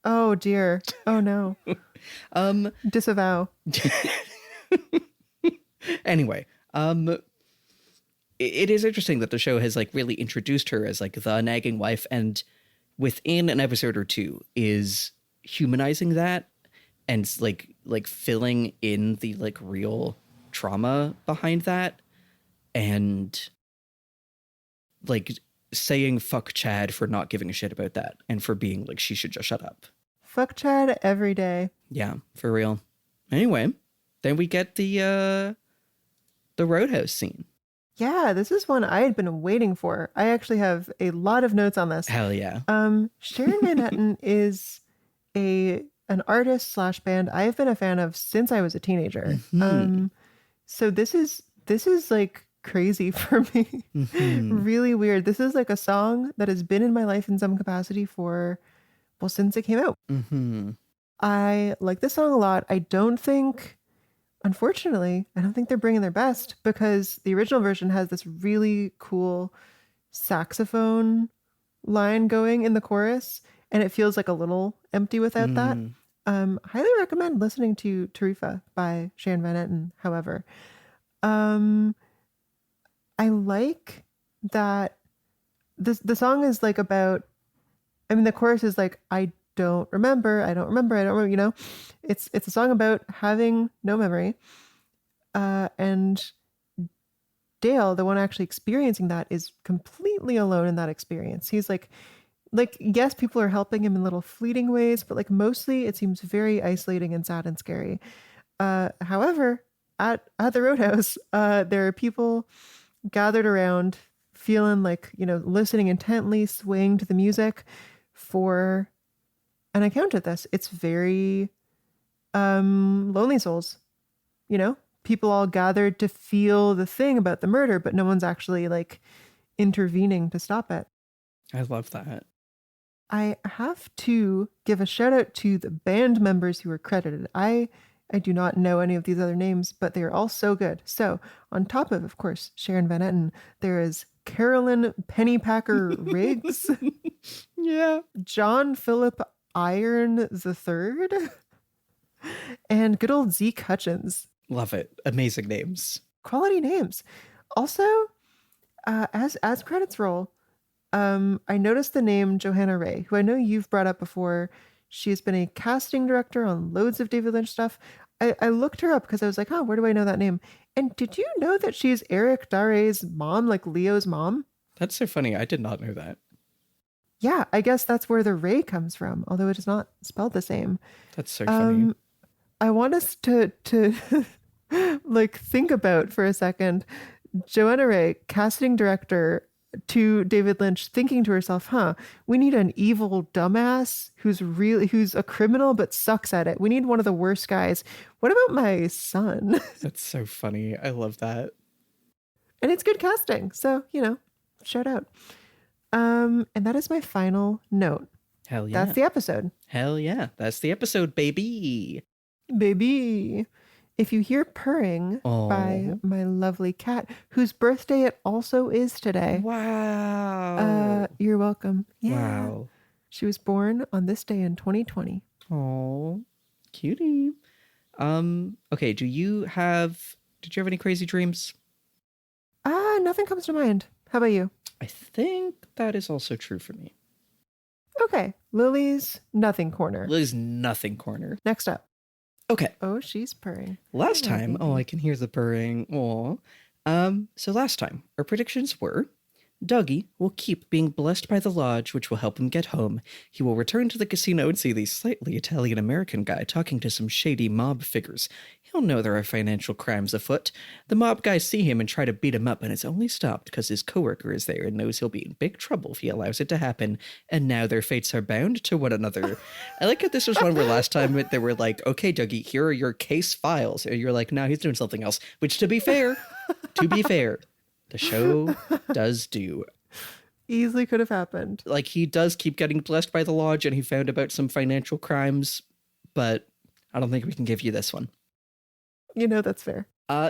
[SPEAKER 2] Oh dear. Oh no. Disavow.
[SPEAKER 1] Anyway, it is interesting that the show has like really introduced her as like the nagging wife, and within an episode or two is humanizing that and like filling in the like real trauma behind that, and like saying fuck Chad for not giving a shit about that and for being like she should just shut up.
[SPEAKER 2] Fuck Chad every day.
[SPEAKER 1] Yeah, for real. Anyway, then we get the roadhouse scene.
[SPEAKER 2] Yeah, this is one I had been waiting for. I actually have a lot of notes on this.
[SPEAKER 1] Hell yeah.
[SPEAKER 2] Sharon Van Etten is an artist / band I've been a fan of since I was a teenager.
[SPEAKER 1] Mm-hmm.
[SPEAKER 2] So this is like crazy for me.
[SPEAKER 1] Mm-hmm.
[SPEAKER 2] Really weird. This is like a song that has been in my life in some capacity for, well, since it came out.
[SPEAKER 1] Mm-hmm.
[SPEAKER 2] I like this song a lot. Unfortunately, I don't think they're bringing their best, because the original version has this really cool saxophone line going in the chorus, and it feels like a little empty without that. Highly recommend listening to Tarifa by Sharon Van Etten, however. I like that the song is like about, the chorus is like, I don't remember, it's a song about having no memory. And Dale, the one actually experiencing that, is completely alone in that experience. He's like, yes, people are helping him in little fleeting ways, but like mostly it seems very isolating and sad and scary. However, at the Roadhouse, there are people gathered around, feeling like, listening intently, swaying to the music for an account of this. It's very Lonely Souls, people all gathered to feel the thing about the murder, but no one's actually like intervening to stop it.
[SPEAKER 1] I love that.
[SPEAKER 2] I have to give a shout out to the band members who were credited. I do not know any of these other names, but they are all so good. So on top of course, Sharon Van Etten, there is Carolyn Pennypacker Riggs.
[SPEAKER 1] Yeah.
[SPEAKER 2] John Philip Iron III. And good old Zeke Hutchins.
[SPEAKER 1] Love it. Amazing names.
[SPEAKER 2] Quality names. Also, as credits roll, I noticed the name Johanna Ray, who I know you've brought up before. She has been a casting director on loads of David Lynch stuff. I looked her up because I was like, where do I know that name? And did you know that she's Eric Dare's mom, like Leo's mom?
[SPEAKER 1] That's so funny. I did not know that.
[SPEAKER 2] Yeah, I guess that's where the Ray comes from, although it is not spelled the same.
[SPEAKER 1] That's so funny.
[SPEAKER 2] I want us to like think about for a second Joanna Ray, casting director to David Lynch, thinking to herself, we need an evil dumbass who's a criminal but sucks at it. We need one of the worst guys. What about my son?
[SPEAKER 1] That's so funny. I love that.
[SPEAKER 2] And it's good casting. So, shout out. And that is my final note.
[SPEAKER 1] Hell yeah.
[SPEAKER 2] That's the episode.
[SPEAKER 1] Hell yeah. That's the episode, baby.
[SPEAKER 2] Baby. If you hear purring by my lovely cat, whose birthday it also is today.
[SPEAKER 1] Wow.
[SPEAKER 2] You're welcome. Yeah.
[SPEAKER 1] Wow.
[SPEAKER 2] She was born on this day in 2020.
[SPEAKER 1] Oh, cutie. Okay, did you have any crazy dreams?
[SPEAKER 2] Nothing comes to mind. How about you?
[SPEAKER 1] I think that is also true for me.
[SPEAKER 2] Okay. Lily's Nothing Corner.
[SPEAKER 1] Lily's Nothing Corner.
[SPEAKER 2] Next up.
[SPEAKER 1] Okay.
[SPEAKER 2] Oh, she's purring.
[SPEAKER 1] Last
[SPEAKER 2] Hello,
[SPEAKER 1] time,
[SPEAKER 2] baby.
[SPEAKER 1] I can hear the purring. Aw. So last time, our predictions were Dougie will keep being blessed by the lodge, which will help him get home. He will return to the casino and see the slightly Italian-American guy talking to some shady mob figures. He'll know there are financial crimes afoot. The mob guys see him and try to beat him up, and it's only stopped because his coworker is there and knows he'll be in big trouble if he allows it to happen. And now their fates are bound to one another. I like how this was one where last time they were like, okay, Dougie, here are your case files. And you're like, no, he's doing something else. Which, to be fair, the show does do.
[SPEAKER 2] Easily could have happened.
[SPEAKER 1] Like, he does keep getting blessed by the lodge, and he found about some financial crimes, but I don't think we can give you this one.
[SPEAKER 2] You know, that's fair.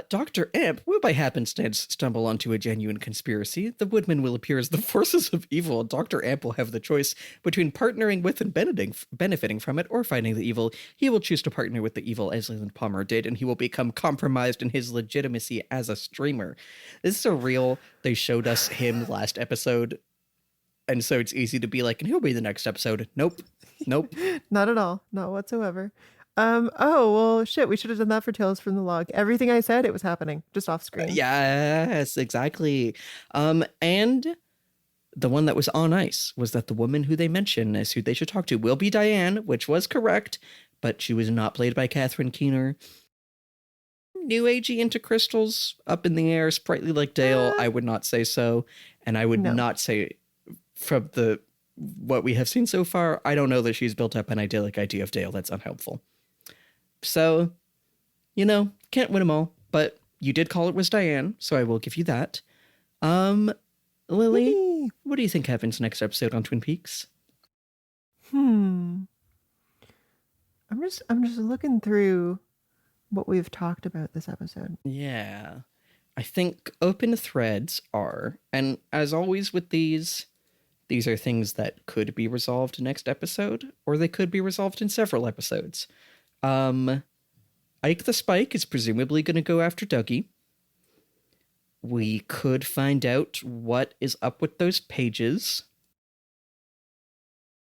[SPEAKER 1] Dr. Amp will by happenstance stumble onto a genuine conspiracy. The Woodman will appear as the forces of evil. Dr. Amp will have the choice between partnering with and benefiting from it or fighting the evil. He will choose to partner with the evil as Leland Palmer did, and he will become compromised in his legitimacy as a streamer. This is a real, they showed us him last episode, and so it's easy to be like, and he'll be the next episode. Nope.
[SPEAKER 2] Not at all. Not whatsoever. Oh, well, shit, we should have done that for Tales from the Log. Everything I said, it was happening, just off screen.
[SPEAKER 1] Yes, exactly. And the one that was on ice was that the woman who they mention as who they should talk to will be Diane, which was correct, but she was not played by Catherine Keener. New agey into crystals, up in the air, sprightly like Dale. I would not say so. And I would not say from what we have seen so far, I don't know that she's built up an idyllic idea of Dale. That's unhelpful. So, can't win them all, but you did call it was Diane, so I will give you that. Lily, what do you think happens next episode on Twin Peaks?
[SPEAKER 2] I'm just looking through what we've talked about this episode.
[SPEAKER 1] Yeah. I think open threads are, and as always with these are things that could be resolved next episode, or they could be resolved in several episodes. Ike the Spike is presumably going to go after Dougie. We could find out what is up with those pages.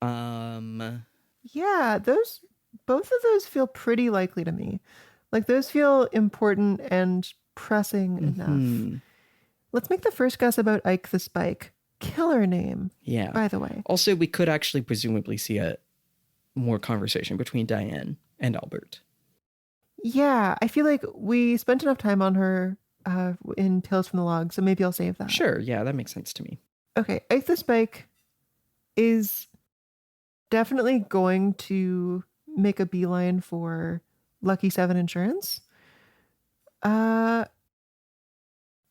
[SPEAKER 2] Yeah, both of those feel pretty likely to me. Like, those feel important and pressing enough. Let's make the first guess about Ike the Spike. Killer name.
[SPEAKER 1] Yeah.
[SPEAKER 2] By the way.
[SPEAKER 1] Also, we could actually presumably see a more conversation between Diane and Albert.
[SPEAKER 2] Yeah, I feel like we spent enough time on her in Tales from the Log, so maybe I'll save that.
[SPEAKER 1] Sure, yeah, that makes sense to me.
[SPEAKER 2] Okay, Ike the Spike is definitely going to make a beeline for Lucky 7 Insurance.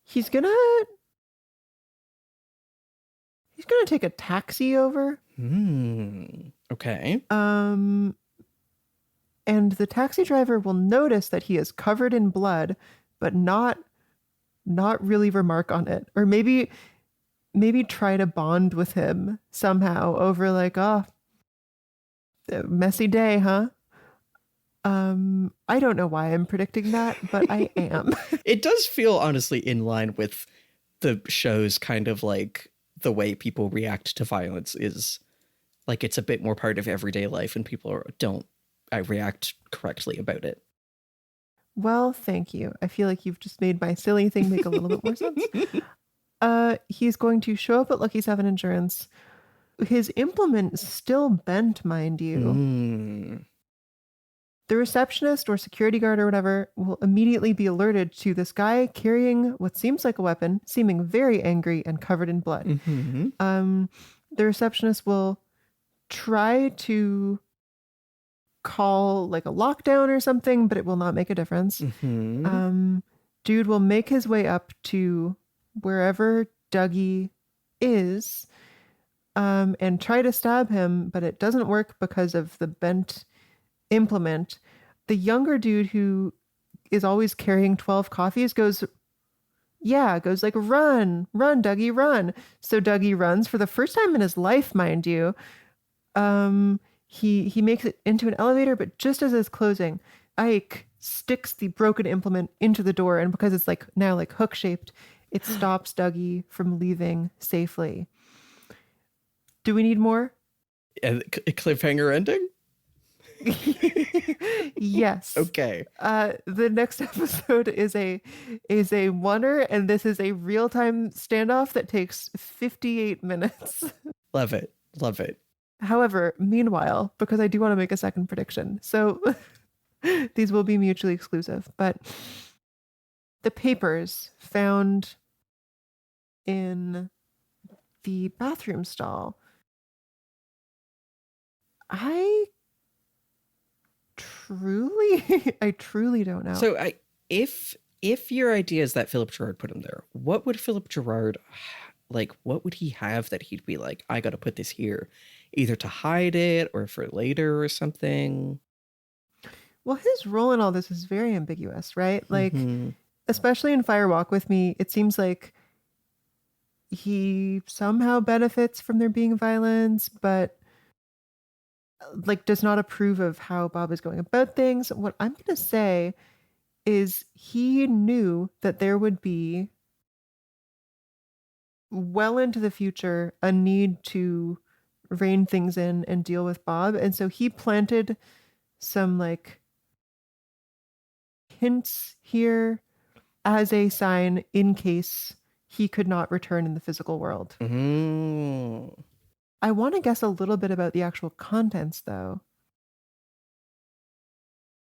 [SPEAKER 2] He's gonna take a taxi over.
[SPEAKER 1] Okay.
[SPEAKER 2] And the taxi driver will notice that he is covered in blood, but not really remark on it. Or maybe try to bond with him somehow over like, messy day, huh? I don't know why I'm predicting that, but I am.
[SPEAKER 1] It does feel honestly in line with the show's kind of like the way people react to violence is like it's a bit more part of everyday life and people don't react correctly about it.
[SPEAKER 2] Well, thank you. I feel like you've just made my silly thing make a little bit more sense. He's going to show up at Lucky 7 Insurance. His implement is still bent, mind you. The receptionist or security guard or whatever will immediately be alerted to this guy carrying what seems like a weapon, seeming very angry and covered in blood. The receptionist will try to call like a lockdown or something, but it will not make a difference. Dude will make his way up to wherever Dougie is and try to stab him, but it doesn't work because of the bent implement. The younger dude who is always carrying 12 coffees goes like, run, Dougie, run. So Dougie runs for the first time in his life, mind you. He makes it into an elevator, but just as it's closing, Ike sticks the broken implement into the door, and because it's like now like hook shaped, it stops Dougie from leaving safely. Do we need more?
[SPEAKER 1] A cliffhanger ending?
[SPEAKER 2] Yes.
[SPEAKER 1] Okay.
[SPEAKER 2] The next episode is a oneer, and this is a real-time standoff that takes 58 minutes.
[SPEAKER 1] Love it. Love it.
[SPEAKER 2] However, meanwhile, because I do want to make a second prediction, so these will be mutually exclusive, but the papers found in the bathroom stall, I truly don't know.
[SPEAKER 1] So if your idea is that Philip Gerard put him there, what would Philip Gerard, like, what would he have that he'd be like, I got to put this here, either to hide it or for later or something?
[SPEAKER 2] Well, his role in all this is very ambiguous, right? Like,
[SPEAKER 1] Mhm.
[SPEAKER 2] especially in Fire Walk with Me, it seems like he somehow benefits from there being violence, but like does not approve of how Bob is going about things. What I'm going to say is he knew that there would be well into the future a need to rein things in and deal with Bob. And so he planted some like hints here as a sign in case he could not return in the physical world.
[SPEAKER 1] Mm.
[SPEAKER 2] I want to guess a little bit about the actual contents, though.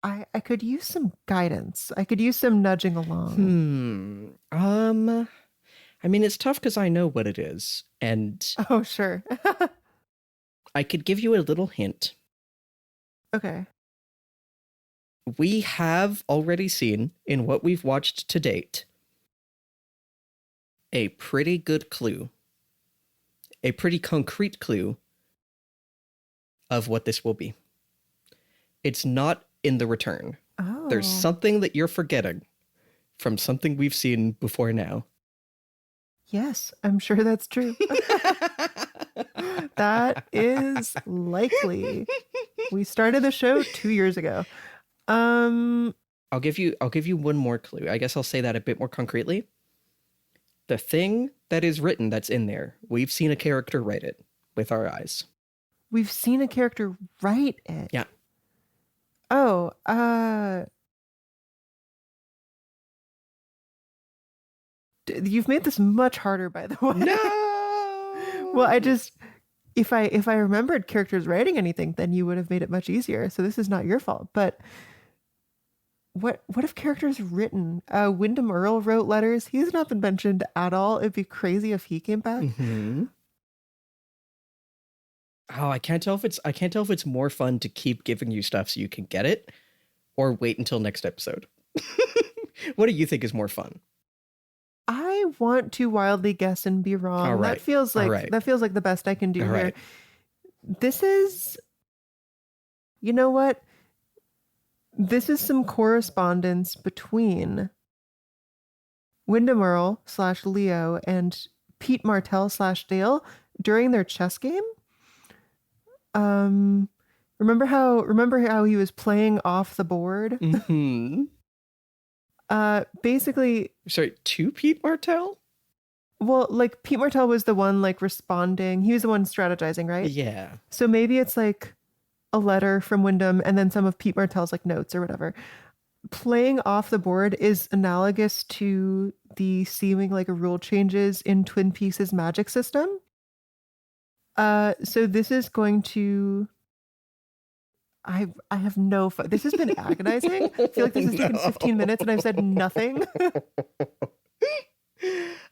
[SPEAKER 2] I could use some guidance. I could use some nudging along.
[SPEAKER 1] I mean, it's tough because I know what it is, and
[SPEAKER 2] Oh, sure.
[SPEAKER 1] I could give you a little hint.
[SPEAKER 2] Okay.
[SPEAKER 1] We have already seen, in what we've watched to date, a pretty good clue, a pretty concrete clue of what this will be. It's not in the return.
[SPEAKER 2] Oh.
[SPEAKER 1] There's something that you're forgetting from something we've seen before now.
[SPEAKER 2] Yes, I'm sure that's true. That is likely. We started the show 2 years ago.
[SPEAKER 1] I'll give you one more clue. I guess I'll say that a bit more concretely. The thing that is written that's in there, we've seen a character write it with our eyes.
[SPEAKER 2] We've seen a character write it.
[SPEAKER 1] Yeah.
[SPEAKER 2] Oh, you've made this much harder, by the way.
[SPEAKER 1] No.
[SPEAKER 2] Well, I just if I remembered characters writing anything, then you would have made it much easier. So this is not your fault. But what if characters written? Wyndham Earle wrote letters. He's not been mentioned at all. It'd be crazy if he came back.
[SPEAKER 1] Mm-hmm. Oh, I can't tell if it's more fun to keep giving you stuff so you can get it, or wait until next episode. What do you think is more fun?
[SPEAKER 2] I want to wildly guess and be wrong.
[SPEAKER 1] All right.
[SPEAKER 2] That feels like the best I can do
[SPEAKER 1] All
[SPEAKER 2] here.
[SPEAKER 1] right.
[SPEAKER 2] This is, you know what? This is some correspondence between Wyndham Earle / Leo and Pete Martell / Dale during their chess game. Remember how he was playing off the board?
[SPEAKER 1] Mm-hmm.
[SPEAKER 2] Basically,
[SPEAKER 1] Sorry, to Pete Martell?
[SPEAKER 2] well, like Pete Martell was the one like responding. He was the one strategizing, right?
[SPEAKER 1] Yeah.
[SPEAKER 2] So maybe it's like a letter from Wyndham and then some of Pete Martell's like notes or whatever. Playing off the board is analogous to the seeming like rule changes in Twin Peaks' magic system. So this is going to. I have no fun. This has been agonizing. I feel like this has taken 15 minutes and I've said nothing.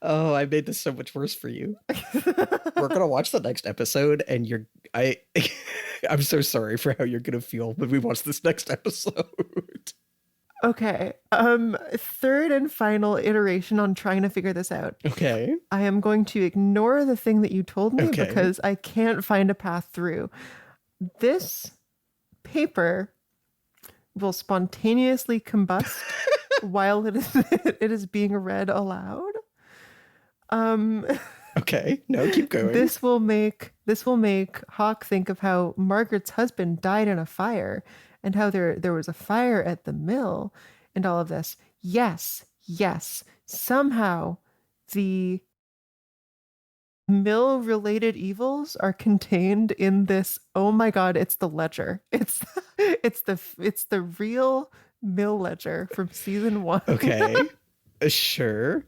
[SPEAKER 1] Oh, I made this so much worse for you. We're gonna watch the next episode, and I'm so sorry for how you're gonna feel when we watch this next episode.
[SPEAKER 2] Okay. Third and final iteration on trying to figure this out.
[SPEAKER 1] Okay.
[SPEAKER 2] I am going to ignore the thing that you told me
[SPEAKER 1] Okay.
[SPEAKER 2] because I can't find a path through. This paper will spontaneously combust while it is being read aloud.
[SPEAKER 1] Okay. No, keep going.
[SPEAKER 2] This will make Hawk think of how Margaret's husband died in a fire and how there was a fire at the mill and all of this. Yes. Somehow the mill-related evils are contained in this. Oh my God, it's the ledger. It's the real mill ledger from season 1.
[SPEAKER 1] Okay. Sure.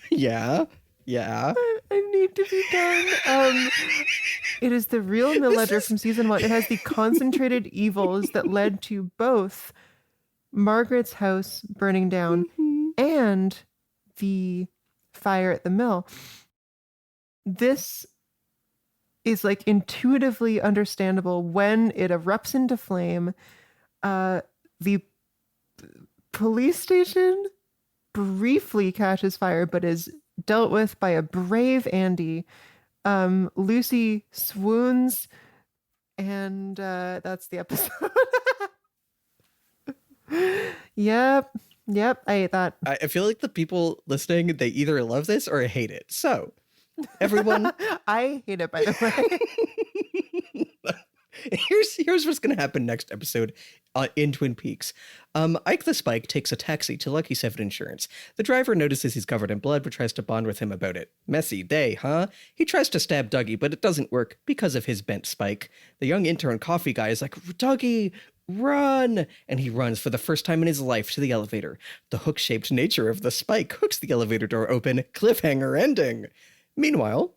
[SPEAKER 1] Yeah. Yeah.
[SPEAKER 2] I need to be done. It is the real mill ledger from season 1. It has the concentrated evils that led to both Margaret's house burning down and the fire at the mill. This is like intuitively understandable when it erupts into flame. The police station briefly catches fire, but is dealt with by a brave Andy. Lucy swoons, and that's the episode. Yep, I ate that.
[SPEAKER 1] I feel like the people listening, they either love this or hate it. So, everyone,
[SPEAKER 2] I hate it, by the way.
[SPEAKER 1] here's what's going to happen next episode in Twin Peaks. Ike the Spike takes a taxi to Lucky 7 Insurance. The driver notices he's covered in blood but tries to bond with him about it. Messy day, huh? He tries to stab Dougie, but it doesn't work because of his bent spike. The young intern coffee guy is like, Dougie, run! And he runs for the first time in his life to the elevator. The hook-shaped nature of the spike hooks the elevator door open. Cliffhanger ending. Meanwhile,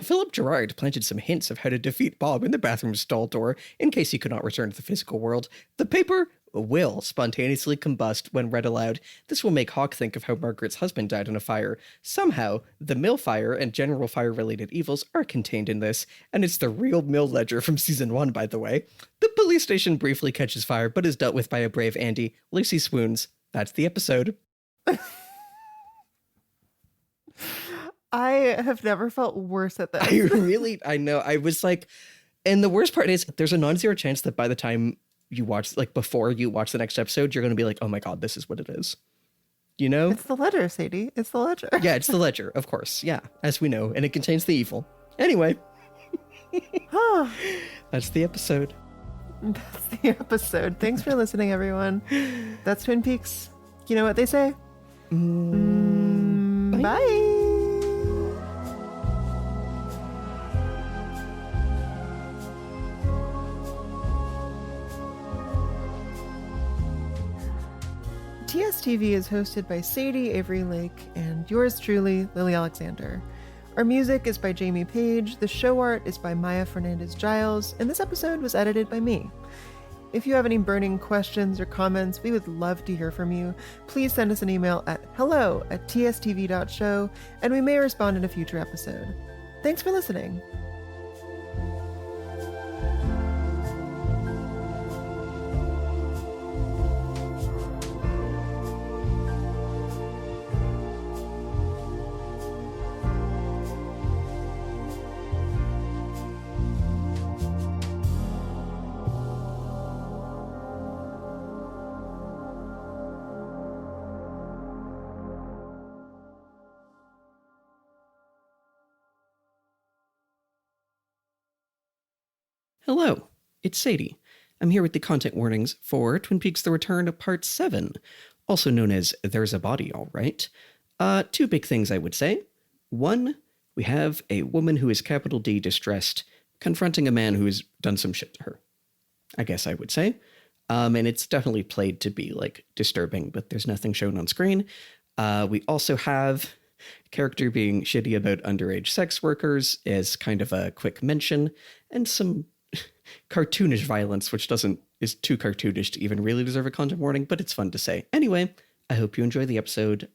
[SPEAKER 1] Philip Gerard planted some hints of how to defeat Bob in the bathroom stall door in case he could not return to the physical world. The paper will spontaneously combust when read aloud. This will make Hawk think of how Margaret's husband died in a fire. Somehow, the mill fire and general fire-related evils are contained in this, and it's the real mill ledger from season 1, by the way. The police station briefly catches fire, but is dealt with by a brave Andy. Lucy swoons. That's the episode.
[SPEAKER 2] I have never felt worse at this.
[SPEAKER 1] I know. I was like, and the worst part is there's a non-zero chance that by the time you watch, like before you watch the next episode, you're going to be like, oh my God, this is what it is. You know?
[SPEAKER 2] It's the ledger, Sadie. It's the ledger.
[SPEAKER 1] Yeah, it's the ledger, of course. Yeah, as we know. And it contains the evil. Anyway. That's the episode.
[SPEAKER 2] That's the episode. Thanks for listening, everyone. That's Twin Peaks. You know what they say? Bye. TSTV is hosted by Sadie Avery Lake and yours truly, Lily Alexander. Our music is by Jamie Page, the show art is by Maya Fernandez-Giles, and this episode was edited by me. If you have any burning questions or comments, we would love to hear from you. Please send us an email at hello@tstv.show, and we may respond in a future episode. Thanks for listening.
[SPEAKER 1] Hello, it's Sadie. I'm here with the content warnings for Twin Peaks The Return Part 7, also known as There's a Body, All Right. Two big things I would say. One, we have a woman who is capital D distressed, confronting a man who has done some shit to her. I guess I would say. And it's definitely played to be, like, disturbing, but there's nothing shown on screen. We also have character being shitty about underage sex workers as kind of a quick mention, and some cartoonish violence, which is too cartoonish to even really deserve a content warning, but it's fun to say. Anyway, I hope you enjoy the episode.